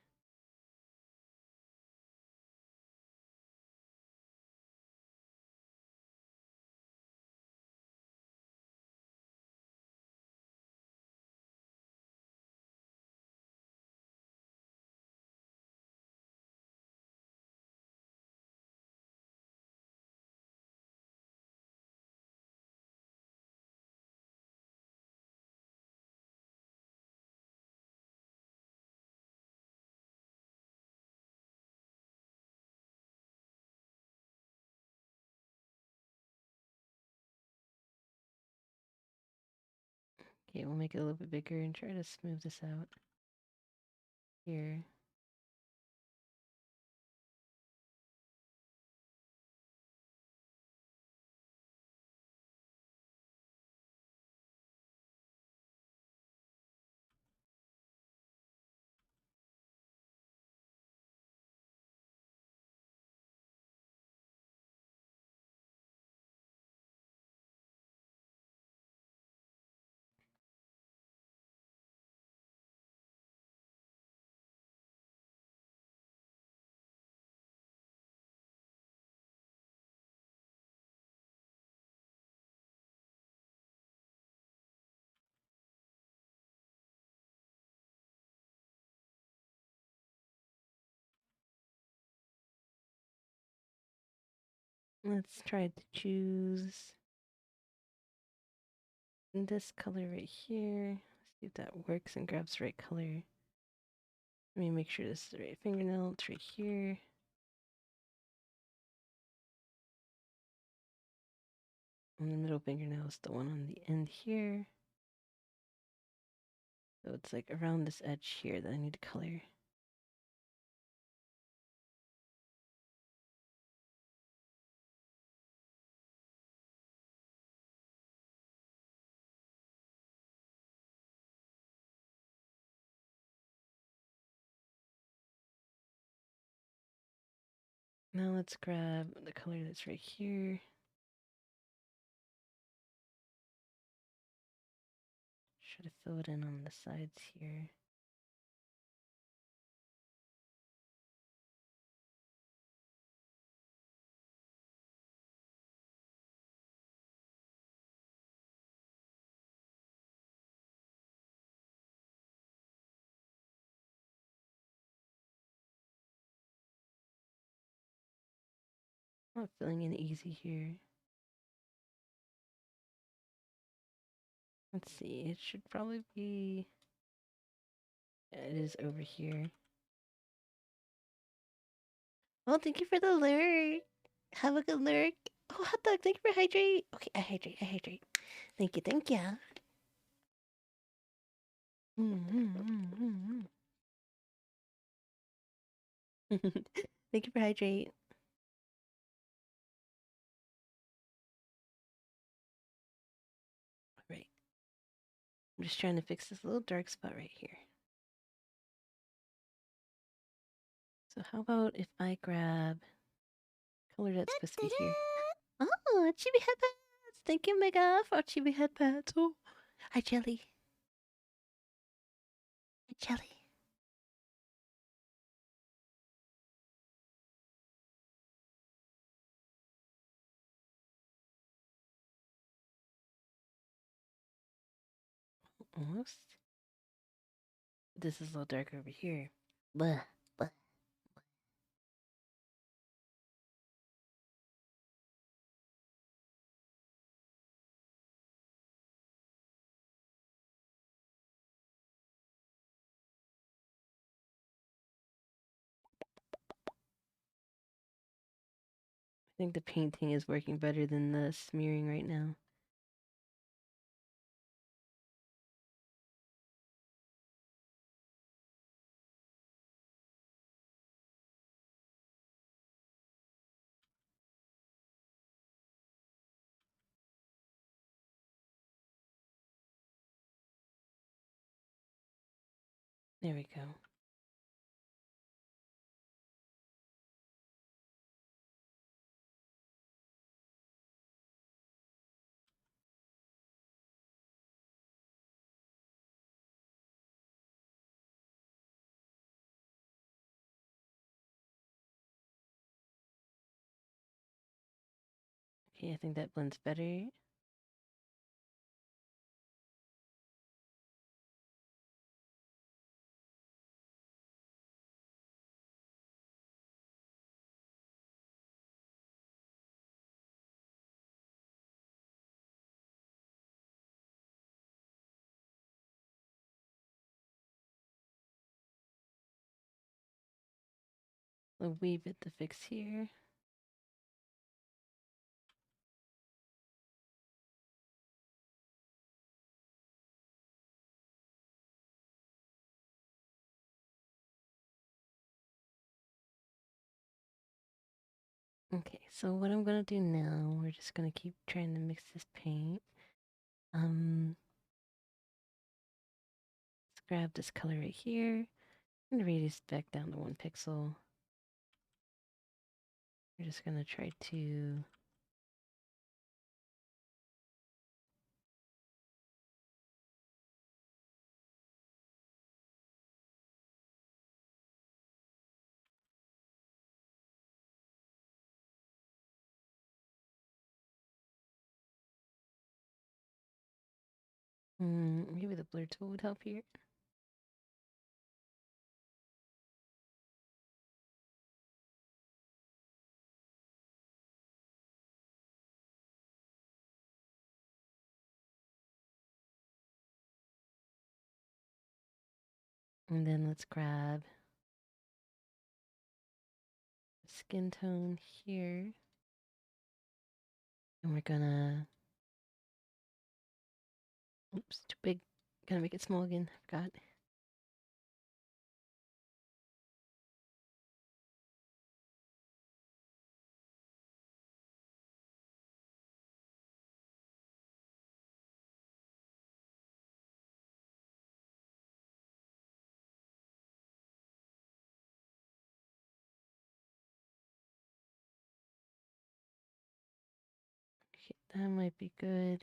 Okay, we'll make it a little bit bigger and try to smooth this out. Here. Let's try to choose this color right here. See if that works and grabs the right color. Let me make sure this is the right fingernail. It's right here. And the middle fingernail is the one on the end here. So it's like around this edge here that I need to color. Now let's grab the color that's right here. Try to fill it in on the sides here. Not filling in easy here. Let's see, it should probably be... Yeah, it is over here. Well, thank you for the lurk. Have a good lurk. Oh, hot dog, thank you for hydrate. Okay, I hydrate. Thank you, thank you. Thank you for hydrate. Alright. I'm just trying to fix this little dark spot right here. So how about if I grab color that's supposed to be here? Oh, chibi headpads! Thank you, Mega, for chibi headpads. Oh, hi, Jelly. Hi, Jelly. Almost. This is a little darker over here. Blah, blah. I think the painting is working better than the smearing right now. There we go. Okay, I think that blends better. A wee bit to fix here. Okay, so what I'm gonna do now, we're just gonna keep trying to mix this paint. Let's grab this color right here and radius back down to 1 pixel. We're just gonna try to maybe the blur tool would help here. And then let's grab skin tone here. And we're gonna, oops, too big. Gotta make it small again, I forgot. Okay, that might be good.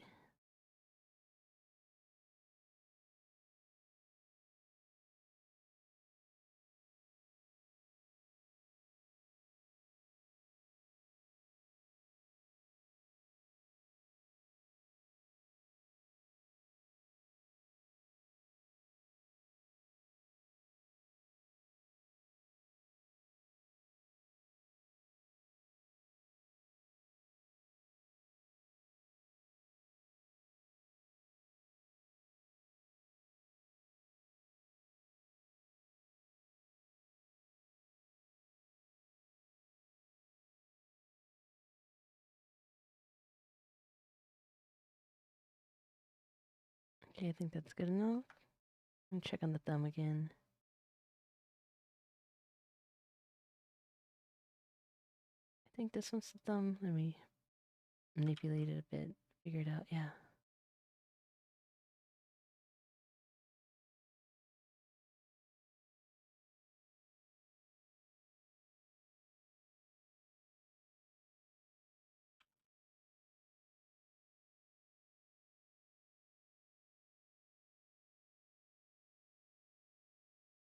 Okay, I think that's good enough. And check on the thumb again. I think this one's the thumb. Let me manipulate it a bit. Figure it out, yeah.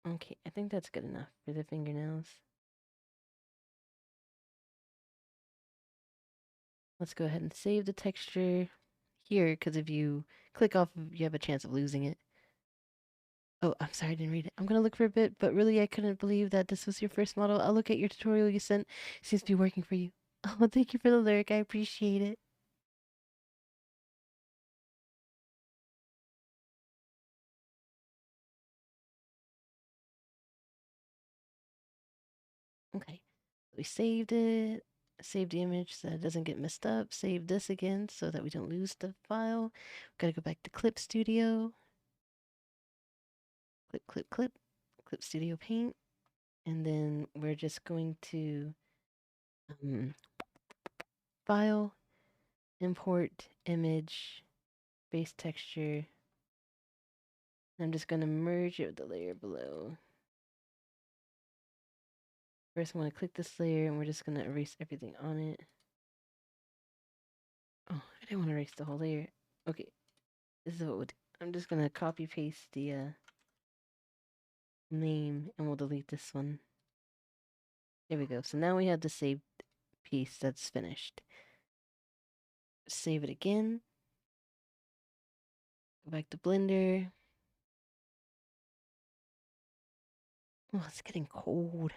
Okay, I think that's good enough for the fingernails. Let's go ahead and save the texture here, because if you click off, you have a chance of losing it. Oh, I'm sorry, I didn't read it. I'm gonna look for a bit, but really I couldn't believe that this was your first model. I'll look at your tutorial you sent. Seems to be working for you. Oh, thank you for the lyric. I appreciate it. Okay, we saved it. Save the image so that it doesn't get messed up. Save this again so that we don't lose the file. Gotta go back to Clip Studio. Clip, clip, clip. Clip Studio Paint. And then we're just going to file, import image, base texture. I'm just going to merge it with the layer below. First, I'm going to click this layer and we're just going to erase everything on it. Oh, I didn't want to erase the whole layer. Okay, this is what we'll do. I'm just going to copy paste the name and we'll delete this one. There we go. So now we have the saved piece that's finished. Save it again. Go back to Blender. Oh, it's getting cold.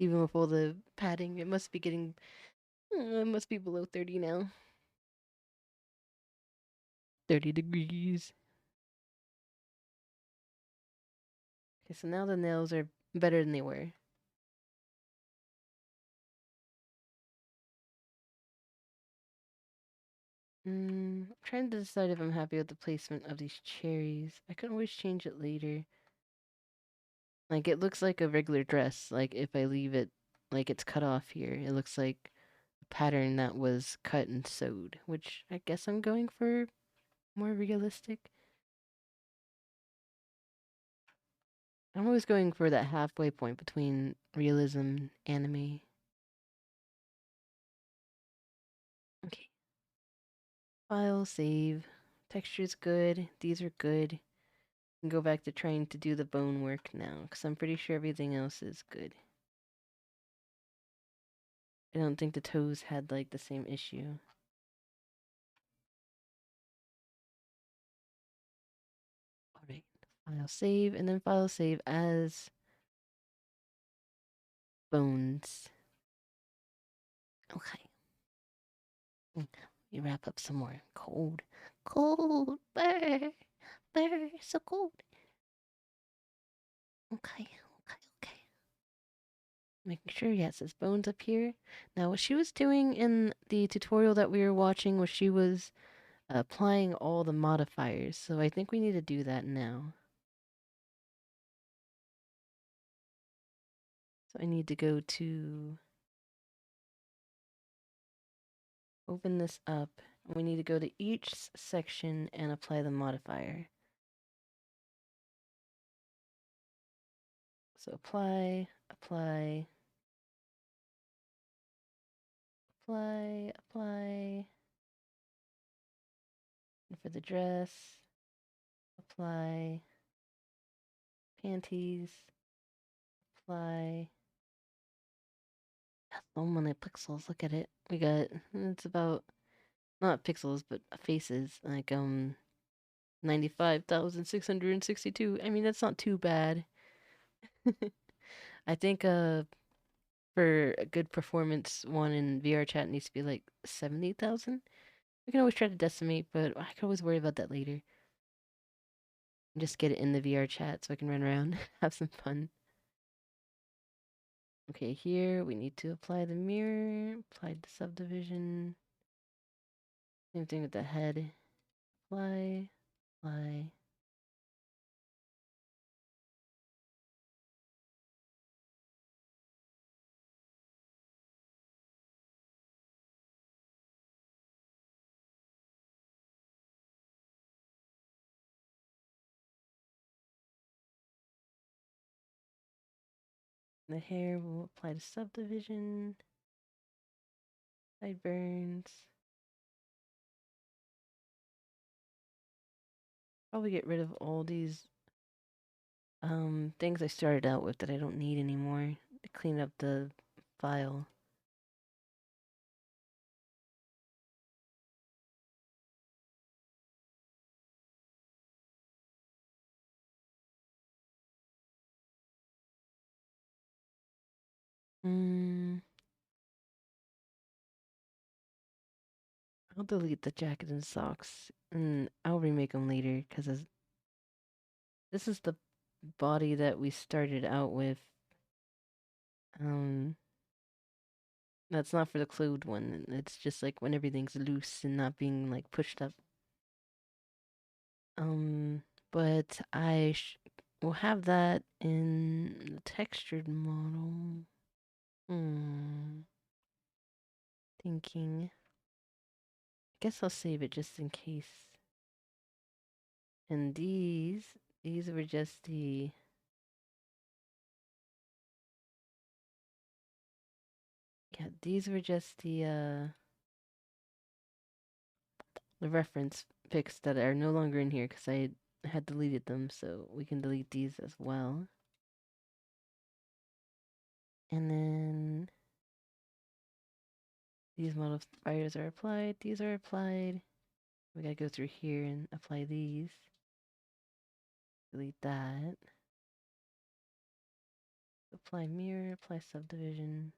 Even with all the padding, it must be getting, it must be below 30 now. 30 degrees. Okay, so now the nails are better than they were. I'm trying to decide if I'm happy with the placement of these cherries. I can always change it later. Like, it looks like a regular dress, like, if I leave it like it's cut off here. It looks like a pattern that was cut and sewed, which I guess I'm going for more realistic. I'm always going for that halfway point between realism and anime. Okay. File, save. Texture's good. These are good. And go back to trying to do the bone work now, because I'm pretty sure everything else is good. I don't think the toes had like the same issue. Alright. File save, and then file save as bones. Okay. You wrap up some more. Cold. Cold. Bear. Bear. So cold. Okay. Okay. Making sure, yes, there's bones up here. Now, what she was doing in the tutorial that we were watching was she was applying all the modifiers. So I think we need to do that now. So I need to go to open this up. We need to go to each section and apply the modifier. So apply, apply, apply, apply. And for the dress, apply, panties, apply. That's so many pixels. Look at it. We got, it's about, not pixels, but faces. Like, 95,662. I mean, that's not too bad. I think, for a good performance, one in VR chat needs to be like 70,000. We can always try to decimate, but I can always worry about that later. Just get it in the VR chat so I can run around, have some fun. Okay, here we need to apply the mirror, apply the subdivision. Same thing with the head. Apply, apply. The hair will apply to subdivision. Sideburns. Probably get rid of all these things I started out with that I don't need anymore to clean up the file. I'll delete the jacket and socks, and I'll remake them later because this is the body that we started out with. Um, that's not for the clothed one. It's just like when everything's loose and not being like pushed up. But will have that in the textured model. Thinking. I guess I'll save it just in case. And these were just the these were just the reference pics that are no longer in here because I had deleted them, so we can delete these as well. And then these modifiers are applied, these are applied. We gotta go through here and apply these. Delete that. Apply mirror, apply subdivision.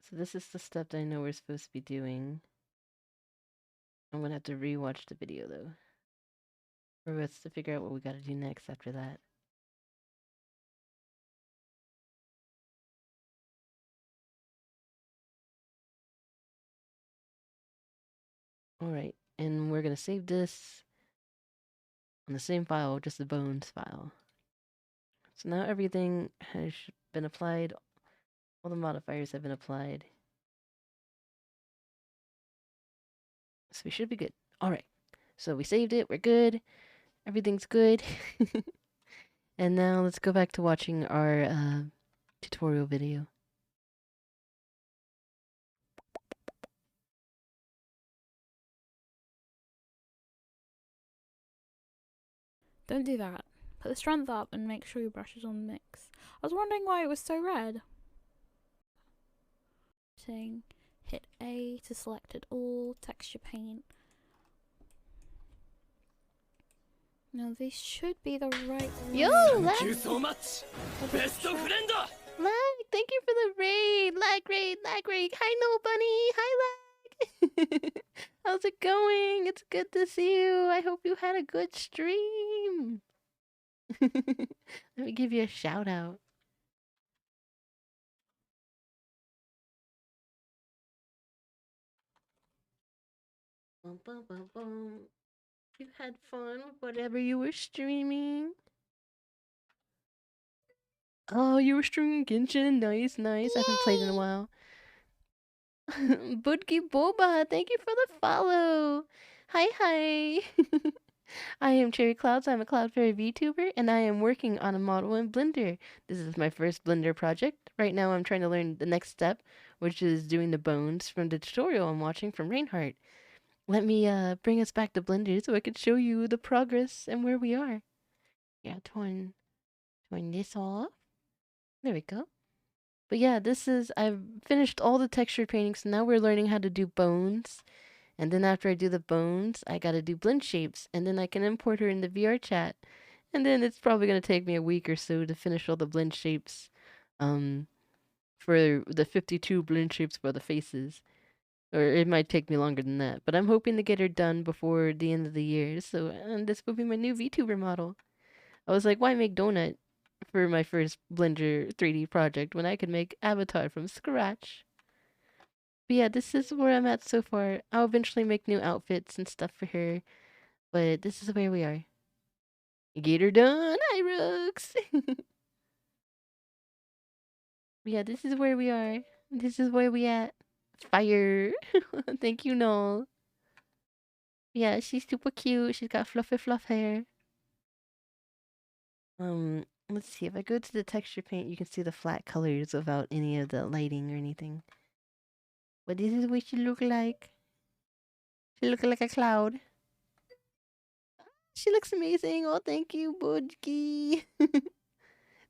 So this is the step that I know we're supposed to be doing. I'm gonna have to rewatch the video though. For us to figure out what we gotta do next after that. Alright, and we're gonna save this. on the same file, just the bones file. So now everything has been applied. All the modifiers have been applied. So we should be good. All right. So we saved it. We're good. Everything's good. And now let's go back to watching our tutorial video. Don't do that. Put the strength up and make sure your brush is on the mix. I was wondering why it was so red. Hit A to select it all, texture paint. Now this should be the right one. Yo, Thank you so much! Best of friend! Lag, thank you for the raid. Lag raid. Hi, No Bunny. Hi, Lag. How's it going? It's good to see you. I hope you had a good stream. Let me give you a shout out. Bum, bum, bum, bum. You had fun with whatever you were streaming. Oh, you were streaming Genshin. Nice. I haven't played in a while. Budki Boba, thank you for the follow. Hi. I am CherryClouds. I'm a Cloud Fairy VTuber, and I am working on a model in Blender. This is my first Blender project. Right now, I'm trying to learn the next step, which is doing the bones from the tutorial I'm watching from Reinhardt. Let me bring us back to Blender so I can show you the progress and where we are. Yeah, turn this off. There we go. But yeah, I've finished all the texture paintings, so now we're learning how to do bones. And then after I do the bones, I gotta do blend shapes, and then I can import her in the VR chat. And then it's probably gonna take me a week or so to finish all the blend shapes, for the 52 blend shapes for the faces. Or it might take me longer than that, but I'm hoping to get her done before the end of the year. So, and this will be my new VTuber model. I was like, why make Donut for my first Blender 3D project when I could make Avatar from scratch? But yeah, this is where I'm at so far. I'll eventually make new outfits and stuff for her, but this is where we are. Get her done, hi Rooks! Yeah, this is where we are. This is where we at. Fire! Thank you, Noel. Yeah, she's super cute. She's got fluffy fluff hair. Let's see. If I go to the texture paint, you can see the flat colors without any of the lighting or anything. But this is what she look like. She look like a cloud. She looks amazing. Oh, thank you, Budgie.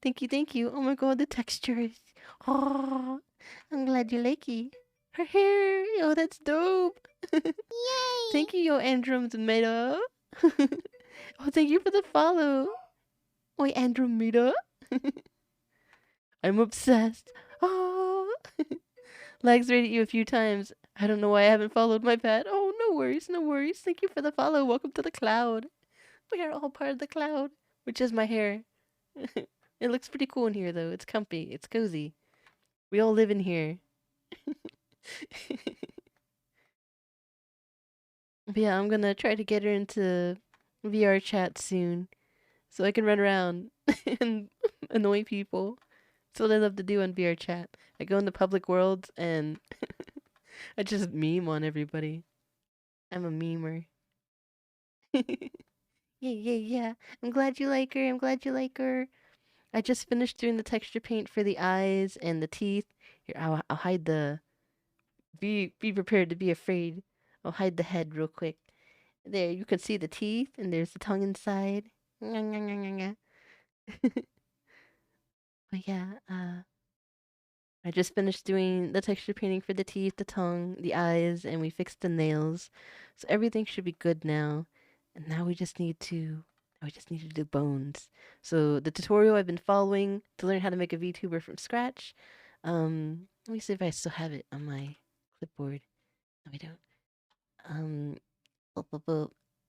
Thank you. Oh my god, the textures. Oh, I'm glad you like it. Her hair. Oh, that's dope. Yay! Thank you, yo, Andromeda. Oh, thank you for the follow. Oi, Andromeda. I'm obsessed. Oh. Legs rated you a few times. I don't know why I haven't followed my pet. Oh, no worries. Thank you for the follow. Welcome to the cloud. We are all part of the cloud, which is my hair. It looks pretty cool in here, though. It's comfy. It's cozy. We all live in here. But yeah, I'm gonna try to get her into VR chat soon, so I can run around and annoy people. That's what I love to do on VR chat. I go into public worlds and I just meme on everybody. I'm a memer. Yeah. I'm glad you like her. I just finished doing the texture paint for the eyes and the teeth. Here, I'll hide the. Be prepared to be afraid. I'll hide the head real quick. There, you can see the teeth, and there's the tongue inside. But yeah, I just finished doing the texture painting for the teeth, the tongue, the eyes, and we fixed the nails. So everything should be good now. And now we just need to do bones. So the tutorial I've been following to learn how to make a VTuber from scratch. Let me see if I still have it on my clipboard. No, I don't.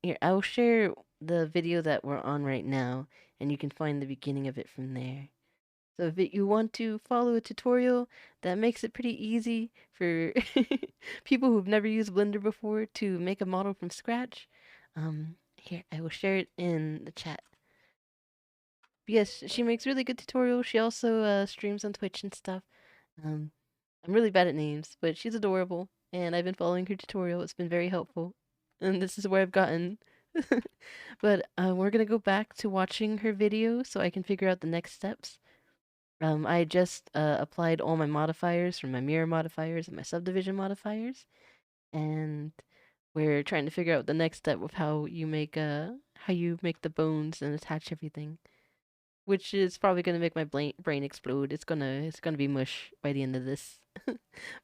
Here, I'll share the video that we're on right now, and you can find the beginning of it from there. So if you want to follow a tutorial that makes it pretty easy for people who've never used Blender before to make a model from scratch, Here, I will share it in the chat. Yes, she makes really good tutorials. She also streams on Twitch and stuff. I'm really bad at names, but she's adorable, and I've been following her tutorial. It's been very helpful, and this is where I've gotten. But we're gonna go back to watching her video so I can figure out the next steps. I just applied all my modifiers from my mirror modifiers and my subdivision modifiers, and we're trying to figure out the next step of how you make the bones and attach everything, which is probably gonna make my brain explode. It's gonna be mush by the end of this.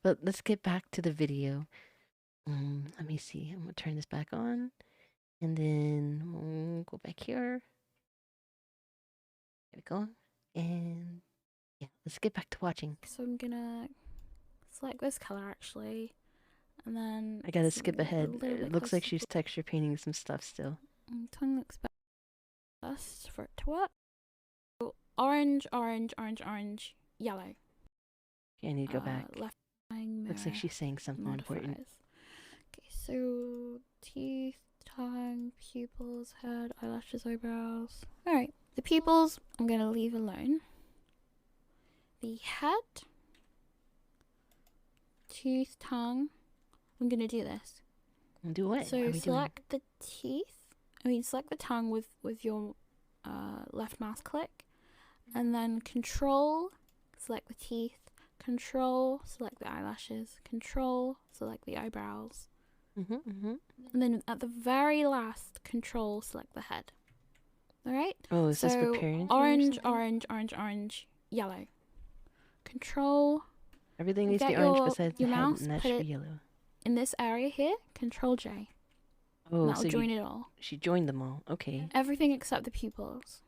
But let's get back to the video. Let me see. I'm gonna turn this back on, and then we'll go back here. There we go. And yeah, let's get back to watching. So I'm gonna select this color actually, and then I gotta skip ahead. It looks like she's texture painting some stuff still. Tongue looks best for it to work. So orange, orange, orange, orange, yellow. Okay, I need to go back. Left Looks like she's saying something important. Okay, so teeth, tongue, pupils, head, eyelashes, eyebrows. Alright, the pupils I'm gonna leave alone. The head, tooth, tongue, I'm gonna do this. Do what? So select the teeth, select the tongue with your left mouse click, and then control, select the teeth, control, select the eyelashes, control, select the eyebrows. And then at the very last, control, select the head. Alright? Oh, is this preparing? Orange, orange, orange, orange, yellow. Control. Everything needs to be orange besides the head, mouse, and that should be yellow. In this area here, control J. Oh, that'll join it all. She joined them all. Okay. Everything except the pupils.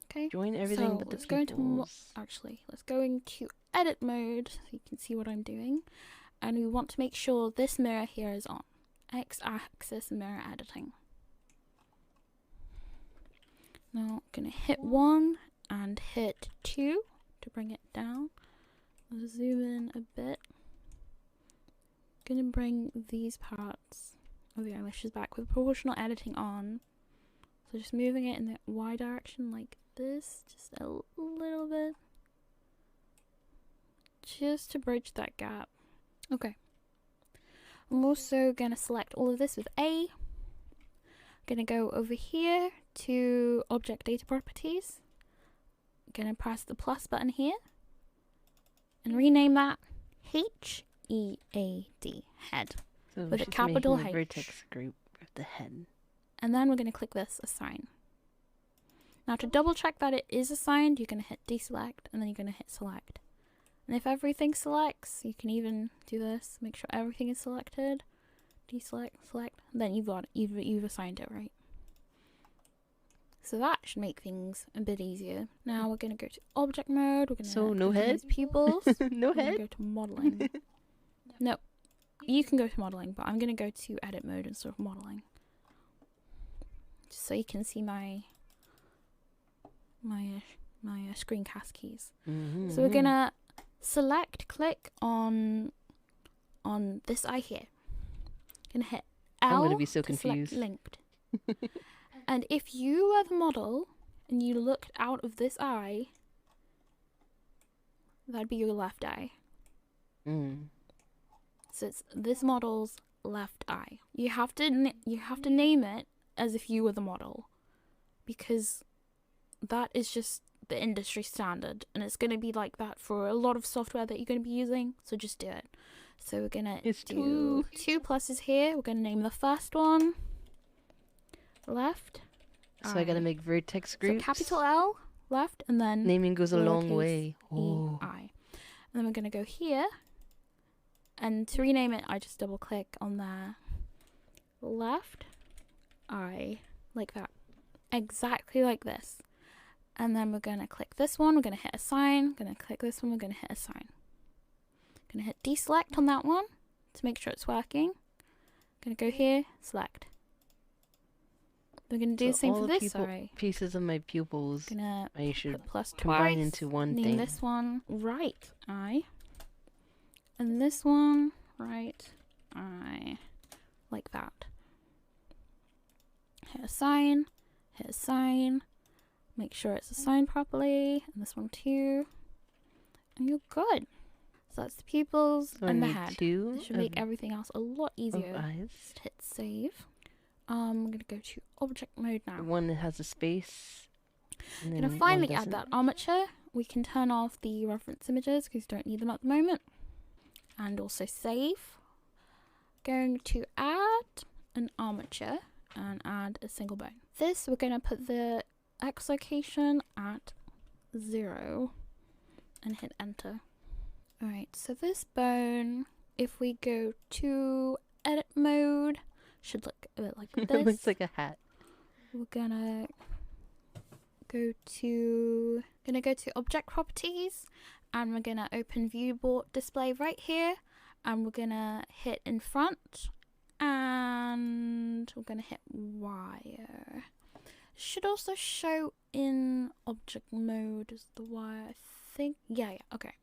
Okay. Join everything but the pupils. Let's go into edit mode so you can see what I'm doing. And we want to make sure this mirror here is on. X-axis mirror editing. Now I'm going to hit 1 and hit 2 to bring it down. I'll zoom in a bit. Going to bring these parts of the eyelashes back with proportional editing on. So just moving it in the Y direction like this, just a little bit. Just to bridge that gap. Okay. I'm also going to select all of this with A. I'm going to go over here to Object Data Properties. I'm going to press the plus button here and rename that H-E-A-D, head, so with a capital H. Vertex group of the head. And then we're going to click this Assign. Now to double check that it is assigned, you're going to hit deselect and then you're going to hit select. And if everything selects, you can even do this, make sure everything is selected, deselect, select, and then you've assigned it, right? So that should make things a bit easier. Now we're going to go to object mode, we're going to no head? Pupils, no head? Go to modeling. No, you can go to modeling, but I'm going to go to edit mode instead of modeling. Just so you can see my screencast keys. So we're going to click on this eye here. Gonna hit L. I'm gonna be so confused. Linked. And if you were the model and you looked out of this eye, that'd be your left eye. So it's this model's left eye. You have to name it as if you were the model, because that is just the industry standard, and it's going to be like that for a lot of software that you're going to be using, so just do it. So we're going to do 2 pluses here. We're going to name the first one left. So I got to make vertex groups. So capital L, left, and then naming goes a long way. E-I. And then we're going to go here, and to rename it, I just double click on the left eye, like that. Exactly like this. And then we're going to click this one, we're going to hit assign, going to click this one, we're going to hit assign. Going to hit deselect on that one to make sure it's working. Going to go here, select. We're going to do the same for this, pieces of my pupils I should plus combine into one name thing. This one right eye. And this one right eye. Like that. hit assign, hit assign, make sure it's assigned properly, and this one too, and you're good. So that's the pupils So I and the need head. two This should make everything else a lot easier. eyes. Just hit save. I'm gonna go to object mode now. One that has a space. And I'm then gonna finally one add doesn't. that armature. We can turn off the reference images because you don't need them at the moment. And also save. Going to add an armature and add a single bone. This we're gonna put the X location at 0 and hit enter. Alright, so this bone, if we go to edit mode, should look a bit like this. It looks like a hat. We're gonna go to object properties, and we're gonna open viewport display right here, and we're gonna hit in front, and we're gonna hit wire. Should also show in object mode as the wire, I think. Yeah, okay.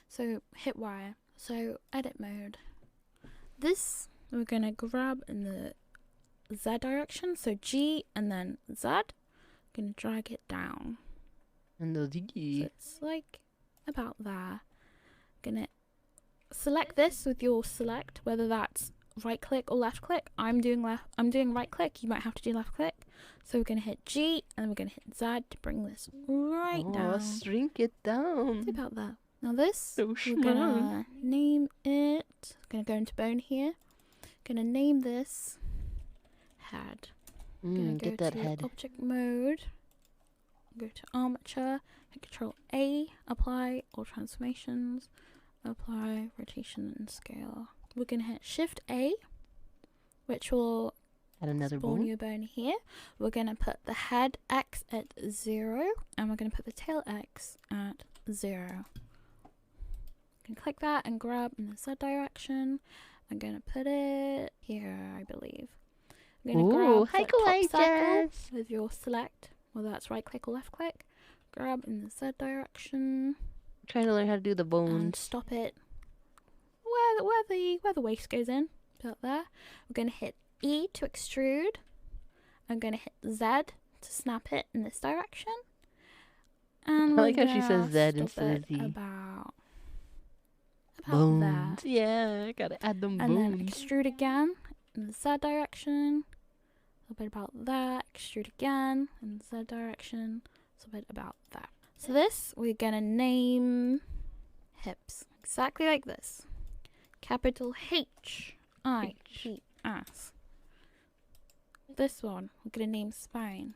So hit wire. So edit mode. This we're gonna grab in the Z direction, so G and then Z. Gonna drag it down. And the So it's like about there. Gonna select this with your select, whether that's right click or left click. I'm doing right click. You might have to do left click. So we're gonna hit G and we're gonna hit Z to bring this right down. Shrink it down. It's about that. Now this, So we're small. gonna name it. Gonna go into bone here. Gonna name this head. Gonna Get go that to head. object mode. Go to armature. Hit Control A. Apply all transformations. Apply rotation and scale. We're gonna hit Shift A, which will Add another spawn bone. your bone here. We're gonna put the head X at 0, and we're gonna put the tail X at 0. You can click that and grab in the Z direction. I'm gonna put it here, I believe. I'm gonna Ooh, grab hi, the top kawaii circle Jazz. with your select, whether that's right click or left click. Grab in the Z direction I'm trying to learn how to do the and bones. stop it where the waist goes in. About there. We're gonna hit E to extrude. I'm gonna hit Z to snap it in this direction. And I like we're how she says gonna Z stop instead it of Z. about Bones. there. Yeah, I gotta add them And then bones. extrude again in the Z direction. A bit about that. Extrude again in the Z direction. So a bit about that. So this we're gonna name hips. Exactly like this. Capital H-I-P-S. This one we're gonna name spine.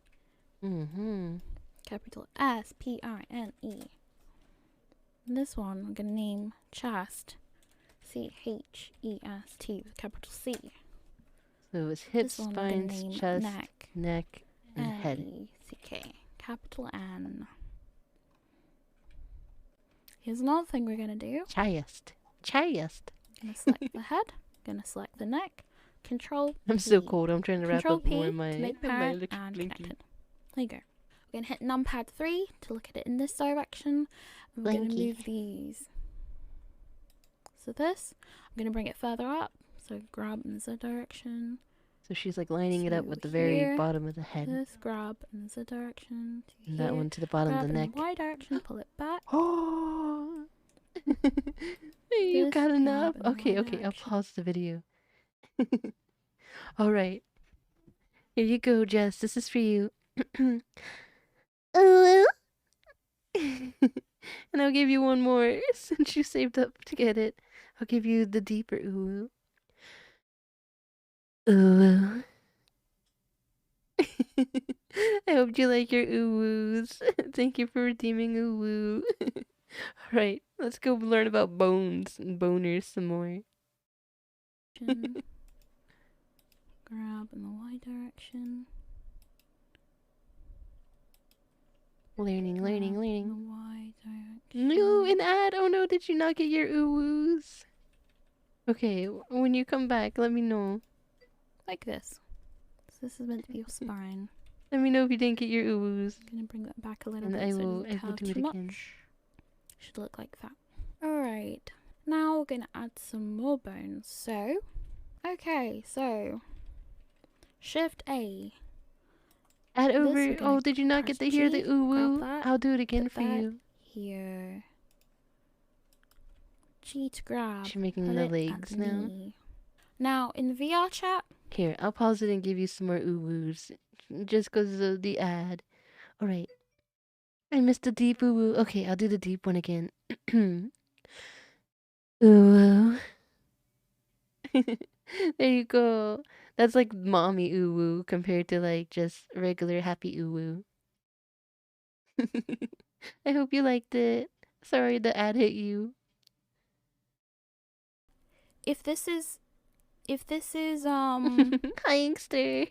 Capital S-P-I-N-E. This one we're gonna name chest. C-H-E-S-T with capital C. So it's hips, This one we're gonna spines, name chest, neck. neck, and head. N-E-C-K. Capital N. Here's another thing we're gonna do. Chest. Chest. Gonna select the head. Gonna select the neck. Control I'm so P. cold. I'm trying to wrap Control up P more in my, to make my parent electric and blinky. connected. There you go. We're gonna hit numpad 3 to look at it in this direction. And we're gonna Blinky. move these. So this, I'm gonna bring it further up. So grab in the Z direction. So she's like lining it up So with the very here, bottom of the head. This grab in the Z direction. To And that here. one to the bottom Grab of the in neck. the Y direction. Pull it back. Oh, you This got enough? grab in the Okay, Y okay, I'll direction. pause the video. All right. Here you go, Jess. This is for you. Ooh. And I'll give you one more since you saved up to get it. I'll give you the deeper ooh. Ooh. I hope you like your ooh-woos. Thank you for redeeming ooh-woo. Alright, let's go learn about bones and boners some more. Grab in the Y direction. Learning, learning, Grab in learning. the Y direction. No, an ad! Oh no, did you not get your ooh-woos? Okay, when you come back, let me know. Like this. So this is meant to be your spine. Let me know if you didn't get your ooh-woos. Gonna bring that back a little And bit I so will it doesn't curve do it too again. much. Should look like that. Alright. Now we're gonna add some more bones. So, okay, so Shift A Add This, over. we're gonna Oh, did you not press get to hear the G, ooh grab woo? that, I'll do it again put for that you. here. G to grab. She's making put the it at legs the now. knee. Now, in the VR chat, Here, I'll pause it and give you some more ooh woos. Just because of the ad. Alright. I missed the deep ooh woo. Okay, I'll do the deep one again. Ooh woo. There you go. That's like mommy ooh woo compared to like just regular happy ooh woo. I hope you liked it. Sorry the ad hit you. if this is Hi, Inkster.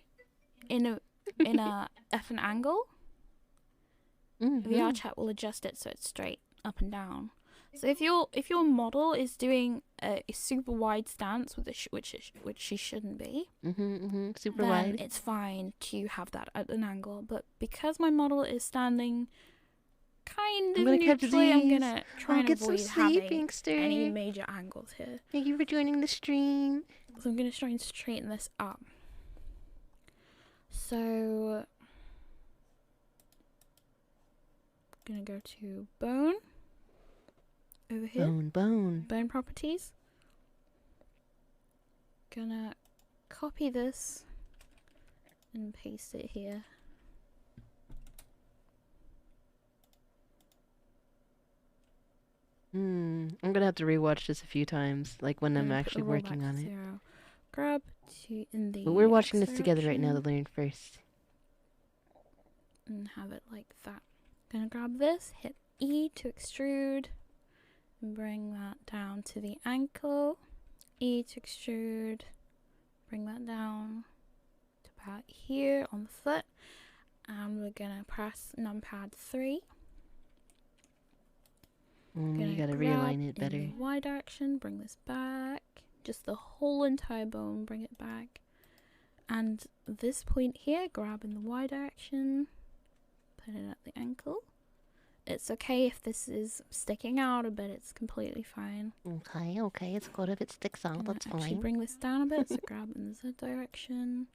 in a F an angle, VR chat will adjust it so it's straight up and down. So if your model is doing a super wide stance with which she shouldn't be, super then wide. it's fine to have that at an angle. But because my model is standing kind of neutrally, I'm gonna try and avoid having any major angles here. Thank you for joining the stream. So I'm gonna try and straighten this up. So gonna go to bone over here. Bone properties. Gonna copy this and paste it here. I'm gonna have to rewatch this a few times, like when I'm actually working on it. 0. Grab to in the. But we're watching this together right now to learn first. And have it like that. Gonna grab this, hit E to extrude, and bring that down to the ankle. E to extrude, bring that down to about here on the foot. And we're gonna press numpad 3. You gotta realign it better. In the Y direction, bring this back. Just the whole entire bone, bring it back. And this point here, grab in the Y direction, put it at the ankle. It's okay if this is sticking out a bit, it's completely fine. Okay, it's good if it sticks out, that's fine. Actually bring this down a bit, so grab in the Z direction,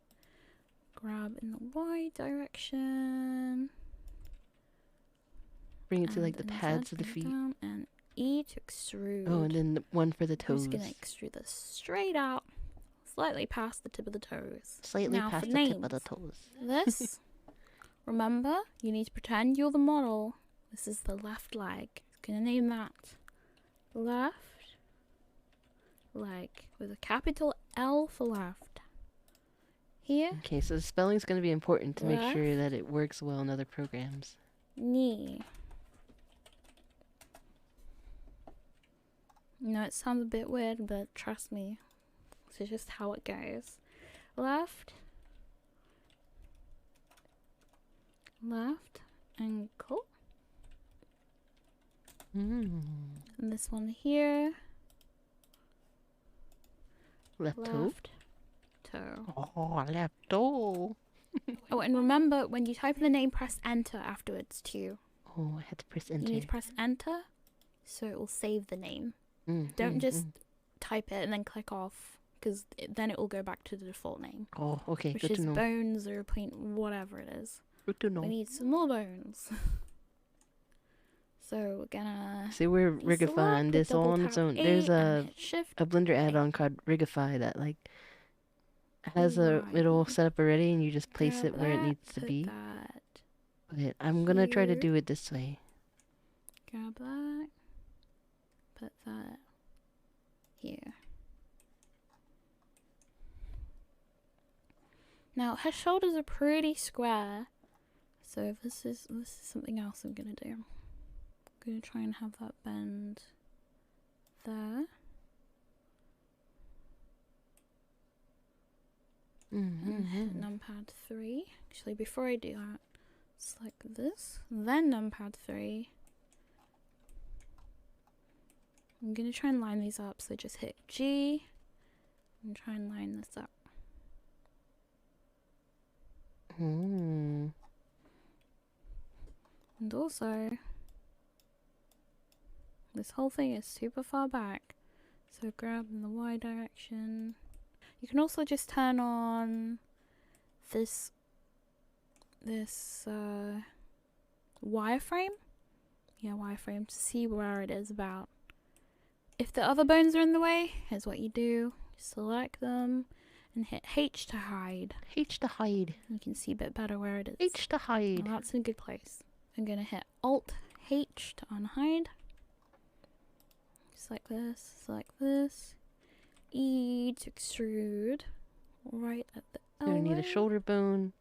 grab in the Y direction. Bring it to like the pads of the feet. And E to extrude. Oh, and then one for the toes. I'm just gonna extrude this straight out, slightly past the tip of the toes. Slightly past the tip of the toes. This, remember, you need to pretend you're the model. This is the left leg. Gonna name that left leg with a capital L for left. Here. Okay, so the spelling's gonna be important to make sure that it works well in other programs. Knee. No, it sounds a bit weird, but trust me, this is just how it goes. Left ankle. And this one here. Left toe. Oh, left toe. Oh, and remember, when you type in the name, press enter afterwards too. Oh, I had to press enter. You need to press enter, so it will save the name. Don't just type it and then click off, because then it will go back to the default name. Oh, okay, which good is to know. bone 0. Whatever it is. Good to know. We need some more bones. So we're gonna. See, we're Rigifying this all on its own. There's a Blender add-on called Rigify that like has it'll set up already, and you just place it where it needs to be. But I'm gonna try to do it this way. Grab that. Put that here. Now her shoulders are pretty square, so this is something else I'm gonna do. I'm gonna try and have that bend there. Numpad 3. Actually, before I do that, select this, then numpad 3. I'm gonna try and line these up, so just hit G and try and line this up. And also, this whole thing is super far back, so grab in the Y direction. You can also just turn on this this wireframe. Yeah, wireframe to see where it is about. If the other bones are in the way, here's what you do. Select them and hit H to hide. H to hide. You can see a bit better where it is. H to hide. Well, that's in a good place. I'm gonna hit Alt H to unhide. Select this. E to extrude. Right at the elbow. We need a shoulder bone,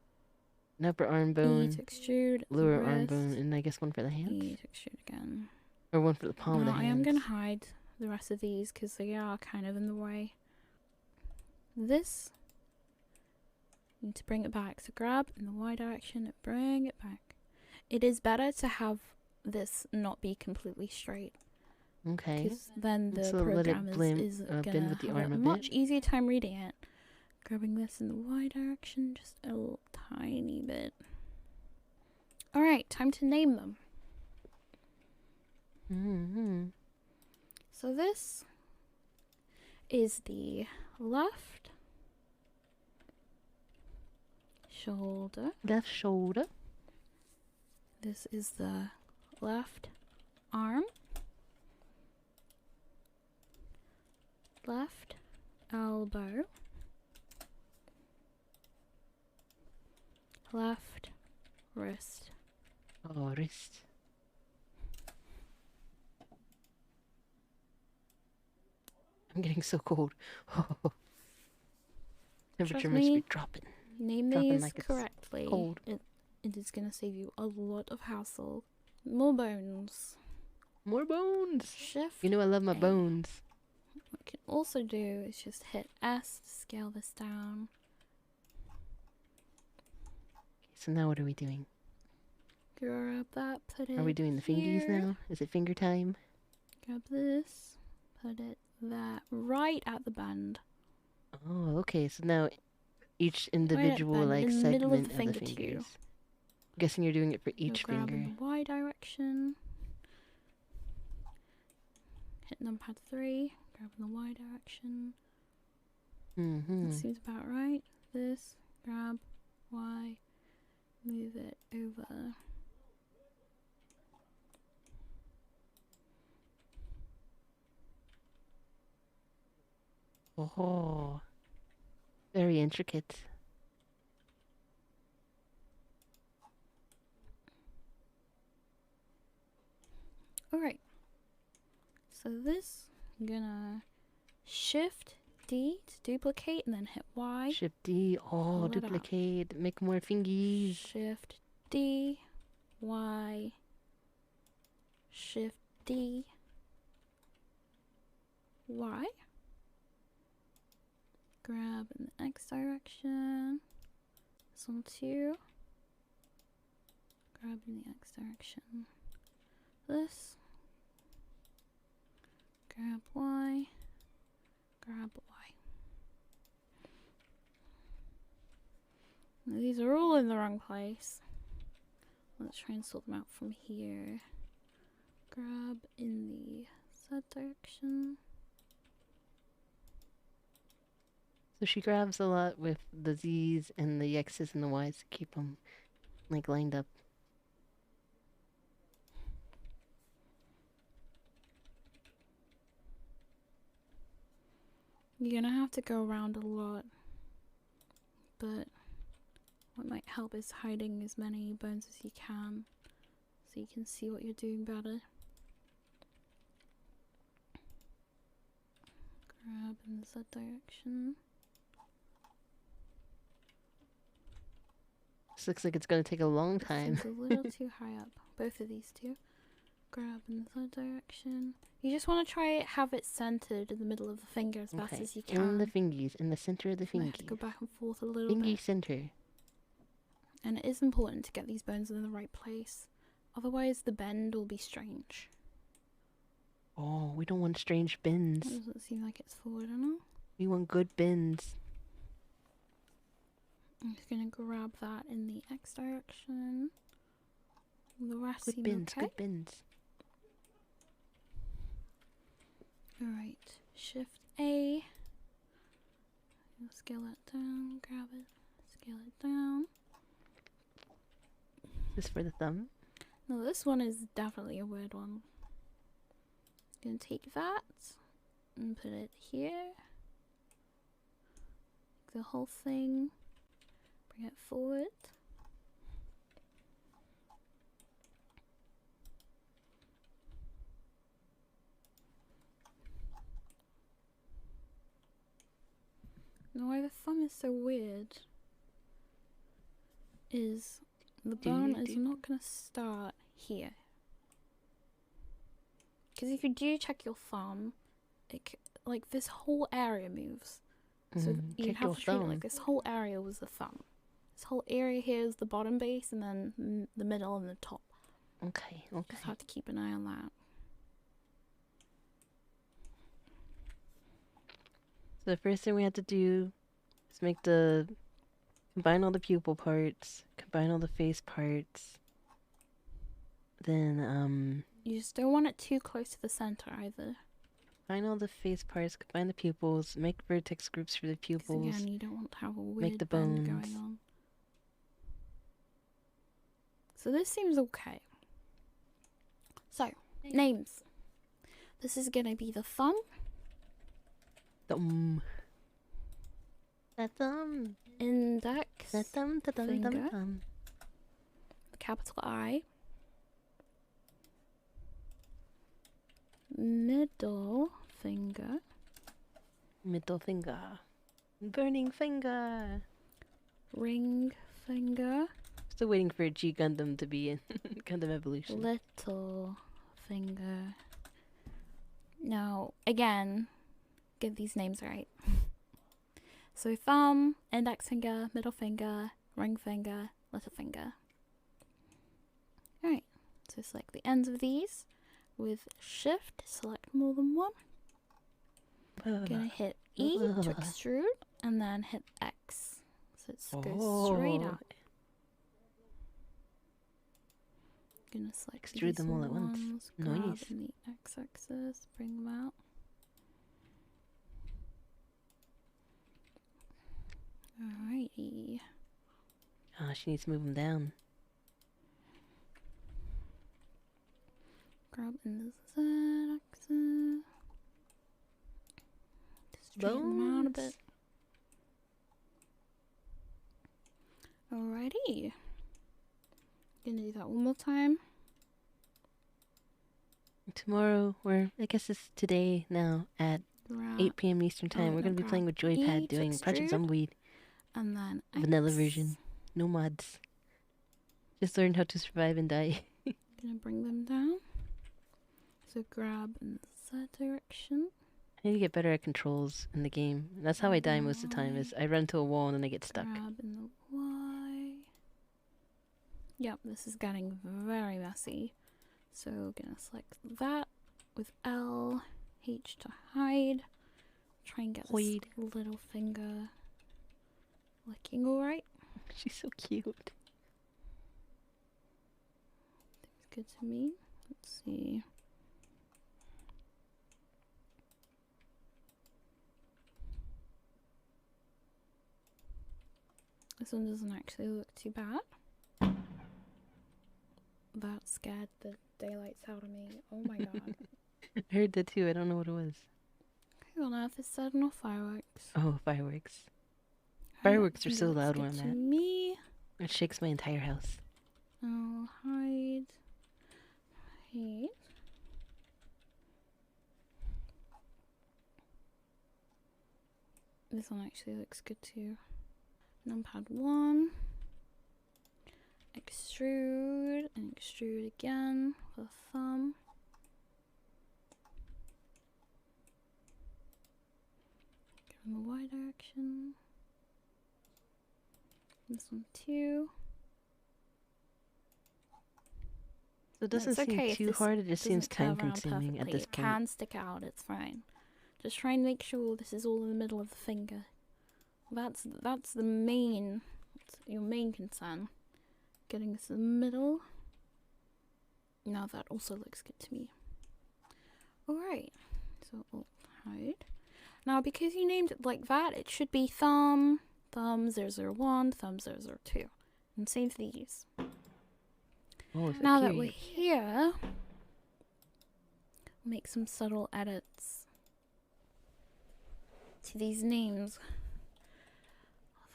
an upper arm bone, E to extrude. lower arm wrist. bone, and I guess one for the hands? E to extrude again. Or one for the palm of the I hands. am gonna hide the rest of these because they are kind of in the way. This, you need to bring it back. So grab in the Y direction and bring it back. It is better to have this not be completely straight. Okay. Because then the So let it program is blend gonna with the have arm a a bit. much easier time reading it. Grabbing this in the Y direction just a little tiny bit. Alright, time to name them. So this is the left shoulder. Left shoulder. This is the left arm. Left elbow. Left wrist. Oh, wrist. I'm getting so cold. Temperature must be me. dropping. Name Dropping these like it's correctly. cold. It is going to save you a lot of hassle. More bones. More bones. Shift. You know I love my A. bones. What you can also do is just hit S to scale this down. So now what are we doing? Grab that, put it Are we doing the fingies here. now? Is it finger time? Grab this, put it there, right at the band. Oh, okay. So now each individual bend, like in the middle of segment the of finger the too. fingers. I'm guessing you're doing it for each Grab finger. in the Y direction. Hit numpad 3. Grab in the Y direction. That seems about right. This, grab, Y, move it over. Oh, very intricate. Alright. So this, I'm gonna Shift D to duplicate and then hit Y. Shift D. Oh, Pull it out. duplicate. Make more fingies. Shift D, Y, Shift D, Y. Grab in the X direction. This one too. Grab in the X direction. This. Grab Y. Grab Y. Now these are all in the wrong place. Let's try and sort them out from here. Grab in the Z direction. So she grabs a lot with the Z's and the X's and the Y's to keep them like lined up. You're gonna have to go around a lot, but what might help is hiding as many bones as you can so you can see what you're doing better. Grab in the Z direction. This looks like it's going to take a long time. Seems a little too high up. Both of these two. Grab in the Z direction. You just want to have it centered in the middle of the finger as best as you can. In the fingies, in the center of the You have to fingies. go back and forth a little Fingy bit. center. And it is important to get these bones in the right place. Otherwise the bend will be strange. Oh, we don't want strange bends. That doesn't seem like it's forward enough. We want good bends. I'm just gonna grab that in the X direction. The rest Good seem bends, okay. good bends. Alright, Shift A. Scale that down, grab it, scale it down. Just for the thumb. No, this one is definitely a weird one. Gonna take that and put it here. The whole thing. Bring it forward. Now why the thumb is so weird is the bone is not gonna start here. Because if you do check your thumb, like this whole area moves. So you have to treat it like this whole area was the thumb. This whole area here is the bottom base, and then the middle and the top. Okay. Just have to keep an eye on that. So the first thing we have to do is combine all the pupil parts, combine all the face parts. Then you just don't want it too close to the center either. Combine all the face parts, combine the pupils, make vertex groups for the pupils. Again, you don't want to have a weird make the bend bones going on. So this seems okay. So, names. This is gonna be the thumb. Thumb. That thumb. Index. That thumb. The thumb. Finger. Thumb. The capital I. Middle finger. Middle finger. Burning finger. Ring finger. Still waiting for a G Gundam to be in Gundam Evolution. Little finger. Now, again, get these names right. So thumb, index finger, middle finger, ring finger, little finger. Alright, so select the ends of these. With shift, select more than one. Gonna hit E to extrude, and then hit X. So it goes straight out. Gonna select Extrude them all at once. Nice. In the X-axis, bring them out. Alrighty. Oh, she needs to move them down. Grab in the Z-axis. Straighten them out a bit. Alrighty. Gonna do that one more time. Tomorrow, or I guess it's today now at 8 p.m. Eastern Time, we're going to be playing with Joypad doing Project Zomweed. And then vanilla version. No mods. Just learn how to survive and die. Gonna bring them down. So grab in the Z direction. I need to get better at controls in the game. That's how I die most of the time, is I run to a wall and then I get stuck. Grab in the Y. Yep, this is getting very messy. So gonna select that with L, H to hide. Try and get this little finger looking alright. She's so cute. Seems good to me. Let's see. This one doesn't actually look too bad. That scared the daylights out of me. Oh my god. I heard that too. I don't know what it was. Who on earth is setting off fireworks? Oh, fireworks. Fireworks are so loud when I'm at. Me. It shakes my entire house. Oh, hide. Hide. This one actually looks good too. Numpad 1. Extrude and extrude again with a thumb. Go in the Y direction. This one too. So it doesn't seem too hard, it just seems time consuming at this point. It can stick out, it's fine. Just try and make sure this is all in the middle of the finger. That's the main, your main concern. Getting this in the middle. Now that also looks good to me. Alright, so I'll hide. Now because you named it like that, it should be thumb 001, thumb 002. And same for these. Oh, it's a Now that we're period. here, make some subtle edits to these names.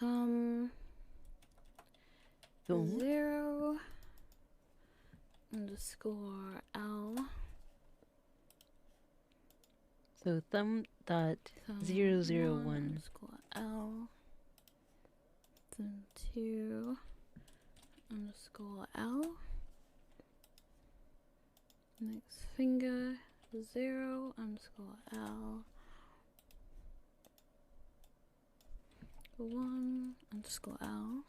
Don't. 0 underscore L. So thumb dot Thumb 001. underscore L. Thumb 2 underscore L. Next finger 0 underscore L. 1 underscore L.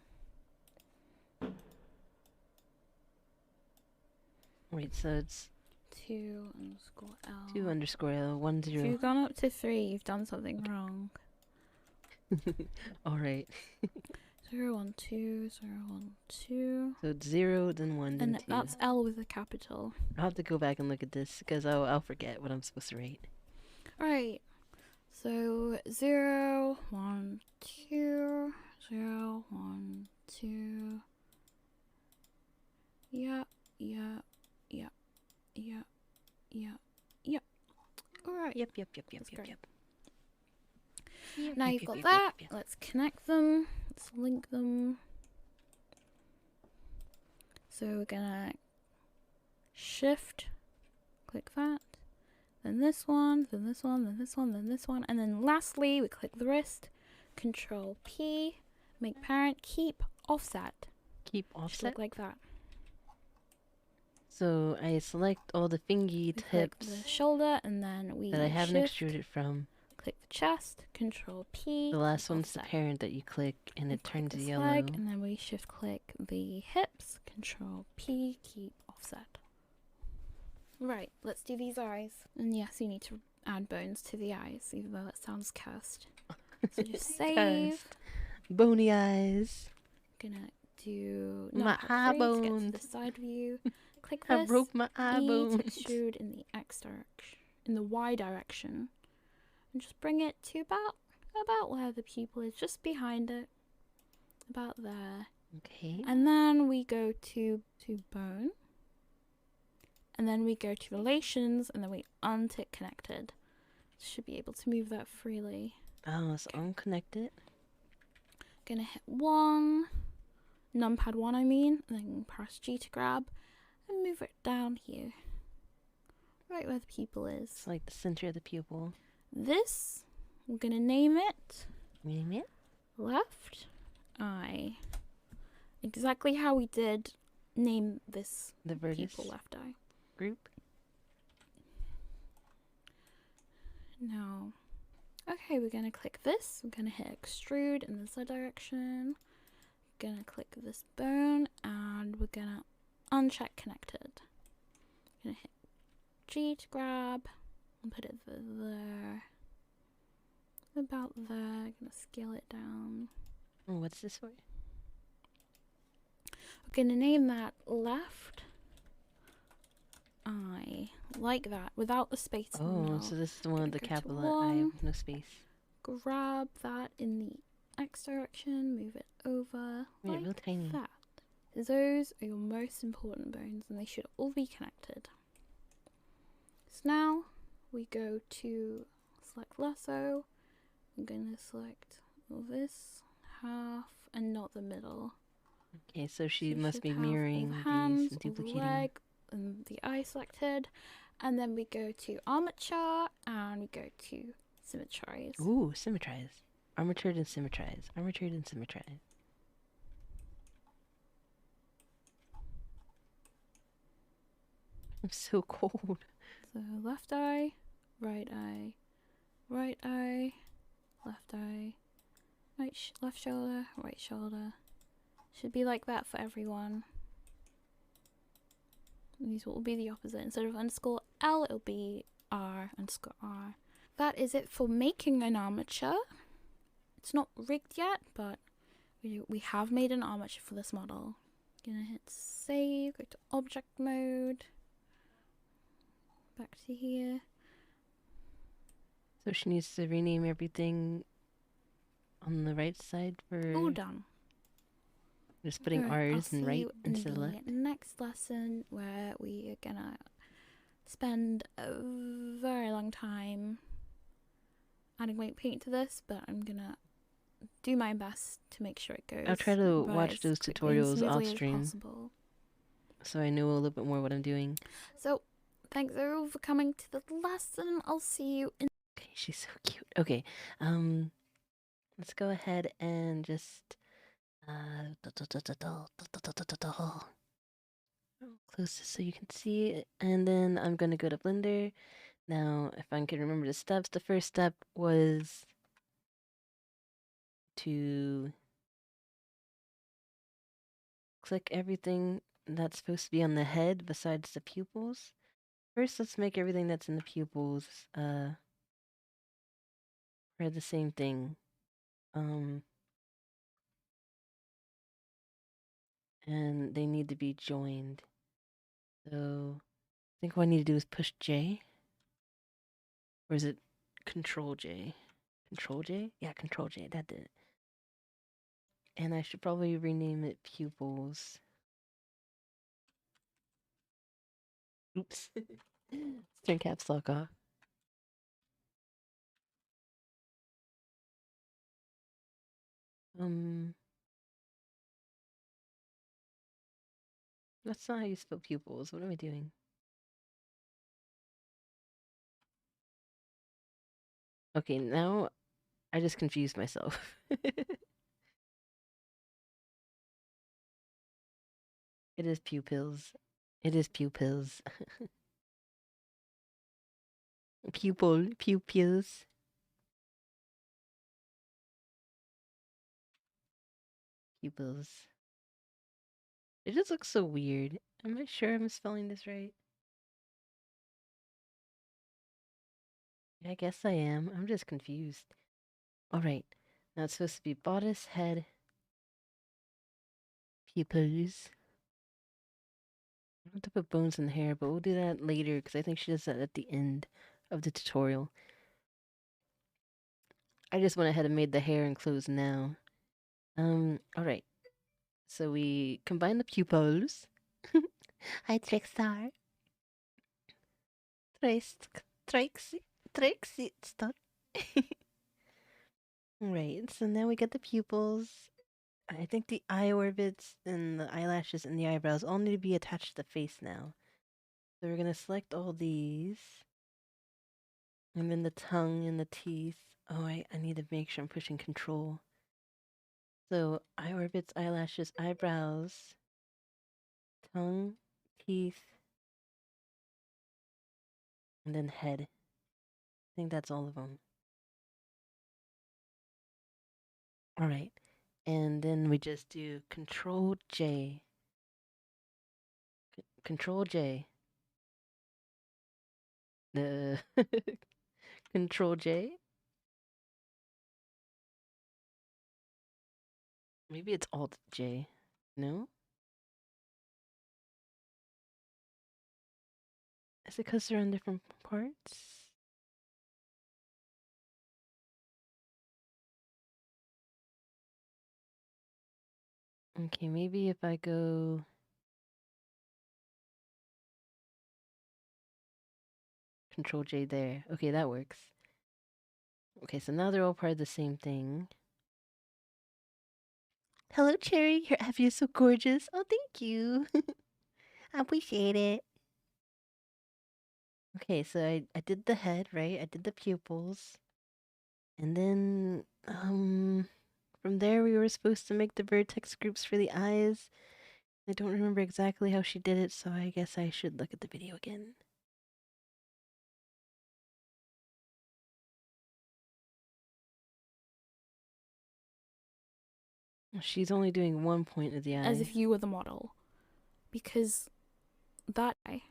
Wait, so it's 2 underscore L. 2 underscore L, 1 If 0. you've gone up to 3, you've done something wrong. Alright. 0 1 2 0 1 2. So it's 0, then 1, then And 2. that's L with a capital. I'll have to go back and look at this because I'll forget what I'm supposed to write. Right. So 0 1 2 0 1 2. Yep. Alright. Yep. That's great. Now you've got that. Let's connect them. Let's link them. So we're gonna shift, click that, then this one, then this one, then this one, then this one, and then lastly we click the wrist, Control P, make parent, keep offset. Keep Just offset. look like that. So I select all the fingy We click tips the shoulder, and then we that I haven't shift, extruded from. click the chest, Control P. The last click one's the offset. parent that you click and We it click turns this yellow. leg, and then we shift click the hips, Control P, keep offset. Right, let's do these eyes. And yes, you need to add bones to the eyes, even though that sounds cursed. So just save. Bony eyes. Gonna do My notepad eye 3 to get to bones. the side view. Click I this. broke my eye E to bones. extrude in the X direction, in the Y direction, and just bring it to about where the pupil is, just behind it, about there. Okay. And then we go to bone, and then we go to relations, and then we untick connected. Should be able to move that freely. Oh, so unconnected. Gonna hit 1, numpad 1 I mean, and then press G to grab, and move it down here. Right where the pupil is. It's like the center of the pupil. This, we're gonna name it Name it. left eye. Exactly how we did name this The vertex pupil left eye. group. No. Okay, we're gonna click this. We're gonna hit extrude in the Z direction. Gonna click this bone, and we're gonna uncheck connected. Gonna hit G to grab and put it there. About there. Gonna scale it down. Oh, what's this for? We're gonna name that left eye, like that, without the space in the Oh, middle. so this is the one with the Go to capital I 1. with no space. Grab that in the X direction, move it over Made it real like tiny. that. Those are your most important bones, and they should all be connected. So now we go to select lasso. I'm gonna select this half and not the middle. Okay, so she So you must should be have all mirroring the these hands, and all the duplicating. leg, and the eye selected, and then we go to armature and we go to symmetrize. Ooh, symmetrize. Armatured and symmetrize. Armatured and symmetrize. I'm so cold. So left eye, right eye, right eye, left eye, left shoulder, right shoulder. Should be like that for everyone. And these will be the opposite. Instead of underscore L, it'll be R underscore R. That is it for making an armature. It's not rigged yet, but we have made an armature for this model. Gonna hit save, go to object mode. Back to here. So she needs to rename everything on the right side for... All done. Just putting Alright, I'll R's and see right you in instead of the left. next lesson where we are gonna spend a very long time adding white paint to this, but I'm gonna do my best to make sure it goes. I'll try to by watch as those quickly and tutorials off smoothly as stream possible. so I know a little bit more what I'm doing. So, thanks everyone for coming to the lesson. I'll see you in. Okay, she's so cute. Okay, let's go ahead and just close this so you can see it, and then I'm gonna go to Blender. Now, if I can remember the steps, the first step was to click everything that's supposed to be on the head besides the pupils. First, let's make everything that's in the pupils for the same thing. And they need to be joined. So I think what I need to do is push J. Or is it Control J? Control J? Yeah, Control J. That did it. And I should probably rename it pupils. Oops. Let's turn caps lock off. That's not how you spell pupils. What am I doing? Okay, now I just confused myself. It is pupils. It is pupils. Pupils. Pupils. It just looks so weird. Am I sure I'm spelling this right? I guess I am. I'm just confused. Alright. Now it's supposed to be bodice, head, pupils. I have to put bones in the hair, but we'll do that later because I think she does that at the end of the tutorial. I just went ahead and made the hair and clothes now. Alright. So we combine the pupils. Hi, Trickstar. Trixie, stop. Right, so now we got the pupils. I think the eye orbits and the eyelashes and the eyebrows all need to be attached to the face now. So we're gonna select all these. And then the tongue and the teeth. Oh, I need to make sure I'm pushing control. So eye orbits, eyelashes, eyebrows, tongue, teeth, and then head. I think that's all of them. Alright. And then we just do Control J. Control J. Control J. Maybe it's Alt J. No? Is it because they're on different parts? Okay, maybe if I go Control J there. Okay, that works. Okay, so now they're all part of the same thing. Hello, Cherry. Your Abby is so gorgeous. Oh, thank you. I appreciate it. Okay, so I did the head, right? I did the pupils. And then, from there we were supposed to make the vertex groups for the eyes. I don't remember exactly how she did it, so I guess I should look at the video again. She's only doing one point of the eye. As if you were the model. Because that eye.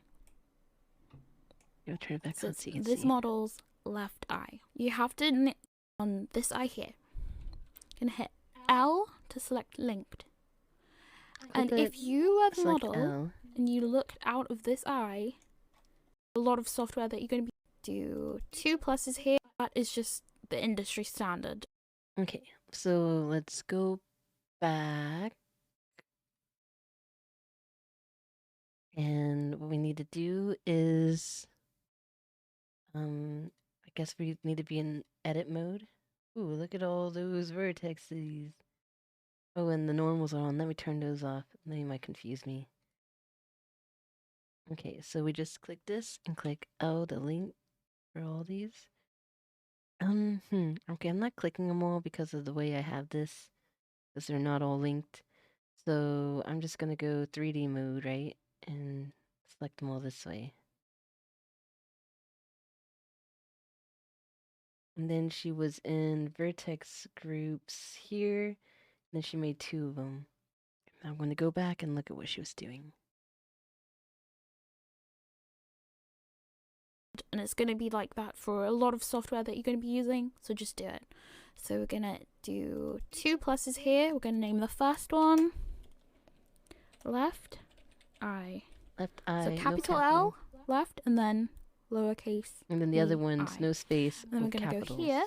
I'll turn it back So on so you can this see. model's left eye. You have to knit on this eye here. You're gonna hit L to select linked. And if you are the model L. and you looked out of this eye, a lot of software that you're gonna do 2 pluses here. That is just the industry standard. Okay, so let's go back. And what we need to do is, I guess we need to be in edit mode. Ooh, look at all those vertexes. Oh, and the normals are on. Let me turn those off. They might confuse me. Okay, so we just click this and click the link for all these. Okay, I'm not clicking them all because of the way I have this, because they're not all linked. So I'm just gonna go 3D mode, right? And select them all this way. And then she was in vertex groups here, and then she made 2 of them. I'm going to go back and look at what she was doing. And it's going to be like that for a lot of software that you're going to be using, so just do it. So we're going to do 2 pluses here. We're going to name the first one left eye. Left eye, So no capital capital. L, left, and then lowercase. And then the other one's I. no space. And then we're going to capitals. go here.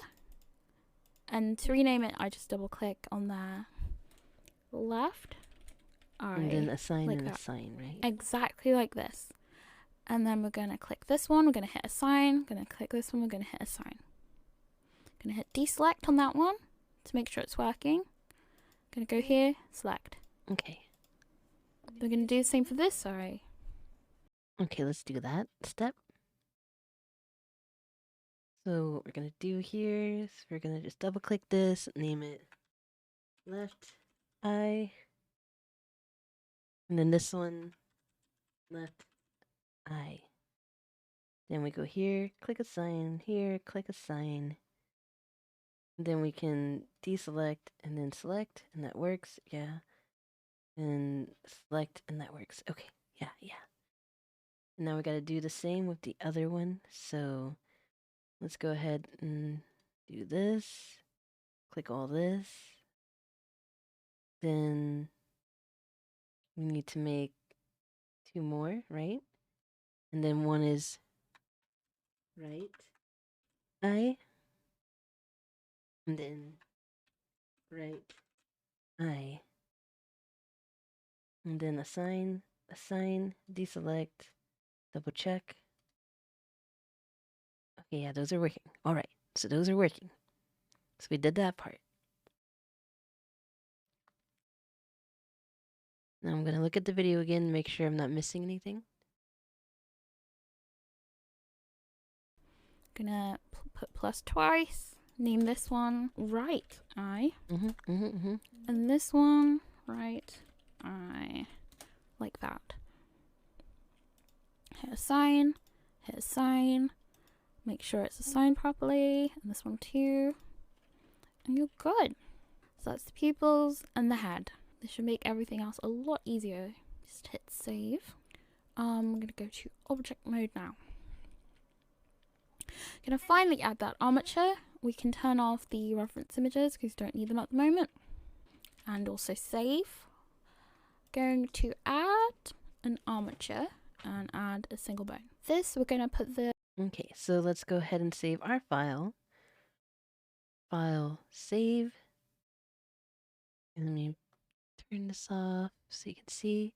And to rename it, I just double click on the left eye. And then assign like and that. assign, right? Exactly like this. And then we're going to click this one. We're going to hit assign. Going to click this one. We're going to hit assign. Going to hit deselect on that one to make sure it's working. Going to go here, select. Okay. We're going to do the same for this, sorry. Okay, let's do that step. So what we're going to do here is we're going to just double click this, name it left eye. And then this one, left eye. Then we go here, click assign, here, click assign. Then we can deselect and then select, and that works, yeah. And select, and that works. Okay, yeah. And now we gotta do the same with the other one. So let's go ahead and do this. Click all this. Then we need to make 2 more, right? And then one is right eye. And then right eye. And then assign, deselect, double check. Okay, yeah, those are working. All right, so those are working. So we did that part. Now I'm gonna look at the video again and make sure I'm not missing anything. Gonna put plus twice. Name this one right eye. And this one right eye. Like that. Hit assign. Hit assign. Make sure it's assigned properly. And this one too. And you're good. So that's the pupils and the head. This should make everything else a lot easier. Just hit save. I'm gonna go to object mode now. Gonna finally add that armature. We can turn off the reference images because you don't need them at the moment. And also save. Going to add an armature and add a single bone. This we're gonna put the Okay, so let's go ahead and save our file. File, save. And let me turn this off so you can see.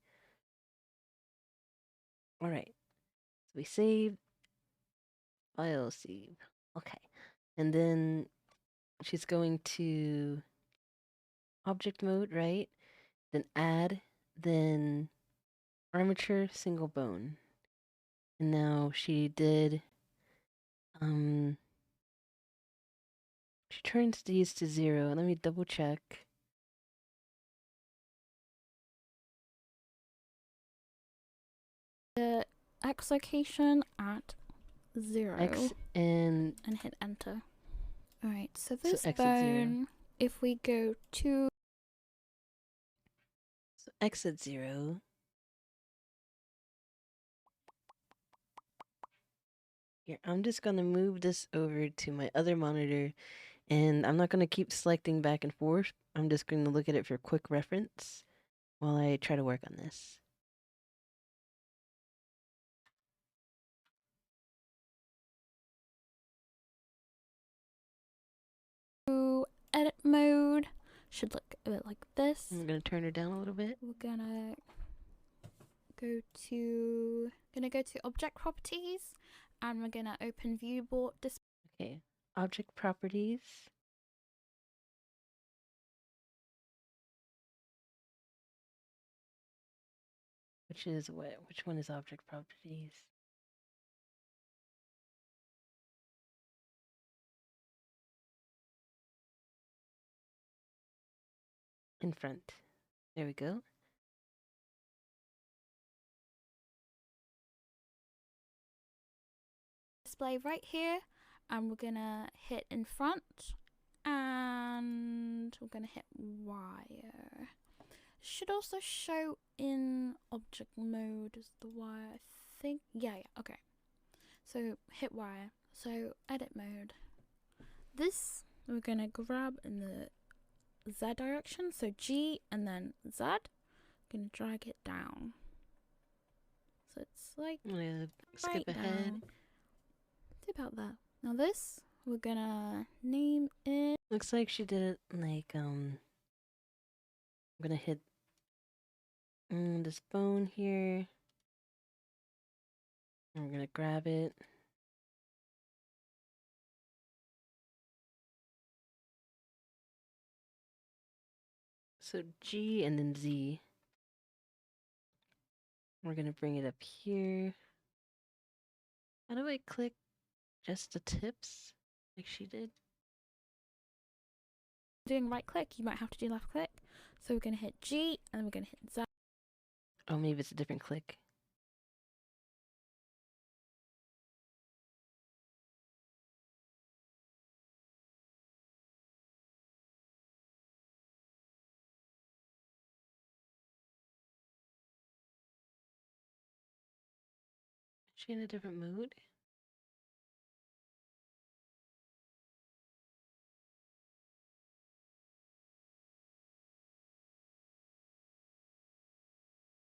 All right, so we saved. File, save. Okay, and then she's going to object mode, right? Then add, then armature, single bone. And now she did, she turns these to 0. Let me double check. X location at 0. X and hit enter. Alright, so this X at 0. bone, if we go to So X at 0. Here, I'm just gonna move this over to my other monitor, and I'm not gonna keep selecting back and forth. I'm just gonna look at it for quick reference while I try to work on this. edit mode, should look a bit like this. I'm gonna turn her down a little bit. We're gonna gonna go to object properties, and we're gonna open viewport display. Okay, object properties. Which is what? Which one is object properties? In front. There we go. Display right here, and we're gonna hit in front, and we're gonna hit wire. Should also show in object mode as the wire, I think. Yeah, okay. So hit wire. So edit mode. This we're gonna grab in the Z direction, so G and then Z. Gonna drag it down. So it's like I'm gonna skip right ahead. down. It's about that. Now this we're gonna name it. Looks like she did it like I'm gonna hit this bone here. And we're gonna grab it. So G and then Z. We're gonna bring it up here. How do I click just the tips like she did? Doing right click, you might have to do left click. So we're gonna hit G and then we're gonna hit Z. Oh, maybe it's a different click. Is she in a different mood?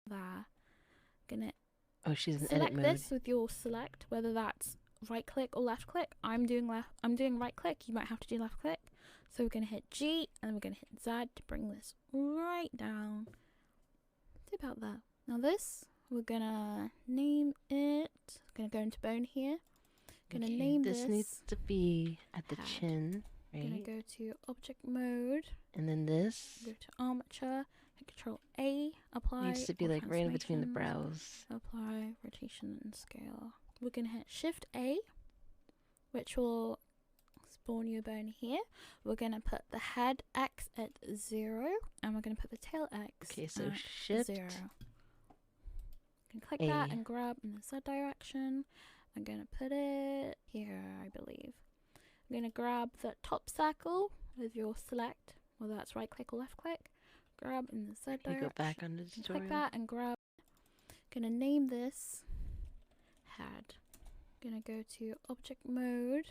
There. Gonna Oh, she's in edit select mode. this with your select, whether that's right click or left click. I'm doing right click, you might have to do left click. So we're gonna hit G and we're gonna hit Z to bring this right down. It's about that. Now this, we're gonna name it. Gonna go into bone here. Gonna Okay, name this needs to be at the head. chin, Gonna right? go to object mode. And then this Go to armature. Hit Control A. Apply. needs to be all like right in between the transformations, brows. Apply rotation and scale. We're gonna hit Shift A, which will spawn your bone here. We're gonna put the head X at 0, and we're gonna put the tail X Okay, so at shift 0. You can click A. that and grab in the Z direction. I'm gonna put it here, I believe. I'm gonna grab the top circle with your select, whether that's right click or left click. Grab in the Z Can direction. you go back on the tutorial? Click that and grab. Gonna name this head. Gonna go to object mode.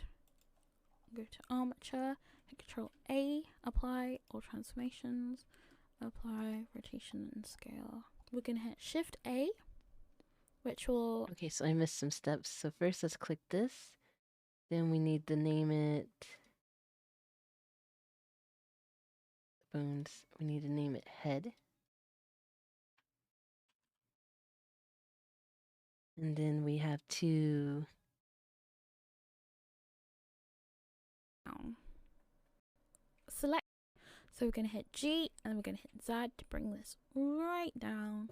Go to armature. Hit Control A. Apply all transformations. Apply rotation and scale. We're gonna hit Shift A, which will. Okay, so I missed some steps. So first, let's click this. Then we need to name it. Bones. We need to name it head. And then we have to Select. So we're going to hit G and then we're going to hit Z to bring this right down.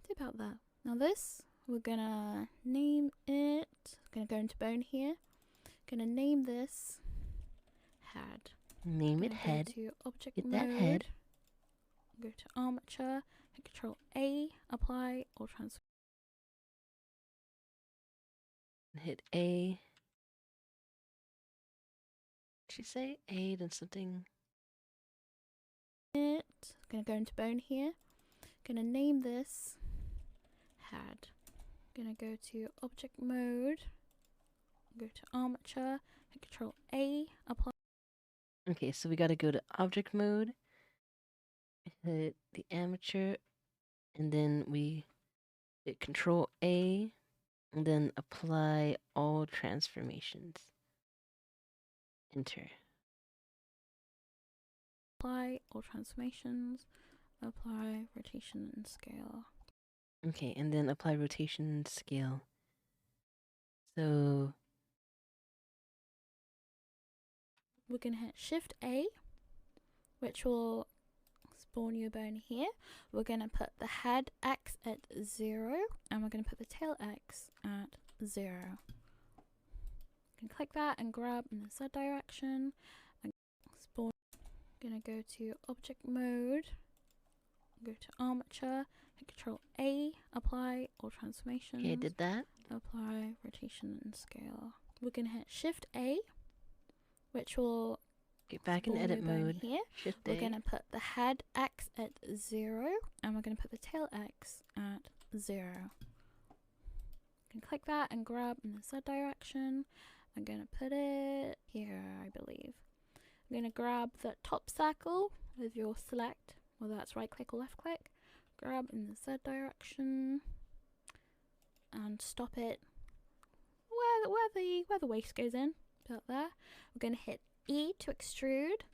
It's about that. Now this, we're going to name it. Going to go into bone here. Going to name this head. name it head. Go to object Get mode. that head. Go to armature. Hit Control A. Apply all transform. Hit A. Did she say A then something? It. Gonna go into bone here. Gonna name this head. Gonna go to object mode. Go to armature. Hit Control A. Apply. Okay, so we got to go to object mode. Hit the armature, and then we hit Control A, and then apply all transformations. Enter. Apply all transformations. Apply rotation and scale. Okay, and then apply rotation scale. So we're going to hit Shift A, which will spawn your bone here. We're going to put the head X at 0, and we're going to put the tail X at 0. You can click that and grab in the Z direction and spawn. I'm going to go to object mode, go to armature, hit Control A, apply all transformations. okay, I did that. Apply rotation and scale. We're going to hit Shift A, which will Get back in spawn edit your bone mode. here. Shift We're A. going to put the head X at 0, and we're going to put the tail X at 0. You can click that and grab in the Z direction. I'm going to put it here, I believe. I'm going to grab the top circle with your select, whether that's right click or left click. Grab in the Z direction and stop it where the waist goes in, about there. We're going to hit E to extrude.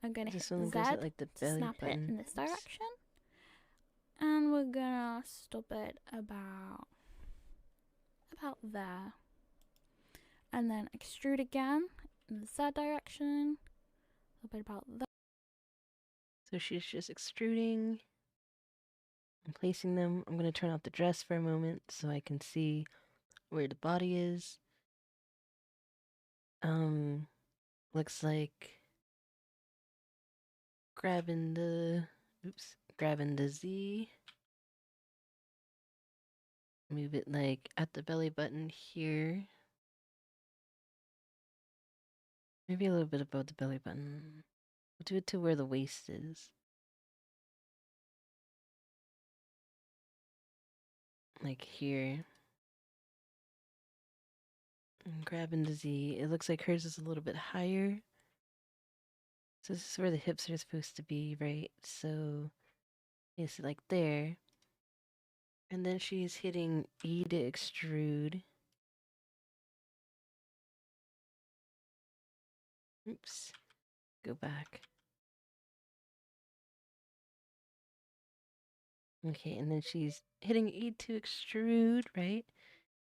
I'm going to hit This one Z goes at like the to belly snap it button. in this direction. And we're gonna stop it about there. And then extrude again in the Z direction. A bit about there. So she's just extruding and placing them. I'm going to turn off the dress for a moment so I can see where the body is. Looks like grabbing the Z. Move it like at the belly button here. Maybe a little bit above the belly button. We'll do it to where the waist is. Like here. And grabbing the Z. It looks like hers is a little bit higher. So this is where the hips are supposed to be, right? So it's like there. And then she's hitting E to extrude. Oops. Go back. Okay, and then she's hitting E to extrude, right?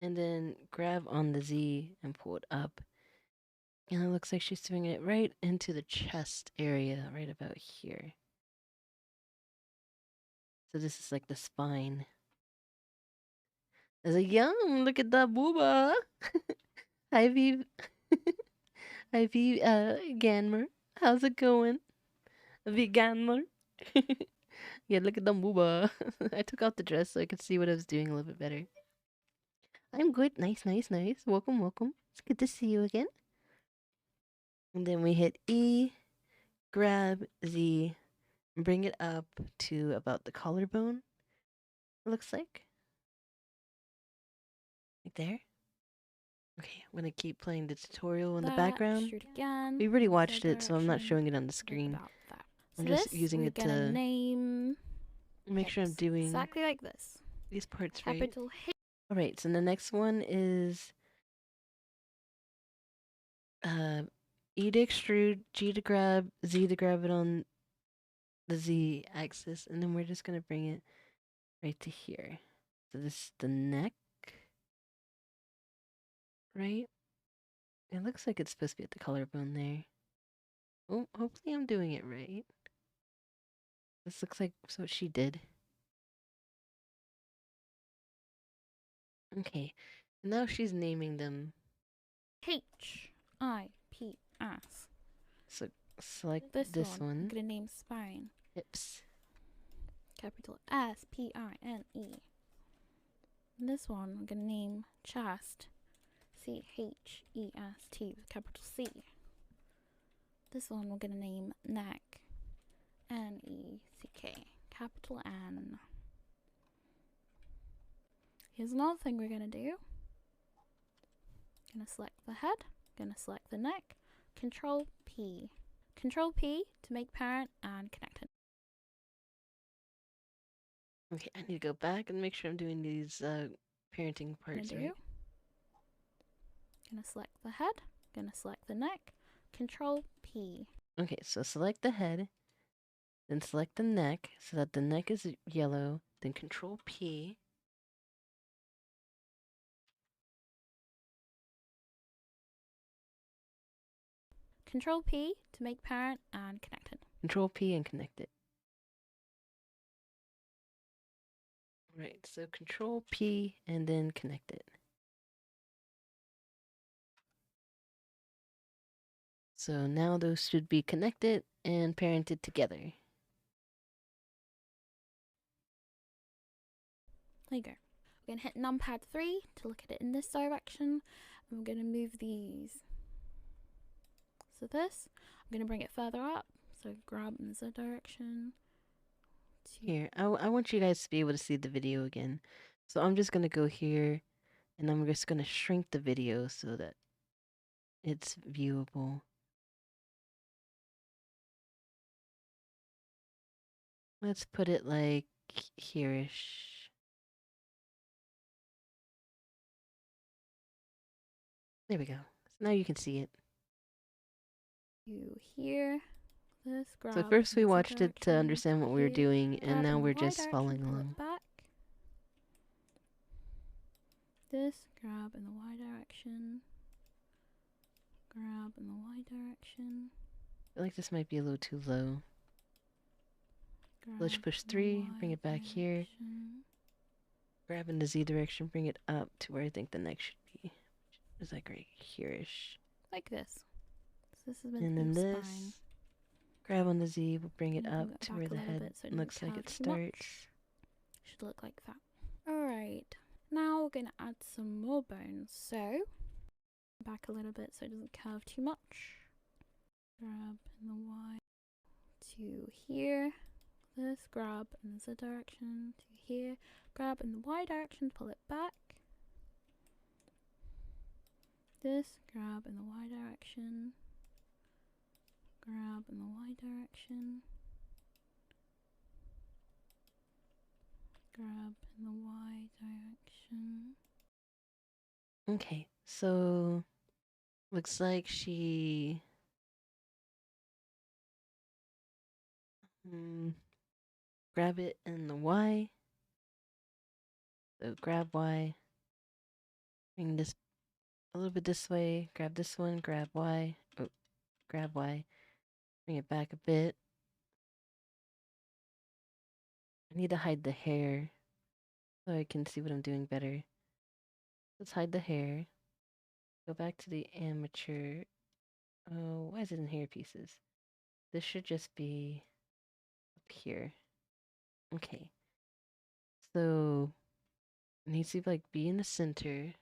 And then grab on the Z and pull it up. And it looks like she's doing it right into the chest area, right about here. So this is like the spine. I was like, yum, look at that booba. Hi, V. Hi, V. Ganmer. How's it going? V. Ganmer. Yeah, look at the booba. I took off the dress so I could see what I was doing a little bit better. I'm good. Nice, nice, nice. Welcome, welcome. It's good to see you again. And then we hit E, grab Z, bring it up to about the collarbone, it looks like. Right there. Okay, I'm gonna keep playing the tutorial in the background. Again, We already watched it, so I'm not showing it on the screen. I'm just using it to name make sure I'm doing exactly like this. These parts right. Capital H. Alright, so the next one is E to extrude, G to grab, Z to grab it on the Z axis, and then we're just gonna bring it right to here. So this is the neck, right? It looks like it's supposed to be at the collarbone there. Oh, hopefully I'm doing it right. This looks like what she did. Okay, now she's naming them. H-I-P-S. So select this this one. I'm one. gonna name spine. Hips. Capital S-P-I-N-E. This one I'm gonna name chest. C-H-E-S-T with capital C. This one we're gonna name neck. N-E-C-K. Capital N. Here's another thing we're gonna do. Gonna select the head. Gonna select the neck. Control P. Control P to make parent and connect it. Okay, I need to go back and make sure I'm doing these parenting parts right. Gonna select the head. Gonna select the neck. Control P. Okay, so select the head, then select the neck so that the neck is yellow then Control P. Control P to make parent and connect it. Control P and connect it. Right, so Control P and then connect it. So now those should be connected and parented together. There you go. We're going to hit numpad 3 to look at it in this direction. And we're going to move these. So this, I'm going to bring it further up. So grab in the Z direction. Here, I want you guys to be able to see the video again. So I'm just going to go here and I'm just going to shrink the video so that it's viewable. Let's put it like here-ish. There we go. So now you can see it. You here. This, grab. So first we in the Z watched it to direction, understand what we were here, doing, grab and now in the we're Y just direction, following pull it along. back. This, grab in the Y direction. Grab in the Y direction. I feel like this might be a little too low. Let's Grab push in the 3, Y bring it back here. direction. Grab in the Z direction, bring it up to where I think the neck should be. Which is like right here-ish. Like this. So this has been And then the this, spine. grab on the Z, we'll bring it And bring up it to back where a the little head bit so it doesn't looks like curve it too much. starts. Should look like that. Alright, now we're going to add some more bones. So, back a little bit so it doesn't curve too much. Grab in the Y to here. This, grab in the Z direction to here. Grab in the Y direction, pull it back. This, grab in the Y direction. Grab in the Y direction. Grab in the Y direction. Okay, so looks like she grab it in the Y. So grab Y, bring this a little bit this way, grab this one, grab Y, oh, grab Y, bring it back a bit. I need to hide the hair so I can see what I'm doing better. Let's hide the hair. Go back to the amateur. Oh, why is it in hair pieces? This should just be up here. Okay. So it needs to like be in the center.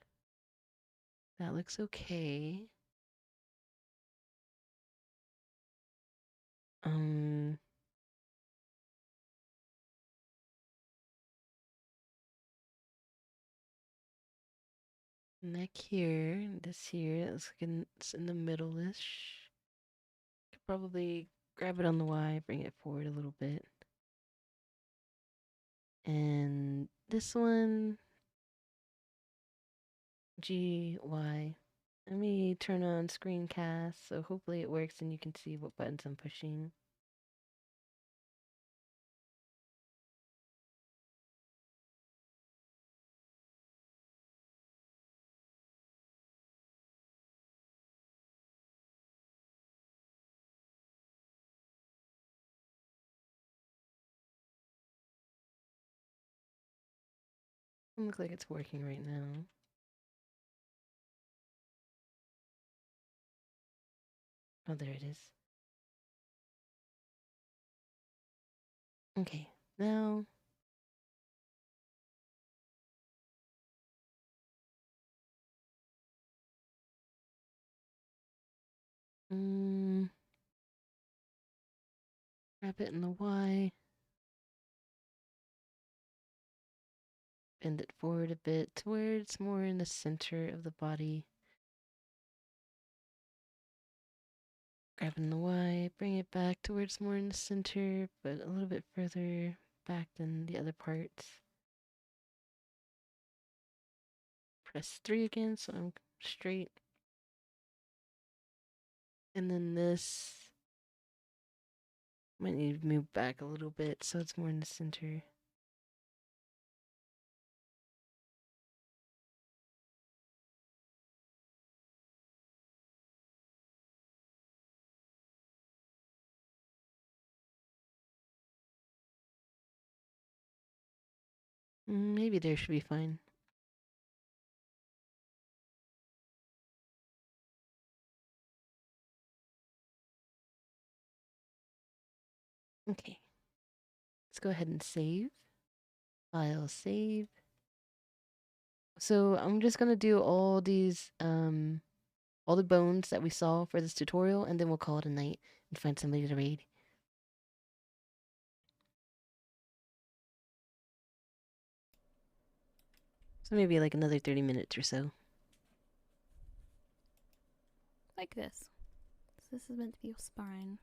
That looks okay. Neck here, this here, it's like it's in the middle-ish. Could probably grab it on the Y, bring it forward a little bit. And this one, G, Y. Let me turn on screencast, so hopefully it works and you can see what buttons I'm pushing. It looks like it's working right now. Oh, there it is. Okay, now grab it in the Y. Bend it forward a bit to where it's more in the center of the body. Grab in the Y, bring it back to where it's more in the center, but a little bit further back than the other parts. Press 3 again so I'm straight. And then this might need to move back a little bit so it's more in the center. Maybe there should be fine. Okay. Let's go ahead and save. File save. So I'm just gonna do all these all the bones that we saw for this tutorial, and then we'll call it a night and find somebody to raid. So maybe like another 30 minutes or so. Like this. So this is meant to be your spine.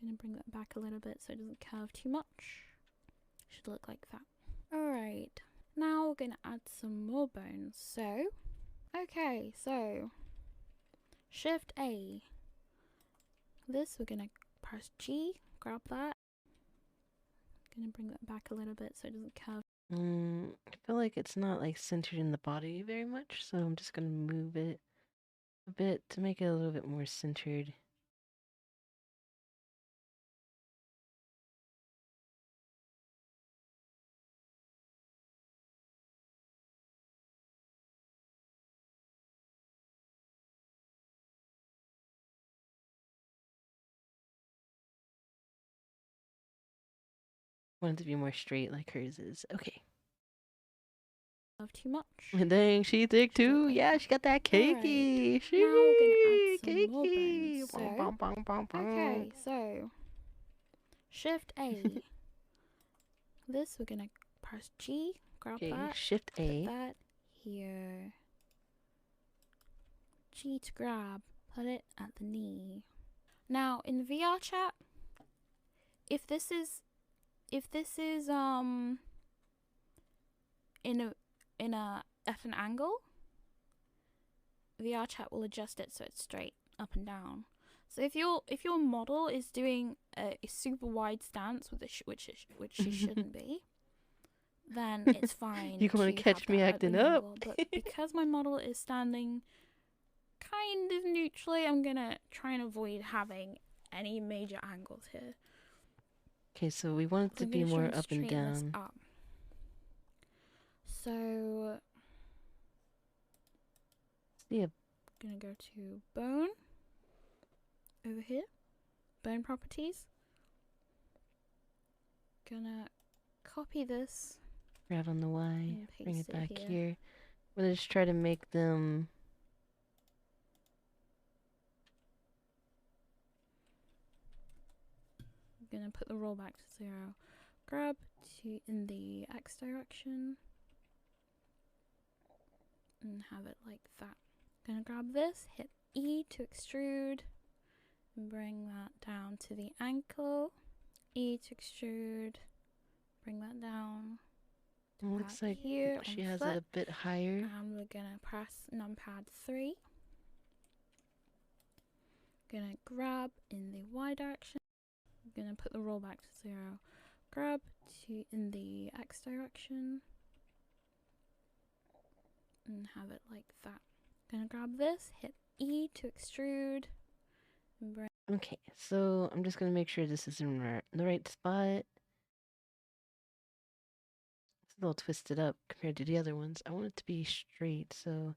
Gonna bring that back a little bit so it doesn't curve too much. Should look like that. Alright, now we're gonna add some more bones. So, okay, so Shift A. This we're gonna press G, grab that. Gonna bring that back a little bit so it doesn't curve. I feel like it's not like centered in the body very much, so I'm just gonna move it a bit to make it a little bit more centered. Want it to be more straight like hers is. Okay. Too much. Dang, she thick too. Yeah, she got that cakey. Right. Now we're gonna add some cakey. more bones. So, Bong, bong, bong, bong. okay, so Shift A. This we're gonna press G, grab Okay, that, Shift A. put that here. G to grab, put it at the knee. Now in VR chat, if this is at an angle, VR chat will adjust it so it's straight up and down. So if your model is doing a super wide stance with which she shouldn't be, then it's fine. You're gonna catch me acting up. Angle. But because my model is standing kind of neutrally, I'm gonna try and avoid having any major angles here. Okay, so we want it to be more up and down. Up. So Yeah. Gonna go to bone over here, bone properties. Gonna copy this. Grab on the Y, bring it back here. here. I'm gonna just try to make them. I'm gonna put the rollback to 0. Grab to in the X direction and have it like that. Gonna grab this, hit E to extrude, and bring that down to the ankle. E to extrude, bring that down. It looks like here she has it a bit higher. And we're gonna press numpad 3. Gonna grab in the Y direction. I'm gonna put the rollback to 0. Grab to in the X direction and have it like that. Gonna grab this, hit E to extrude, and bring. Okay, so I'm just gonna make sure this is in the right spot. It's a little twisted up compared to the other ones. I want it to be straight, so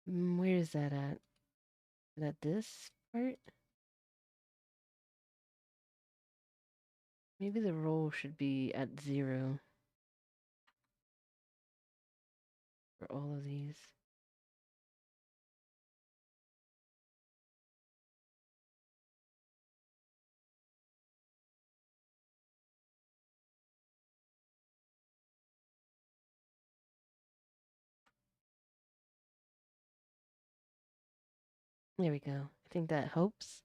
where is that at? Is that this part? Maybe the roll should be at 0 for all of these. There we go. I think that helps.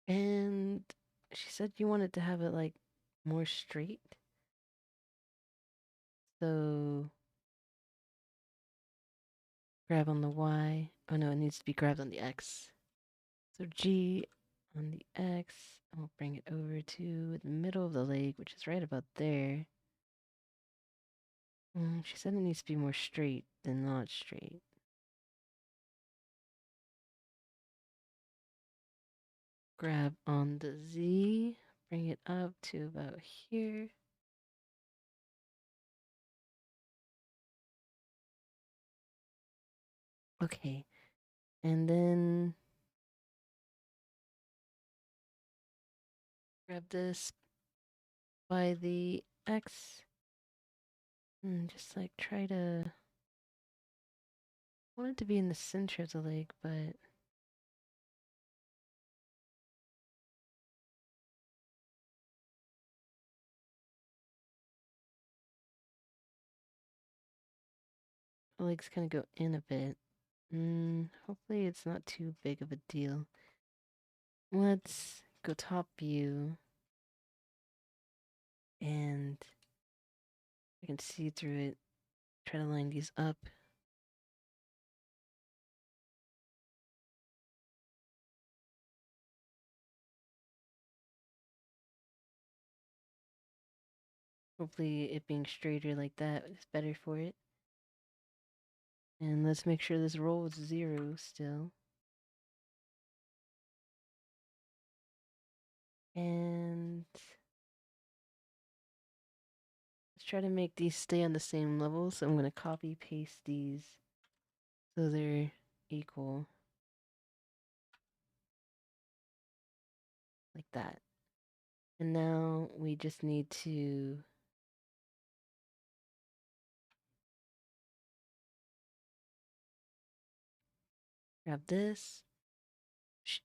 And she said you wanted to have it like more straight. So grab on the Y. Oh no, it needs to be grabbed on the X. So G on the X. And we'll bring it over to the middle of the leg, which is right about there. She said it needs to be more straight than not straight. Grab on the Z, bring it up to about here. Okay, and then grab this by the X and just like try to. I want it to be in the center of the leg, but the legs kind of go in a bit. Hopefully it's not too big of a deal. Let's go top view. And I can see through it. Try to line these up. Hopefully it being straighter like that is better for it. And let's make sure this roll is 0 still. And let's try to make these stay on the same level. So I'm going to copy paste these so they're equal. Like that. And now we just need to grab this,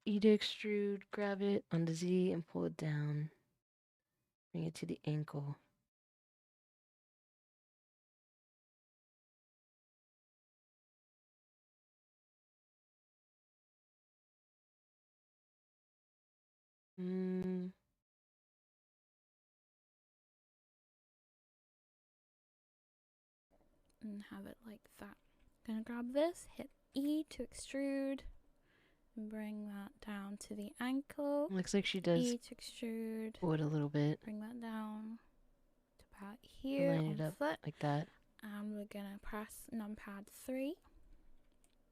E to extrude, grab it on the Z and pull it down. Bring it to the ankle. And have it like that. Gonna grab this, hit E to extrude, and bring that down to the ankle. Looks like she does E to extrude. pull it a little bit. Bring that down to about here Line on it up foot. like that. And we're gonna press numpad 3.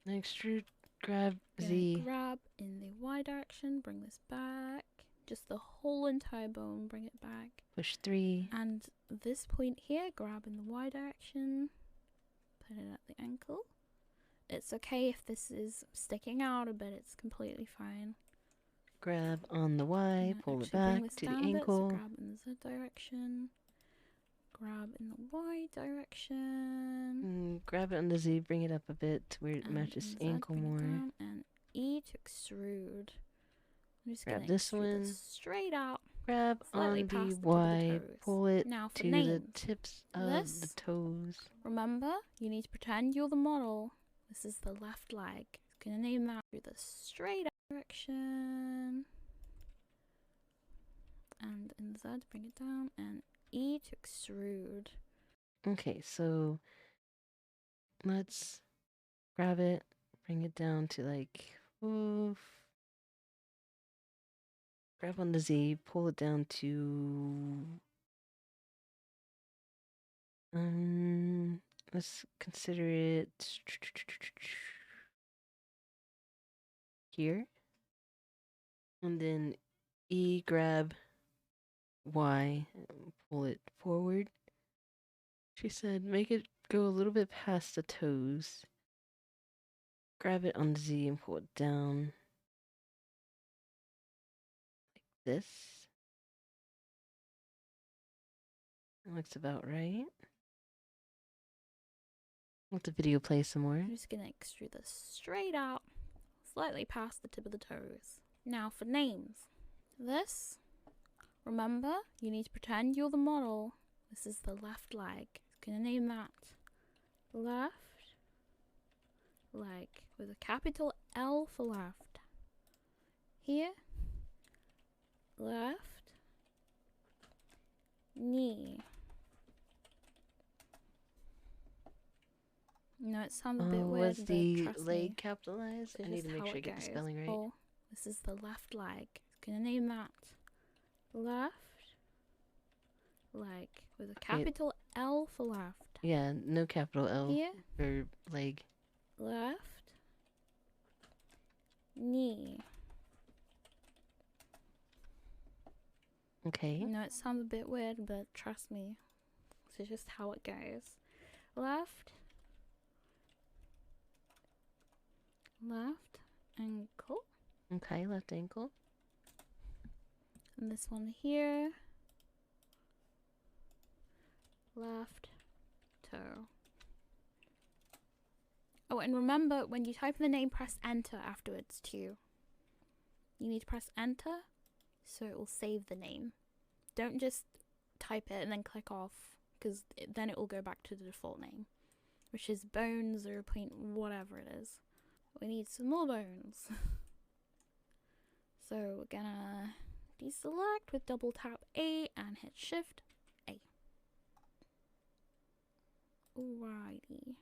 And extrude, grab Z. Grab in the Y direction, bring this back. Just the whole entire bone, bring it back. Push 3. And this point here, grab in the Y direction. Put it at the ankle. It's okay if this is sticking out a bit, it's completely fine. Grab on the Y, pull it back to the ankle. So grab in the Z direction. Grab in the Y direction. Grab it on the Z, bring it up a bit to where it And matches in Z, ankle bring it more. down, and E to extrude. I'm just Grab gonna this extrude one. this straight out. Grab Slightly on the past the tip of the Y, toes. pull it Now for to the names. tips of This, the toes. remember, you need to pretend you're the model. This is the left leg. Gonna name that through the straight direction. And in Z, bring it down, and E to extrude. Okay, so let's grab it, bring it down to like, oof. Grab on the Z, pull it down to, let's consider it here. And then E, grab Y, and pull it forward. She said, make it go a little bit past the toes. Grab it on the Z and pull it down. Like this. That looks about right. Let the video play some more. I'm just gonna extrude this straight out, slightly past the tip of the toes. Now for names. This, remember, you need to pretend you're the model. This is the left leg. Gonna name that left leg with a capital L for left. Here, left knee. No, it sounds a bit weird. Was the trust leg me. capitalized? So I need just to make how sure I it get the goes. spelling right. Oh, this is the left leg. Gonna name that left leg with a capital L for left. Yeah, no capital L Here, for leg. left knee. Okay. I know it sounds a bit weird, but trust me, this is just how it goes. Left, ankle, Okay, left ankle. and this one here, left toe. Oh, and remember, when you type in the name, press enter afterwards too. You need to press enter so it will save the name. Don't just type it and then click off, because then it will go back to the default name, which is bone 0. whatever it is. We need some more bones. So we're gonna deselect with double tap A and hit shift A. Alrighty.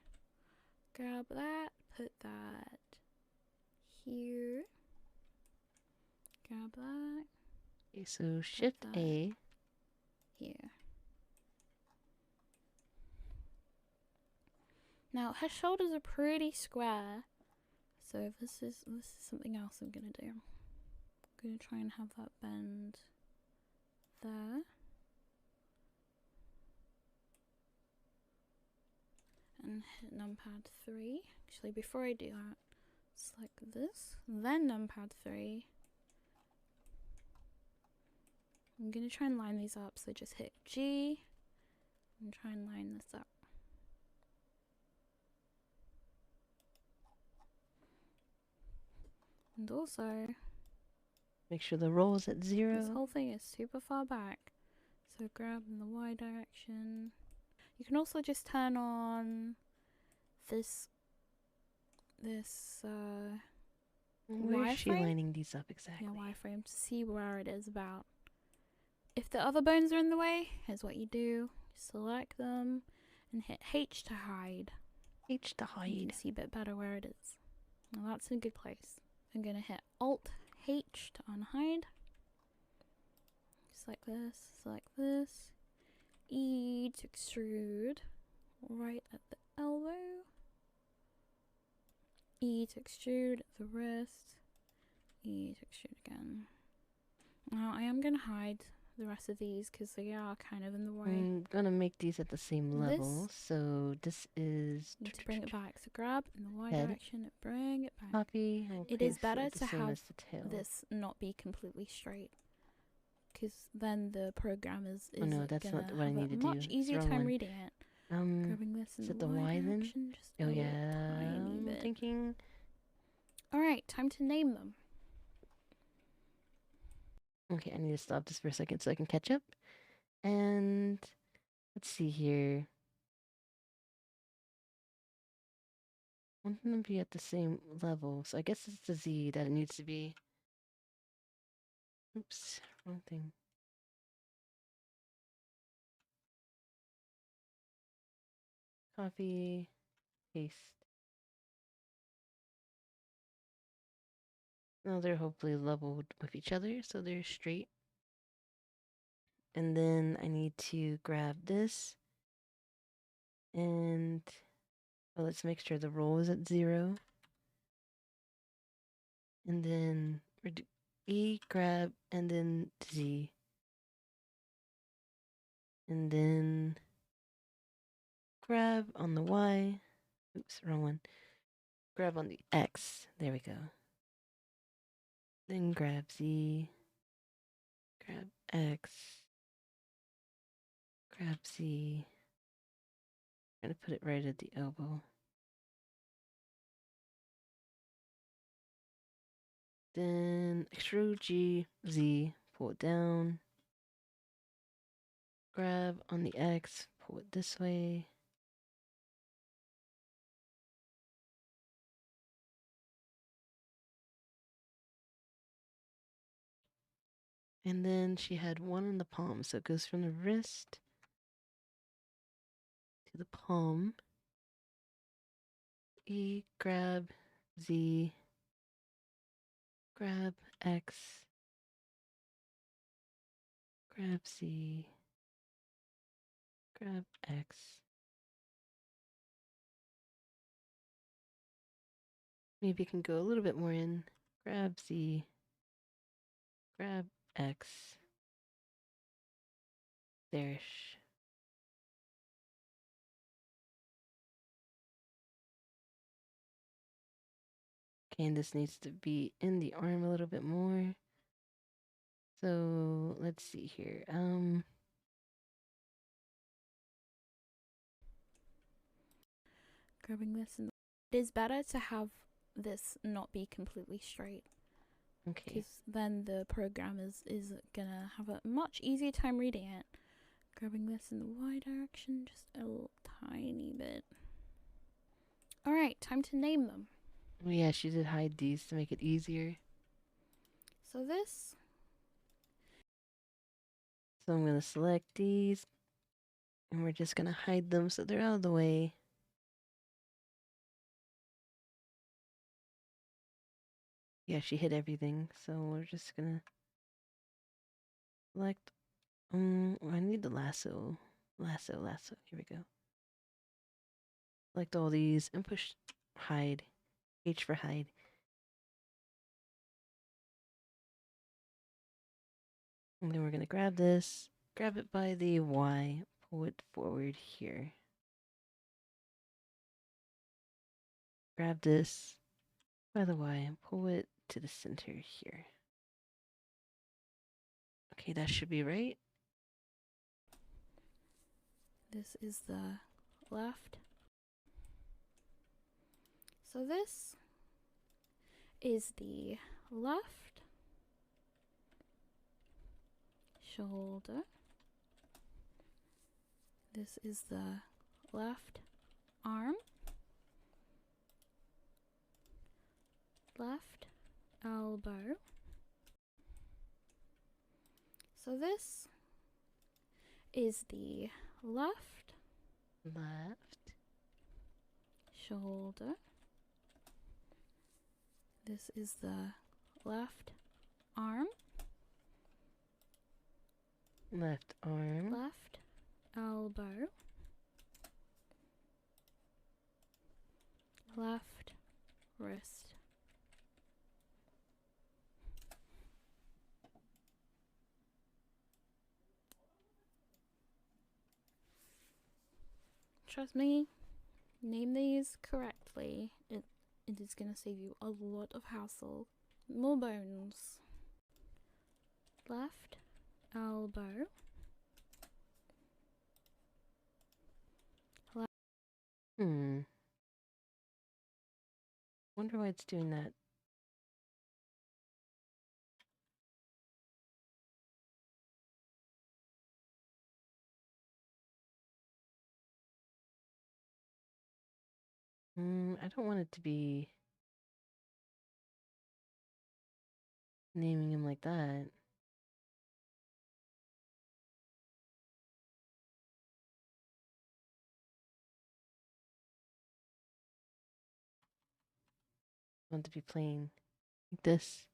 Grab that, put that here. Grab that. Okay, so shift A. Here. Now her shoulders are pretty square, so this is something else I'm gonna do. I'm gonna try and have that bend there. And hit numpad 3. Actually, before I do that, select this, then numpad 3. I'm gonna try and line these up, so just hit G and try and line this up. And also, Make sure the roll is at 0. this whole thing is super far back, so grab in the Y direction. You can also just turn on this Where is she wireframe? lining these up exactly? Yeah, wireframe to see where it is about. If the other bones are in the way, here's what you do. Select them and hit H to hide. H to You hide. can see a bit better where it is. Now that's in a good place. I'm gonna hit Alt H to unhide. Select this. E to extrude right at the elbow. E to extrude at the wrist. E to extrude again. Now I am gonna hide the rest of these because they are kind of in the way. I'm gonna make these at the same level. So this is. You need to bring it back. So grab in the Y Head. direction and bring it back. Copy. It is better the to same have as the tail. this not be completely straight, because then the program is Oh no, that's gonna not what I have need a to do. much It's the easier wrong time one. reading it. Grabbing this in Is the it the Y Y then? direction, just Oh a yeah. tiny I'm bit. thinking. All right, time to name them. Okay, I need to stop this for a second so I can catch up. And let's see here. I want them to be at the same level, so I guess it's the Z that it needs to be. Oops, wrong thing. Copy, paste. Now they're hopefully leveled with each other, so they're straight. And then I need to grab this. And let's make sure the roll is at 0. And then E, grab, and then Z. And then grab on the Y. Oops, wrong one. Grab on the X. There we go. Then grab Z. Grab X. Grab Z. I'm gonna put it right at the elbow. Then extrude G, Z, pull it down. Grab on the X, pull it this way. And then she had one in the palm, so it goes from the wrist to the palm. E, grab, Z, grab X, grab Z, grab X. Maybe it can go a little bit more in. Grab Z, grab X, There. Okay, and this needs to be in the arm a little bit more. So let's see here. Grabbing this, and it is better to have this not be completely straight, Okay. because then the program is gonna have a much easier time reading it. Grabbing this in the Y direction, just a little tiny bit. Alright, time to name them. Oh yeah, she did hide these to make it easier. So this, So I'm gonna select these, and we're just gonna hide them so they're out of the way. Yeah, she hid everything, so we're just gonna select. I need the lasso. Lasso. Here we go. Select all these and push hide. H for hide. And then we're gonna grab this, grab it by the Y, pull it forward here. Grab this by the Y and pull it to the center here. Okay, that should be right. this is the left. So this is the left shoulder. This is the left arm. Left elbow. So this is the left shoulder. This is the left arm. Left arm. Left elbow. Left wrist. Trust me, name these correctly. It is gonna save you a lot of hassle. More bones. Left elbow. Wonder why it's doing that. I don't want it to be naming him like that. I want it to be plain like this.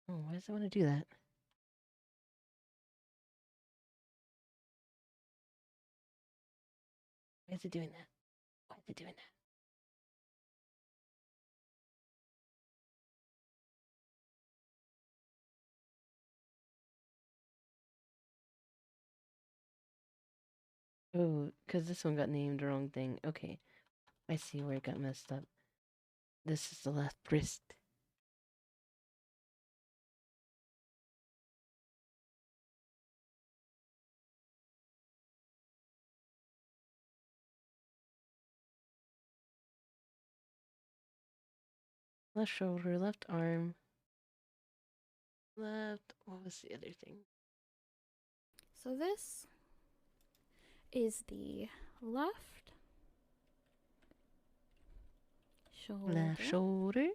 Oh, why does it want to do that? Why is it doing that? Why is it doing that? Oh, because this one got named the wrong thing. Okay, I see where it got messed up. This is the left wrist. Left shoulder, left arm. Left, what was the other thing? So this is the left shoulder. Left shoulder.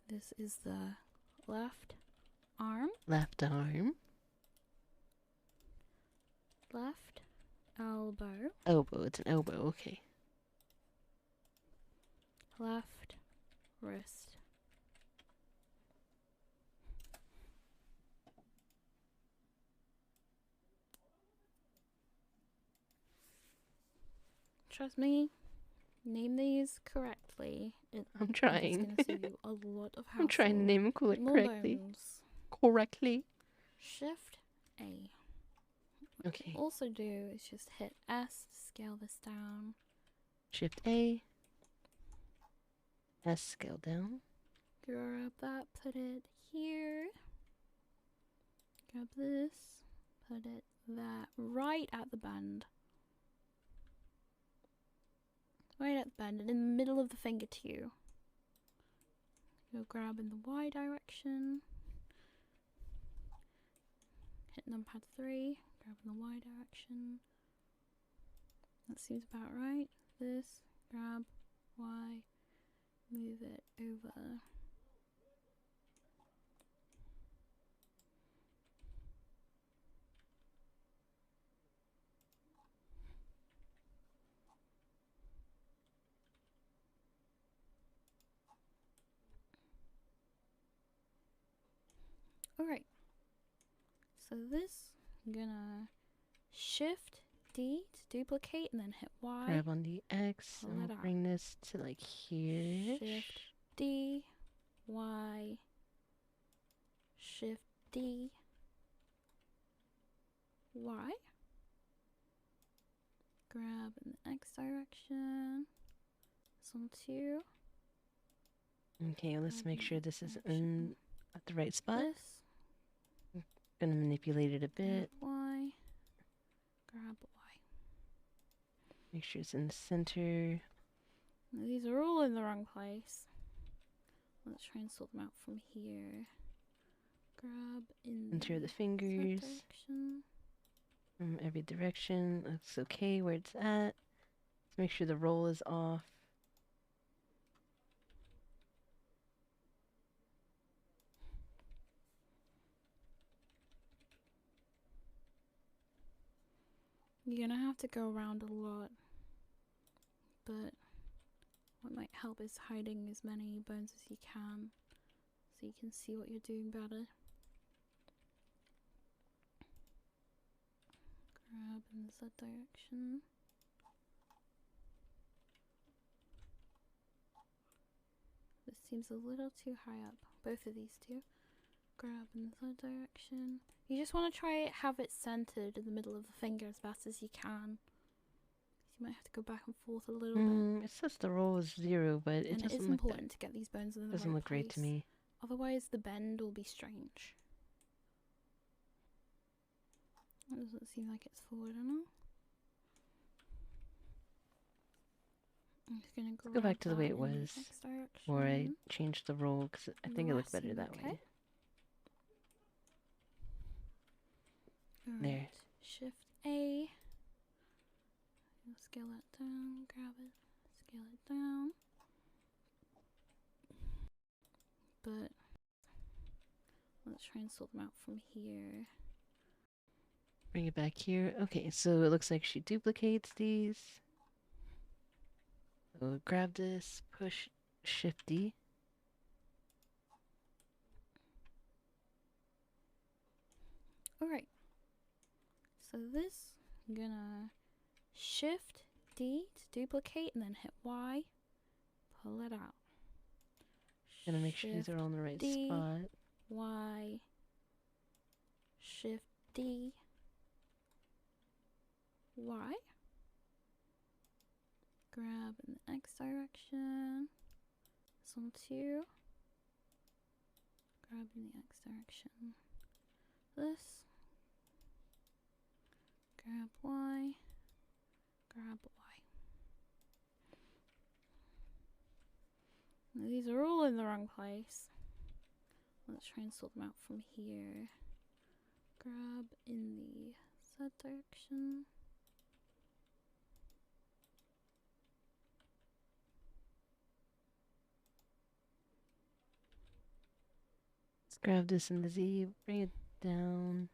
This is the left arm. Left arm. Left elbow. Elbow, it's an elbow, okay. Left wrist. Trust me, name these correctly. I'm trying. It's gonna save you a lot of hassle. I'm trying to name him More correctly. bones. Correctly. Shift A. Okay. Also do is just hit S to scale this down. Shift A. S, scale down. Grab that, put it here. Grab this, put it that right at the bend. Right at the bend and in the middle of the finger too. Go grab in the Y direction. Hit numpad 3, grab in the Y direction. That seems about right. This, grab Y, move it over. Alright, so this, I'm gonna Shift D to duplicate and then hit Y. Grab on the X Pull and it we'll out. bring this to like here. Shift D, Y, Shift D, Y. Grab in the X direction. This one too. Okay, let's Grab make in sure the this is direction. at the right spot. This, Gonna manipulate it a grab bit. Y, grab Y. Make sure it's in the center. Now, these are all in the wrong place. Let's try and sort them out from here. Grab in Center of the Z fingers. direction. From every direction. Looks okay where it's at. Let's make sure the roll is off. You're gonna have to go around a lot, but what might help is hiding as many bones as you can so you can see what you're doing better. Grab in the Z direction. This seems a little too high up, both of these two. Grab in the Z direction. You just want to have it centered in the middle of the finger as best as you can. You might have to go back and forth a little bit. It says the roll is 0, but it And doesn't it is look important to get these bones in the doesn't right look place. right to me. Otherwise, the bend will be strange. That doesn't seem like it's forward enough. I'm just gonna Go back to the way it grab that in was, the X direction. or I changed the roll because I And think the it looked rest better seem that okay. way. Alright, There. Shift A. Scale that down, grab it, scale it down. But let's try and sort them out from here. Bring it back here. Okay, so it looks like she duplicates these. So grab this, push Shift D. Alright, so this, I'm gonna Shift D to duplicate and then hit Y. Pull it out. Gonna make sure these are all in the right D, spot. Y, Shift D, Y. Grab in the X direction. This one too. Grab in the X direction. This. Grab Y. Grab Y. Now, these are all in the wrong place. Let's try and sort them out from here. Grab in the Z direction. Let's grab this in the Z, bring it down.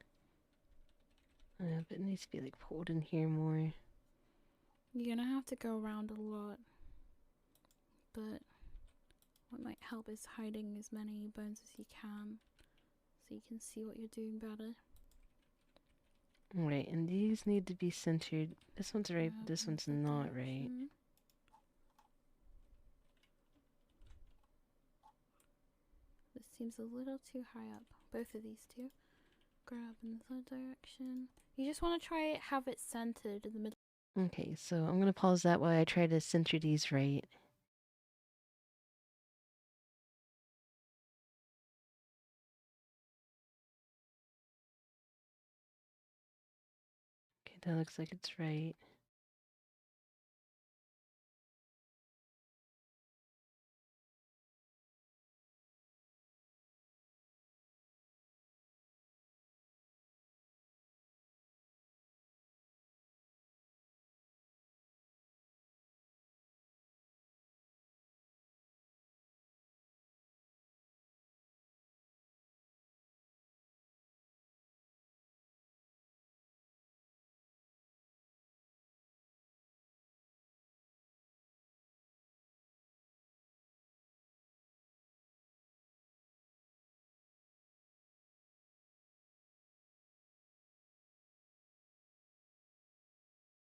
But it needs to be like pulled in here more. You're gonna have to go around a lot, but what might help is hiding as many bones as you can so you can see what you're doing better. Right, and these need to be centered. This one's right, but this Grab in one's Z not right. direction. This seems a little too high up, both of these two. grab in the direction. You just want to try have it centered in the middle. Okay, so I'm gonna pause that while I try to center these right. Okay, that looks like it's right.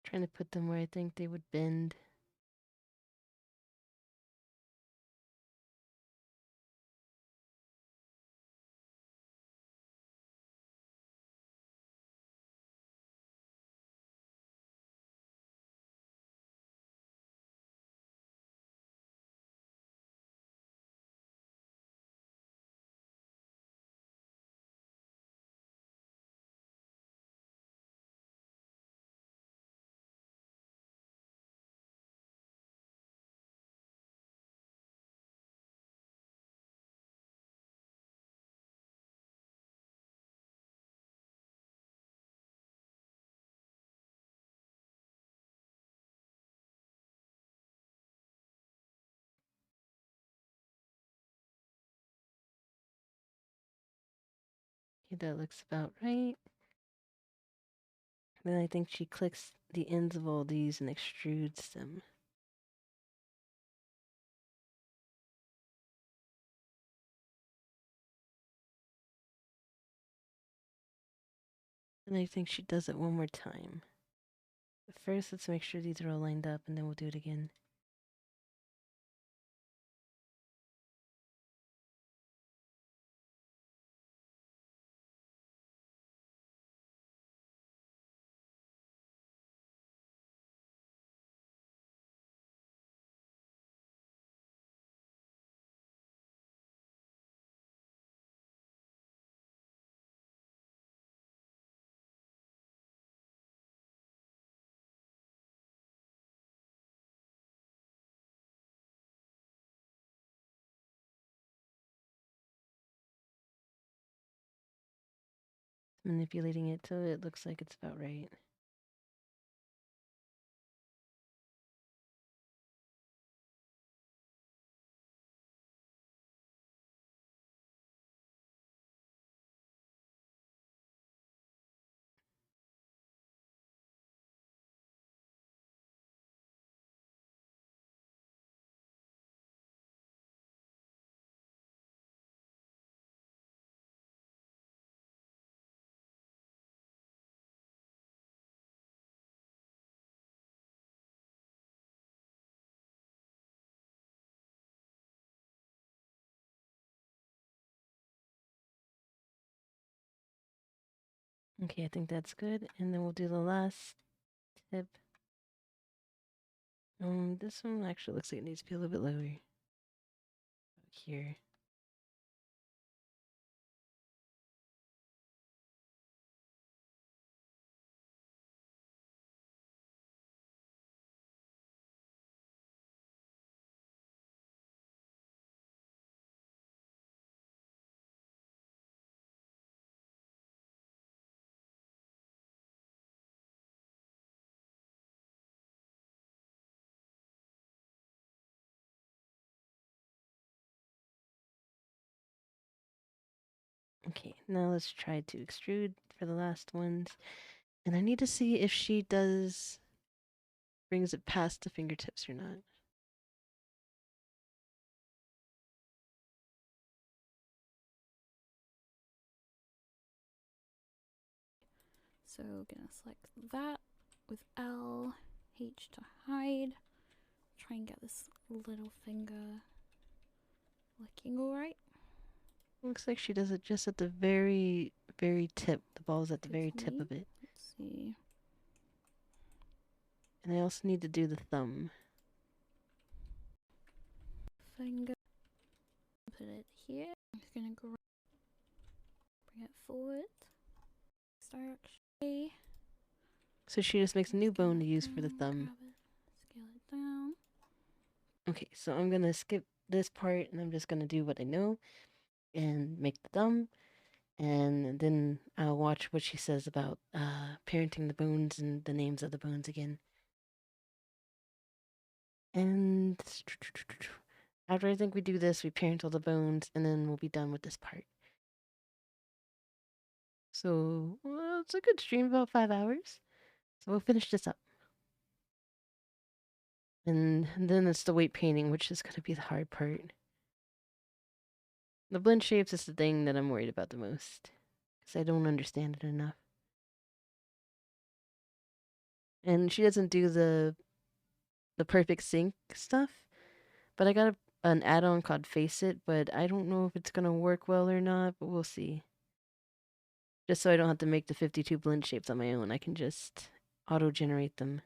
Trying to put them where I think they would bend. Okay, that looks about right. Then I think she clicks the ends of all these and extrudes them. And I think she does it one more time. But first, let's make sure these are all lined up, and then we'll do it again. Manipulating it till it looks like it's about right. Okay, I think that's good. And then we'll do the last tip. This one actually looks like it needs to be a little bit lower. Here. Okay, now let's try to extrude for the last ones. And I need to see if she brings it past the fingertips or not. So gonna select that with L, H to hide. Try and get this little finger looking alright. Looks like she does it just at the very very tip. The ball's at the Good very for tip me. of it. Let's see. And I also need to do the thumb. Finger. Put it here. I'm just gonna bring it forward. Direction. So she just makes a new Scale bone to it use for the down, thumb. grab it, scale it down. Okay, so I'm gonna skip this part and I'm just gonna do what I know and make the thumb. And then I'll watch what she says about parenting the bones and the names of the bones again. And after I think we do this, we parent all the bones, and then we'll be done with this part. So, well, it's a good stream, about 5 hours. So we'll finish this up. And then it's the weight painting, which is going to be the hard part. The blend shapes is the thing that I'm worried about the most, because I don't understand it enough. And she doesn't do the perfect sync stuff, but I got an add-on called Face It, but I don't know if it's going to work well or not, but we'll see. Just so I don't have to make the 52 blend shapes on my own, I can just auto-generate them.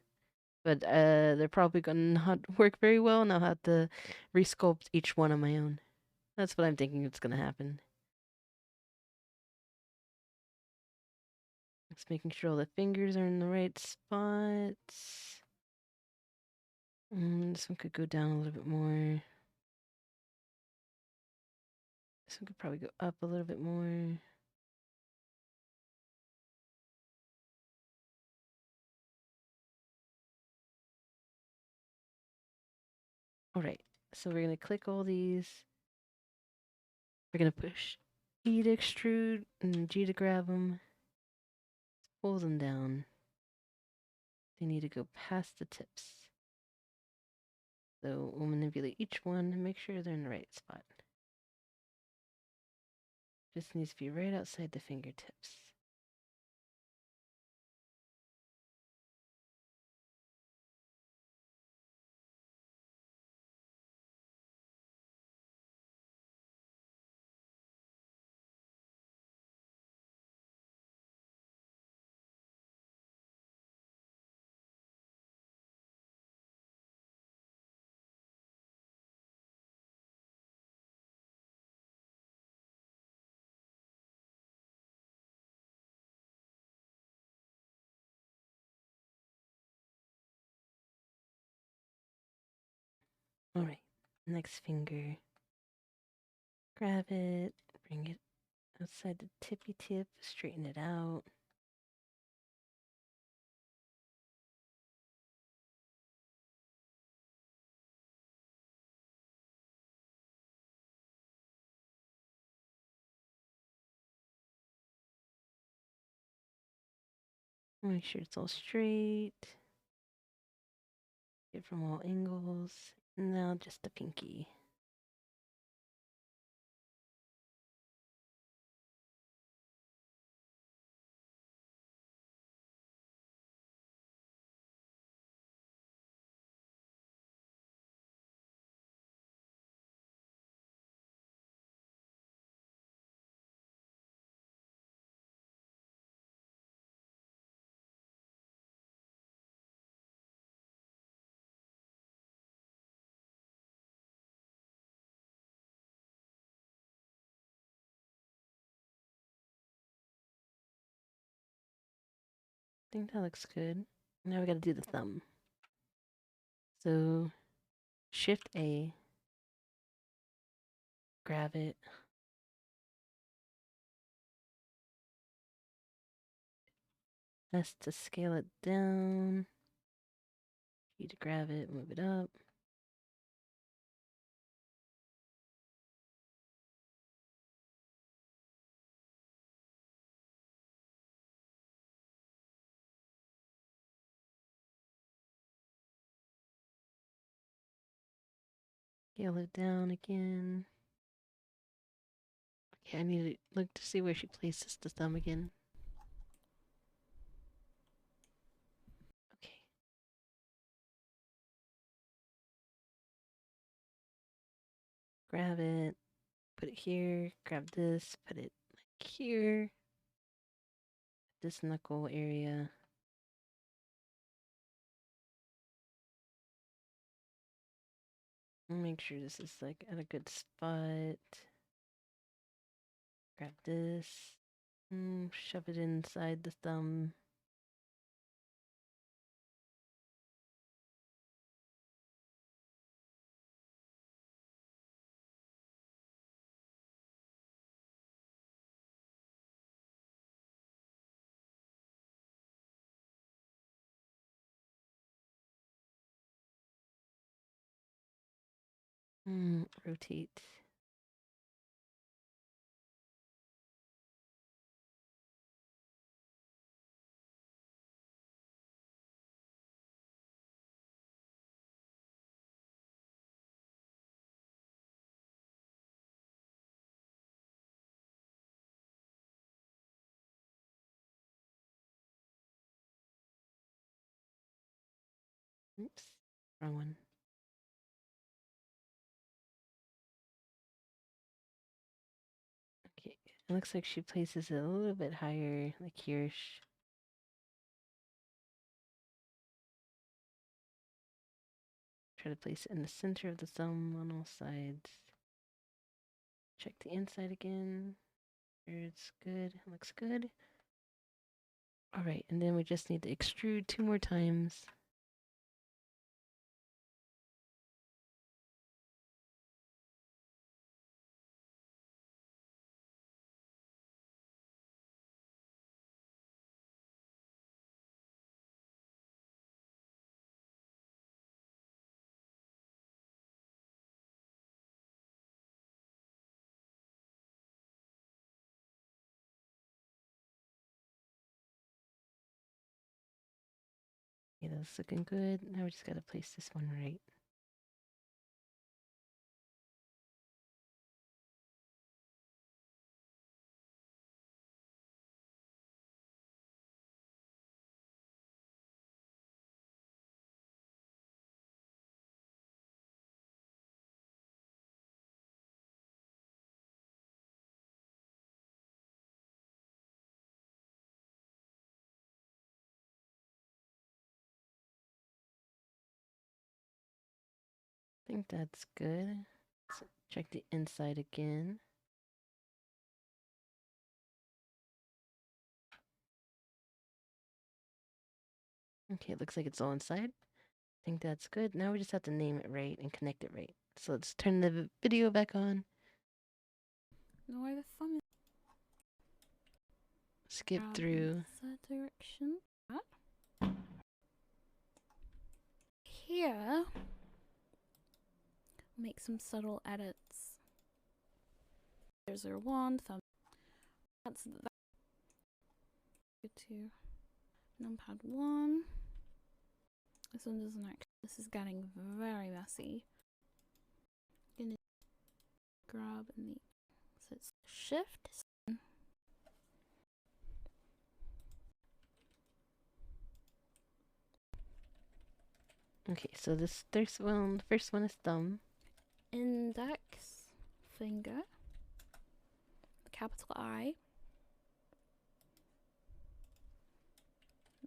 But they're probably going to not work very well, and I'll have to resculpt each one on my own. That's what I'm thinking it's going to happen. Just making sure all the fingers are in the right spots. This one could go down a little bit more. This one could probably go up a little bit more. Alright, so we're going to click all these. We're going to push E to extrude and G to grab them. Pull them down. They need to go past the tips. So we'll manipulate each one and make sure they're in the right spot. Just needs to be right outside the fingertips. Alright, next finger. Grab it, bring it outside the tippy tip, straighten it out. Make sure it's all straight. Get from all angles. Now just the pinky. I think that looks good. Now we gotta do the thumb. So, Shift A, grab it. S to scale it down. G to grab it, move it up. Scale it down again. Okay, I need to look to see where she places the thumb again. Okay. Grab it, put it here, grab this, put it like here. this knuckle area. Make sure this is like at a good spot. Grab this. Shove it inside the thumb. Rotate. Oops, wrong one. Okay, it looks like she places it a little bit higher, like here. Try to place it in the center of the thumb on all sides. Check the inside again. It's good. It looks good. All right, and then we just need to extrude 2 more times. Okay, that's looking good. Now we just gotta place this one right. I think that's good. Let's check the inside again. Okay, it looks like it's all inside. I think that's good. Now we just have to name it right and connect it right. So let's turn the video back on. No, why the fun is Skip through. that direction. Here, make some subtle edits. There's our one thumb. That's that. Go to numpad 1. This one doesn't actually. This is getting very messy. I'm gonna grab in the. So it's shift. Okay, so this first one is thumb. Index finger. Capital I.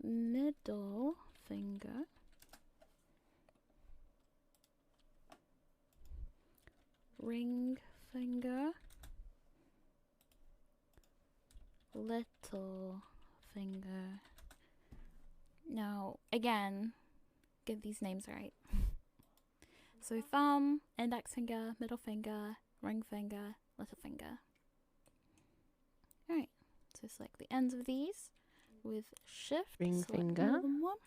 Middle finger. Ring finger. Little finger. Now, again, get these names right. So thumb, index finger, middle finger, ring finger, little finger. Alright, so select the ends of these with shift, Ring select finger. more than one.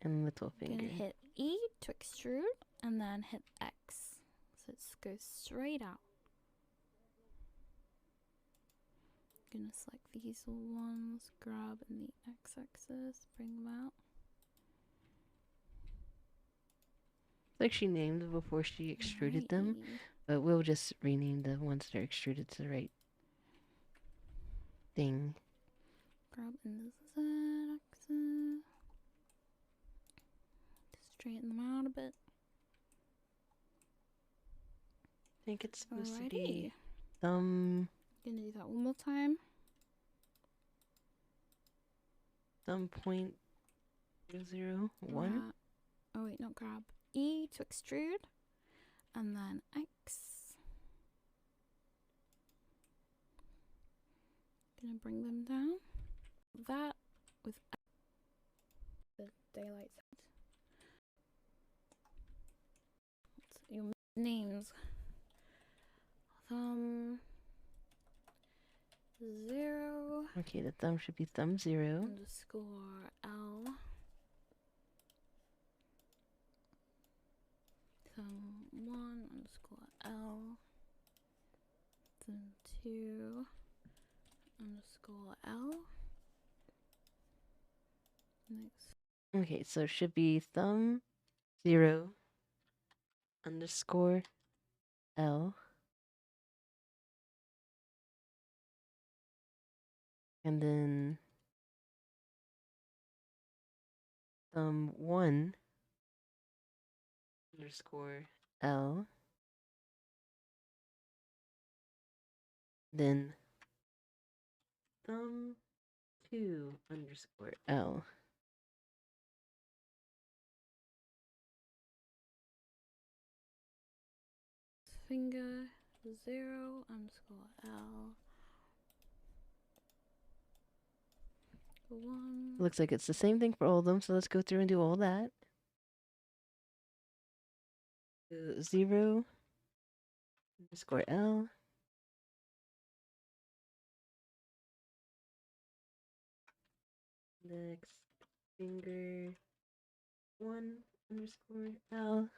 And little finger. Gonna hit E to extrude and then hit X. So it goes straight out. Gonna select these ones, grab in the X-axis, bring them out. Like she named them before she extruded them, but we'll just rename the ones that are extruded to the right thing. Grab in the Z-axis. Straighten them out a bit. I think it's supposed to Alrighty. be thumb. Gonna do that one more time. thumb point 001. Oh wait, not grab. E to extrude, and then X. Gonna bring them down. That with the daylight side. What's your names? Thumb 0. Okay, the thumb should be thumb 0. Underscore L. Thumb 1 underscore L. Thumb 2 underscore L. Next. Okay, so it should be thumb 0 underscore L. And then thumb 1 underscore L. Then thumb 2 underscore L. Finger 0 underscore L. 1. Looks like it's the same thing for all of them, so let's go through and do all that. 0 underscore L. Next, finger 1 underscore L.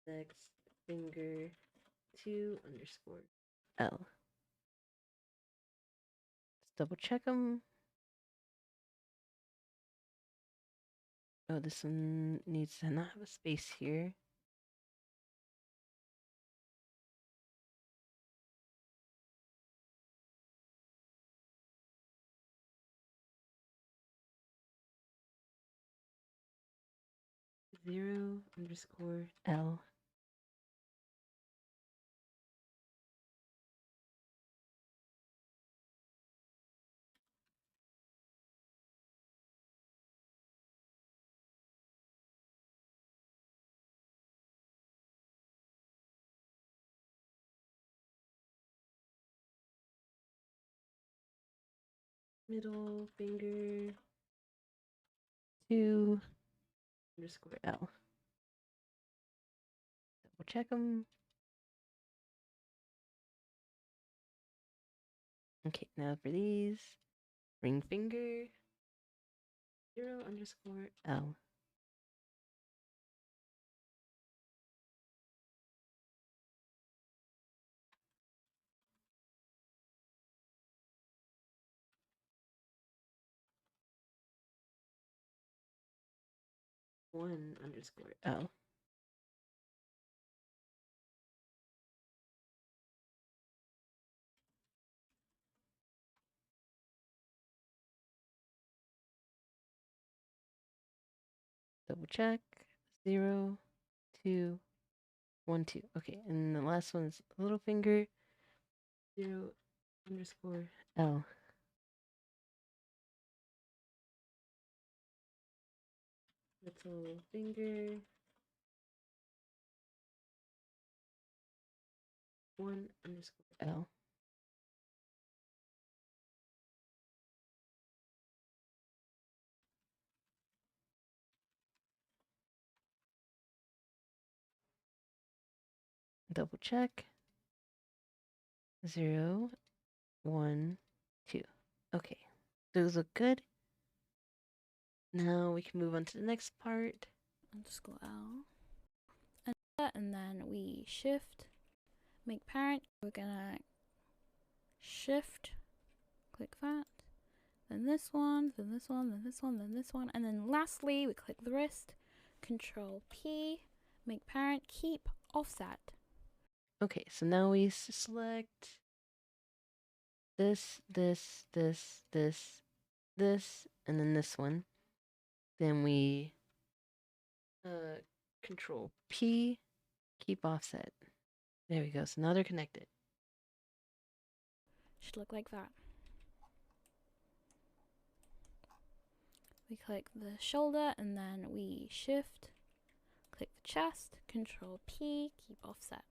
Next, finger 2 underscore L. Let's double check them. Oh, this one needs to not have a space here. Zero underscore L. Middle finger 2 underscore L. Double check them. Okay, now for these, ring finger 0 underscore L. One underscore L. Double check 0 2 1 2. Okay, and the last one is little finger 0 underscore L. Little finger 1 underscore L. Double check 0 1 2. Okay, those look good. Now we can move on to the next part. Underscore L. And then we shift, make parent. We're gonna shift, click that. Then this one, then this one, then this one, then this one. And then lastly, we click the wrist, Control P, make parent, keep offset. Okay, so now we select this, this, this, this, this, and then this one. Then we Control P, keep offset. There we go. So now they're connected. Should look like that. We click the shoulder and then we shift, click the chest, Control P, keep offset.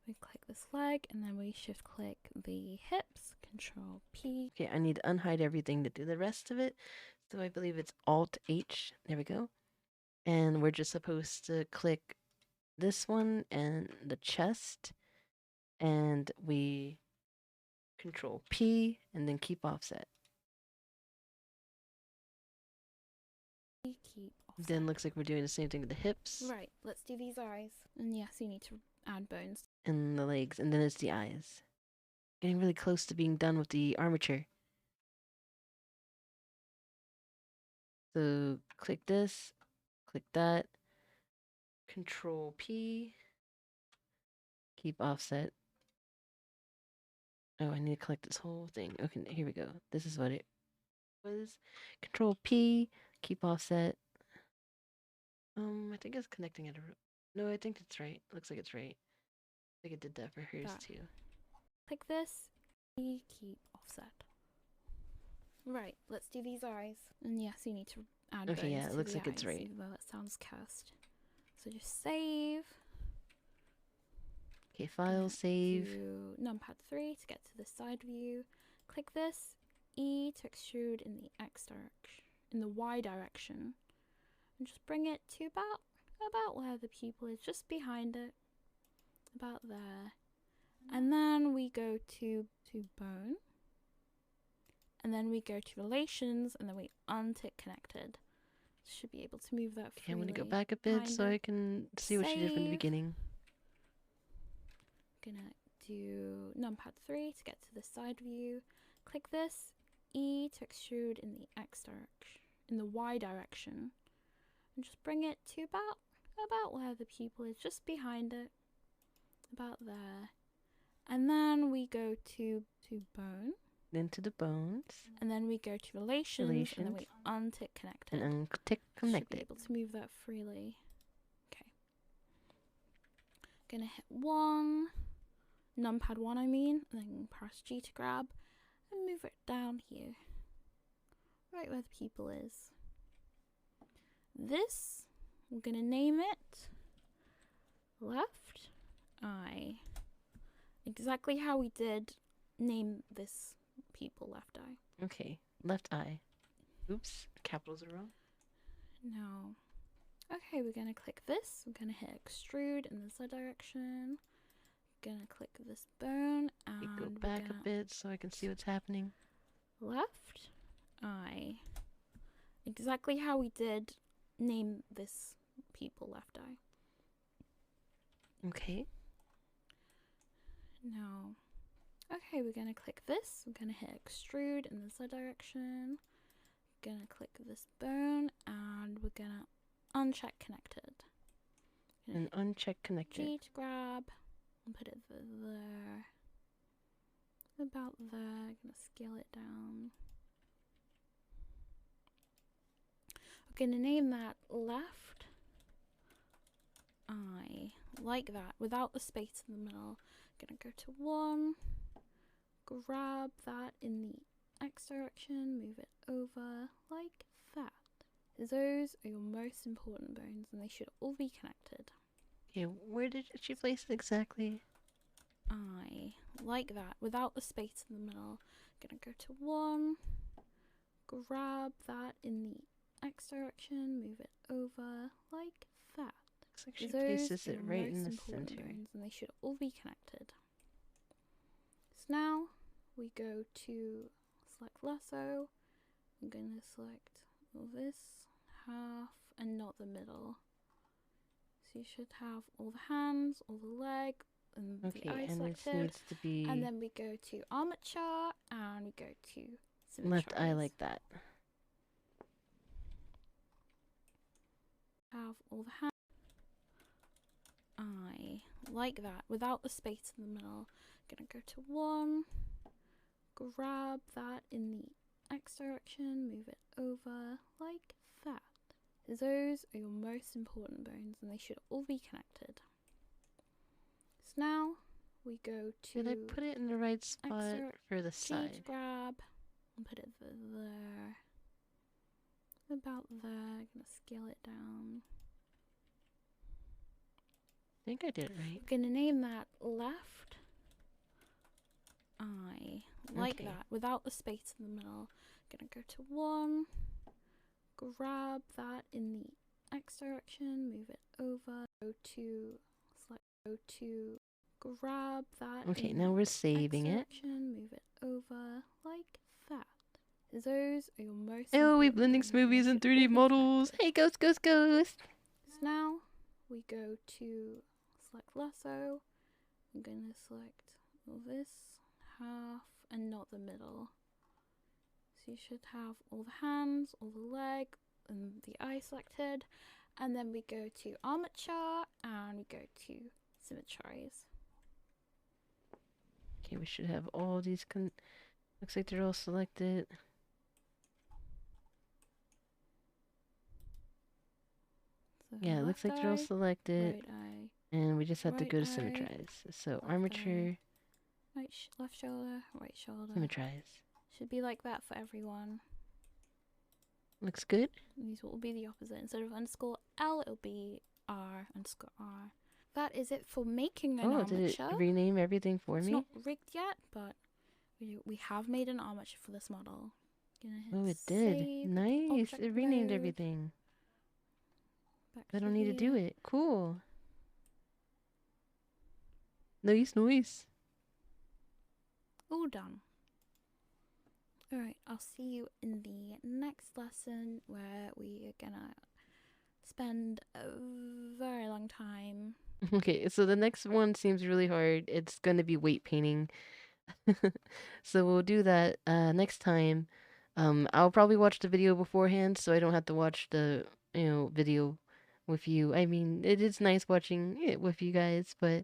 We click this leg and then we shift click the hips, Control P. Okay, I need to unhide everything to do the rest of it. So I believe it's Alt H. There we go. And we're just supposed to click this one and the chest. And we Control P and then keep offset. Keep offset. Then looks like we're doing the same thing with the hips. Right, let's do these eyes. And yes, you need to add bones. And the legs. And then it's the eyes. Getting really close to being done with the armature. So click this, click that, Control P, keep offset. Oh, I need to collect this whole thing. Okay, here we go. This is what it was. Control P, keep offset. I think it's connecting it. No, I think it's right. Looks like it's right. I think it did that for hers too. Click this, P, keep offset. Right, let's do these eyes. And yes, you need to add bones Okay, yeah, it to looks the like it's eyes, right. even though that sounds cursed. So just save. Okay, file, save. Do numpad 3 to get to the side view. Click this, E to extrude in the X direction, in the Y direction. And just bring it to about where the pupil is, just behind it. About there. And then we go to bone. And then we go to relations, and then we untick connected. Should be able to move that freely. Okay, I'm going to go back a bit so I can see what she did from the beginning. Gonna do numpad 3 to get to the side view. Click this, E to extrude in the X direction, in the Y direction. And just bring it to about where the pupil is, just behind it. About there. And then we go to bone. Then to the bones. And then we go to relations. And then we untick connected. And untick connected. Should be able to move that freely. Okay. Gonna hit 1. Numpad 1 I mean. And then press G to grab. And move it down here. Right where the pupil is. This, we're gonna name it left eye. Exactly how we did name this pupil left eye. Okay, left eye. Oops, capitals are wrong. No. Okay, we're gonna click this. We're gonna hit extrude in this direction. Gonna click this bone and go back a bit so I can see what's happening. Left eye. Exactly how we did name this pupil left eye. Okay. No. Okay, we're gonna click this. We're gonna hit extrude in this direction. Gonna click this bone and we're gonna uncheck connected. And uncheck connected. G to grab and put it there. About there. Gonna scale it down. We're gonna name that left eye. Like that, without the space in the middle. Gonna go to 1. Grab that in the X direction, move it over like that. Those are your most important bones and they should all be connected. Okay, where did she place it exactly? Eye, like that, without the space in the middle. Gonna go to 1, grab that in the X direction, move it over like that. Looks like she places it right in the center. Bones and they should all be connected. So now we go to select lasso. I'm going to select this half and not the middle. So you should have all the hands, all the leg, and the eye selected. This needs to be. And then we go to armature and we go to symmetry. Left eye like that. Have all the hands. Eye like that, without the space in the middle. Gonna go to 1, grab that in the X direction, move it over like that. Those are your most important bones and they should all be connected. So now we go to. Did I put it in the right spot excerpt, for the change side? grab and put it there. About there. Gonna scale it down. I think I did it right. We're gonna name that left eye. Like Okay. that, without the space in the middle. Gonna go to 1. Grab that in the X direction, move it over, go to grab that. Okay, in now the we're saving X it. direction, move it over like that. Those are your most. Oh, we important blending things, and they smoothies and should 3D all be models. factored. Hey, ghost, ghost, ghost. So now we go to select lasso. I'm gonna select this half and not the middle. So you should have all the hands, all the leg, and the eye selected. And then we go to armature and we go to symmetrize. Okay, we should have all these. Looks like they're all selected. So Yeah, it looks like they're all left selected. eye, right eye, And we just have to right go to eye, symmetrize. So left armature, left shoulder, right shoulder. symmetrize. Should be like that for everyone. Looks good. And these will be the opposite. Instead of underscore L, it'll be R underscore R. That is it for making an Oh, armature. did it rename everything for It's me? not rigged yet, but we have made an armature for this model. Gonna hit Oh, it did. save, Nice. object It renamed mode, everything. back I don't need to do here. it. Cool. Nice. All done. Alright, I'll see you in the next lesson where we are gonna spend a very long time. Okay, so the next one seems really hard. It's going to be weight painting. So we'll do that next time. I'll probably watch the video beforehand so I don't have to watch the, video with you. I mean, it is nice watching it with you guys, but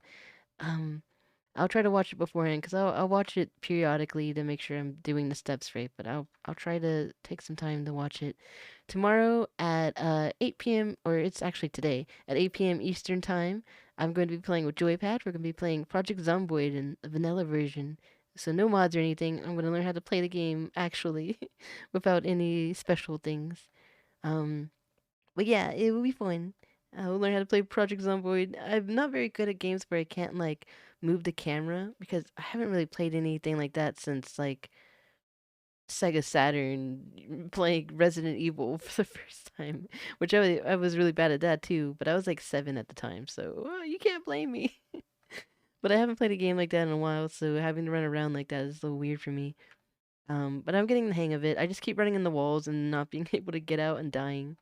I'll try to watch it beforehand because I'll watch it periodically to make sure I'm doing the steps right. But I'll try to take some time to watch it tomorrow at 8 p.m. or it's actually today at 8 p.m. Eastern time. I'm going to be playing with Joypad. We're going to be playing Project Zomboid in the vanilla version. So no mods or anything. I'm going to learn how to play the game actually without any special things. But yeah, it will be fun. I'll learn how to play Project Zomboid. I'm not very good at games where I can't like move the camera because I haven't really played anything like that since like Sega Saturn playing Resident Evil for the first time, which I was really bad at that too, but I was like 7 at the time, so you can't blame me. But I haven't played a game like that in a while, so having to run around like that is a little weird for me. But I'm getting the hang of it. I just keep running in the walls and not being able to get out and dying.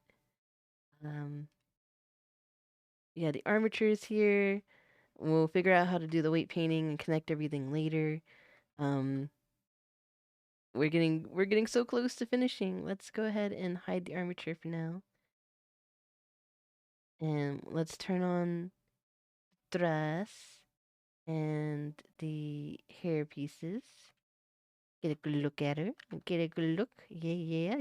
Yeah, the armature is here. We'll figure out how to do the weight painting and connect everything later. Um, we're getting so close to finishing. Let's go ahead and hide the armature for now. And let's turn on dress and the hair pieces. Get a good look at her. Get a good look. Yeah.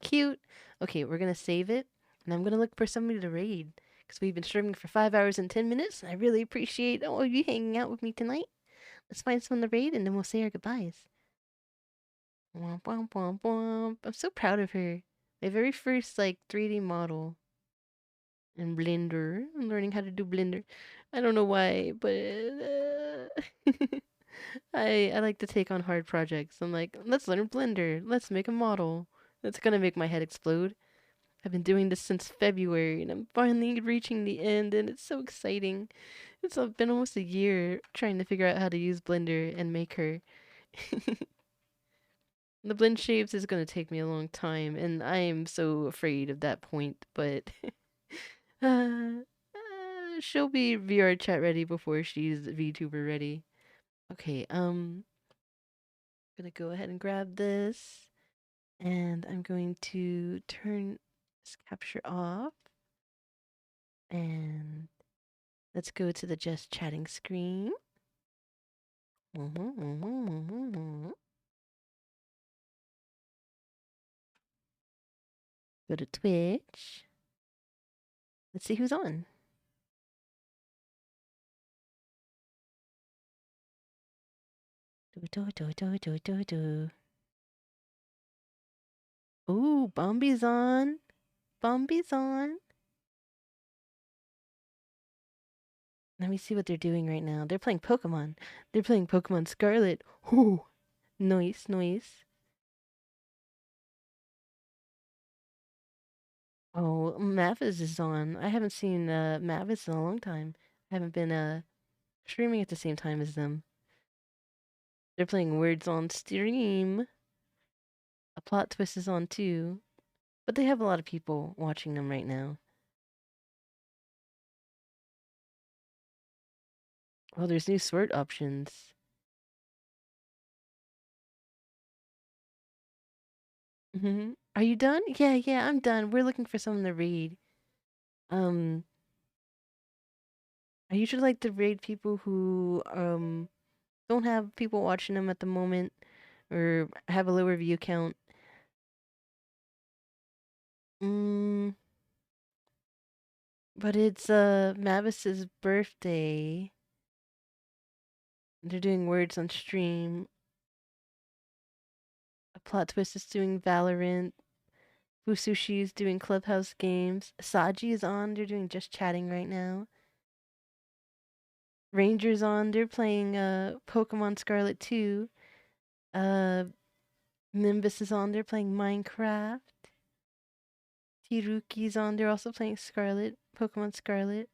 Cute. Okay, we're gonna save it, and I'm gonna look for somebody to raid because we've been streaming for 5 hours and 10 minutes. And I really appreciate all of you hanging out with me tonight. Let's find someone to raid, and then we'll say our goodbyes. Womp womp womp womp. I'm so proud of her. My very first like 3D model in Blender. I'm learning how to do Blender. I don't know why, but I like to take on hard projects. I'm like, let's learn Blender. Let's make a model. It's gonna make my head explode. I've been doing this since February, and I'm finally reaching the end, and it's so exciting. It's been almost a year trying to figure out how to use Blender and make her. The blend shapes is going to take me a long time, and I am so afraid of that point, but she'll be VR chat ready before she's VTuber ready. Okay, gonna go ahead and grab this, and I'm going to turn this capture off, and let's go to the just chatting screen. Go to Twitch. Let's see who's on. Ooh, Bombi's on. Bombi's on. Let me see what they're doing right now. They're playing Pokemon. They're playing Pokemon Scarlet. Ooh, nice, nice. Oh, Mavis is on. I haven't seen Mavis in a long time. I haven't been streaming at the same time as them. They're playing Words on Stream. A Plot Twist is on too. But they have a lot of people watching them right now. Oh, there's new sword options. Are you done? Yeah, I'm done. We're looking for someone to raid. I usually like to raid people who don't have people watching them at the moment or have a lower view count. But it's Mavis's birthday. They're doing Words on Stream. A Plot Twist is doing Valorant. Fusushi is doing Clubhouse games. Saji is on. They're doing Just Chatting right now. Ranger's on. They're playing Pokemon Scarlet 2. Nimbus is on. They're playing Minecraft. Tiruki's on. They're also playing Scarlet. Pokemon Scarlet.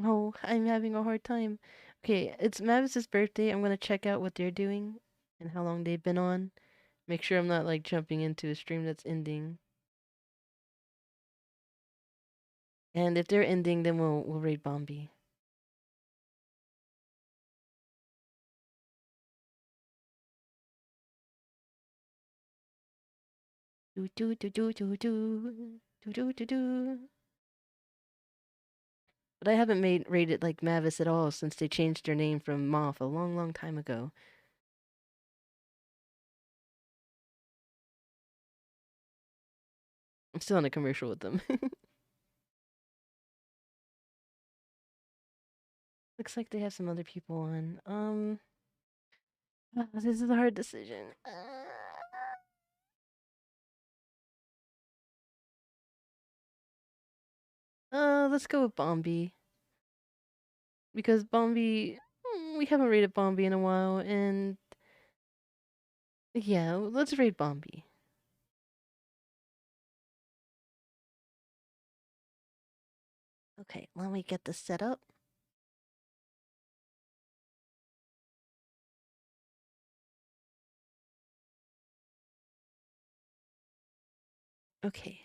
Oh, I'm having a hard time. Okay, it's Mavis's birthday. I'm gonna check out what they're doing and how long they've been on. Make sure I'm not like jumping into a stream that's ending. And if they're ending, then we'll raid Bombi. Do do do do do do do do do do. But I haven't rated like Mavis at all since they changed their name from Moth a long, long time ago. I'm still on a commercial with them. Looks like they have some other people on. This is a hard decision. Let's go with Bombi. Because Bombi, we haven't rated Bombi in a while, and yeah, let's raid Bombi. Okay, let me get this set up. Okay.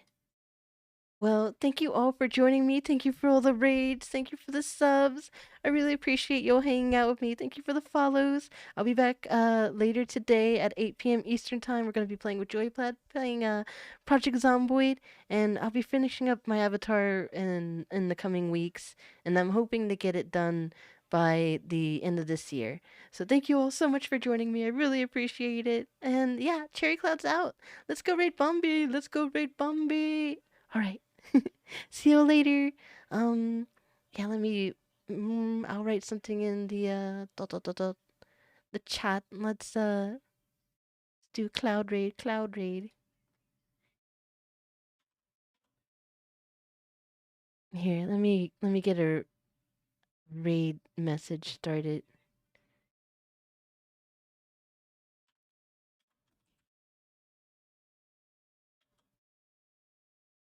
Well, thank you all for joining me. Thank you for all the raids. Thank you for the subs. I really appreciate you all hanging out with me. Thank you for the follows. I'll be back later today at 8 p.m. Eastern Time. We're going to be playing with Joypad, playing Project Zomboid, and I'll be finishing up my avatar in the coming weeks, and I'm hoping to get it done by the end of this year. So thank you all so much for joining me. I really appreciate it. And yeah, CherryClouds out. Let's go raid Bombi. Let's go raid Bombi. All right. See you later. Yeah, let me. I'll write something in the the chat. Let's do cloud raid. Cloud raid. Here, let me get a raid message started.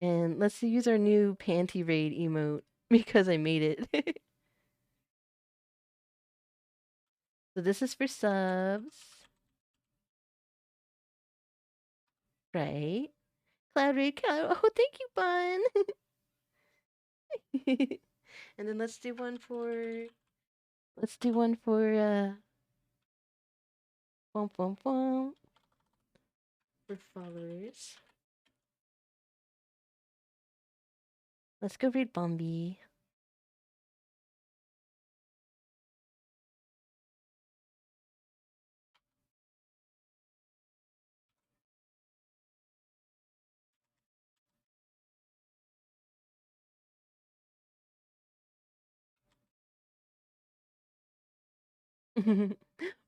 And let's use our new panty raid emote because I made it. So this is for subs. Right? Cloud raid. Cloud. Oh, thank you, Bun. And then let's do one for. Let's do one for bum bum bum for followers. Let's go read Bombi.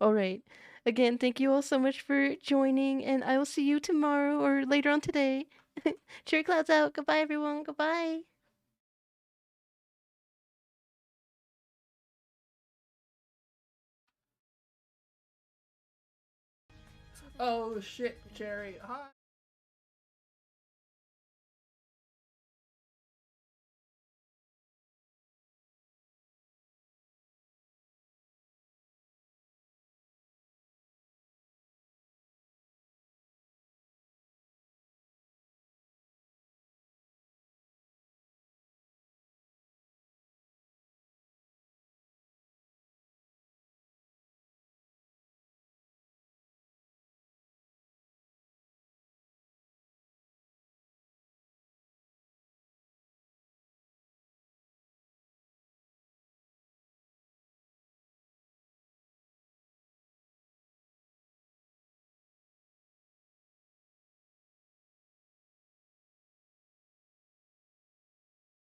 All right. Again, thank you all so much for joining, and I will see you tomorrow or later on today. Cherry Clouds out. Goodbye, everyone. Goodbye. Oh shit, Cherry. Hi.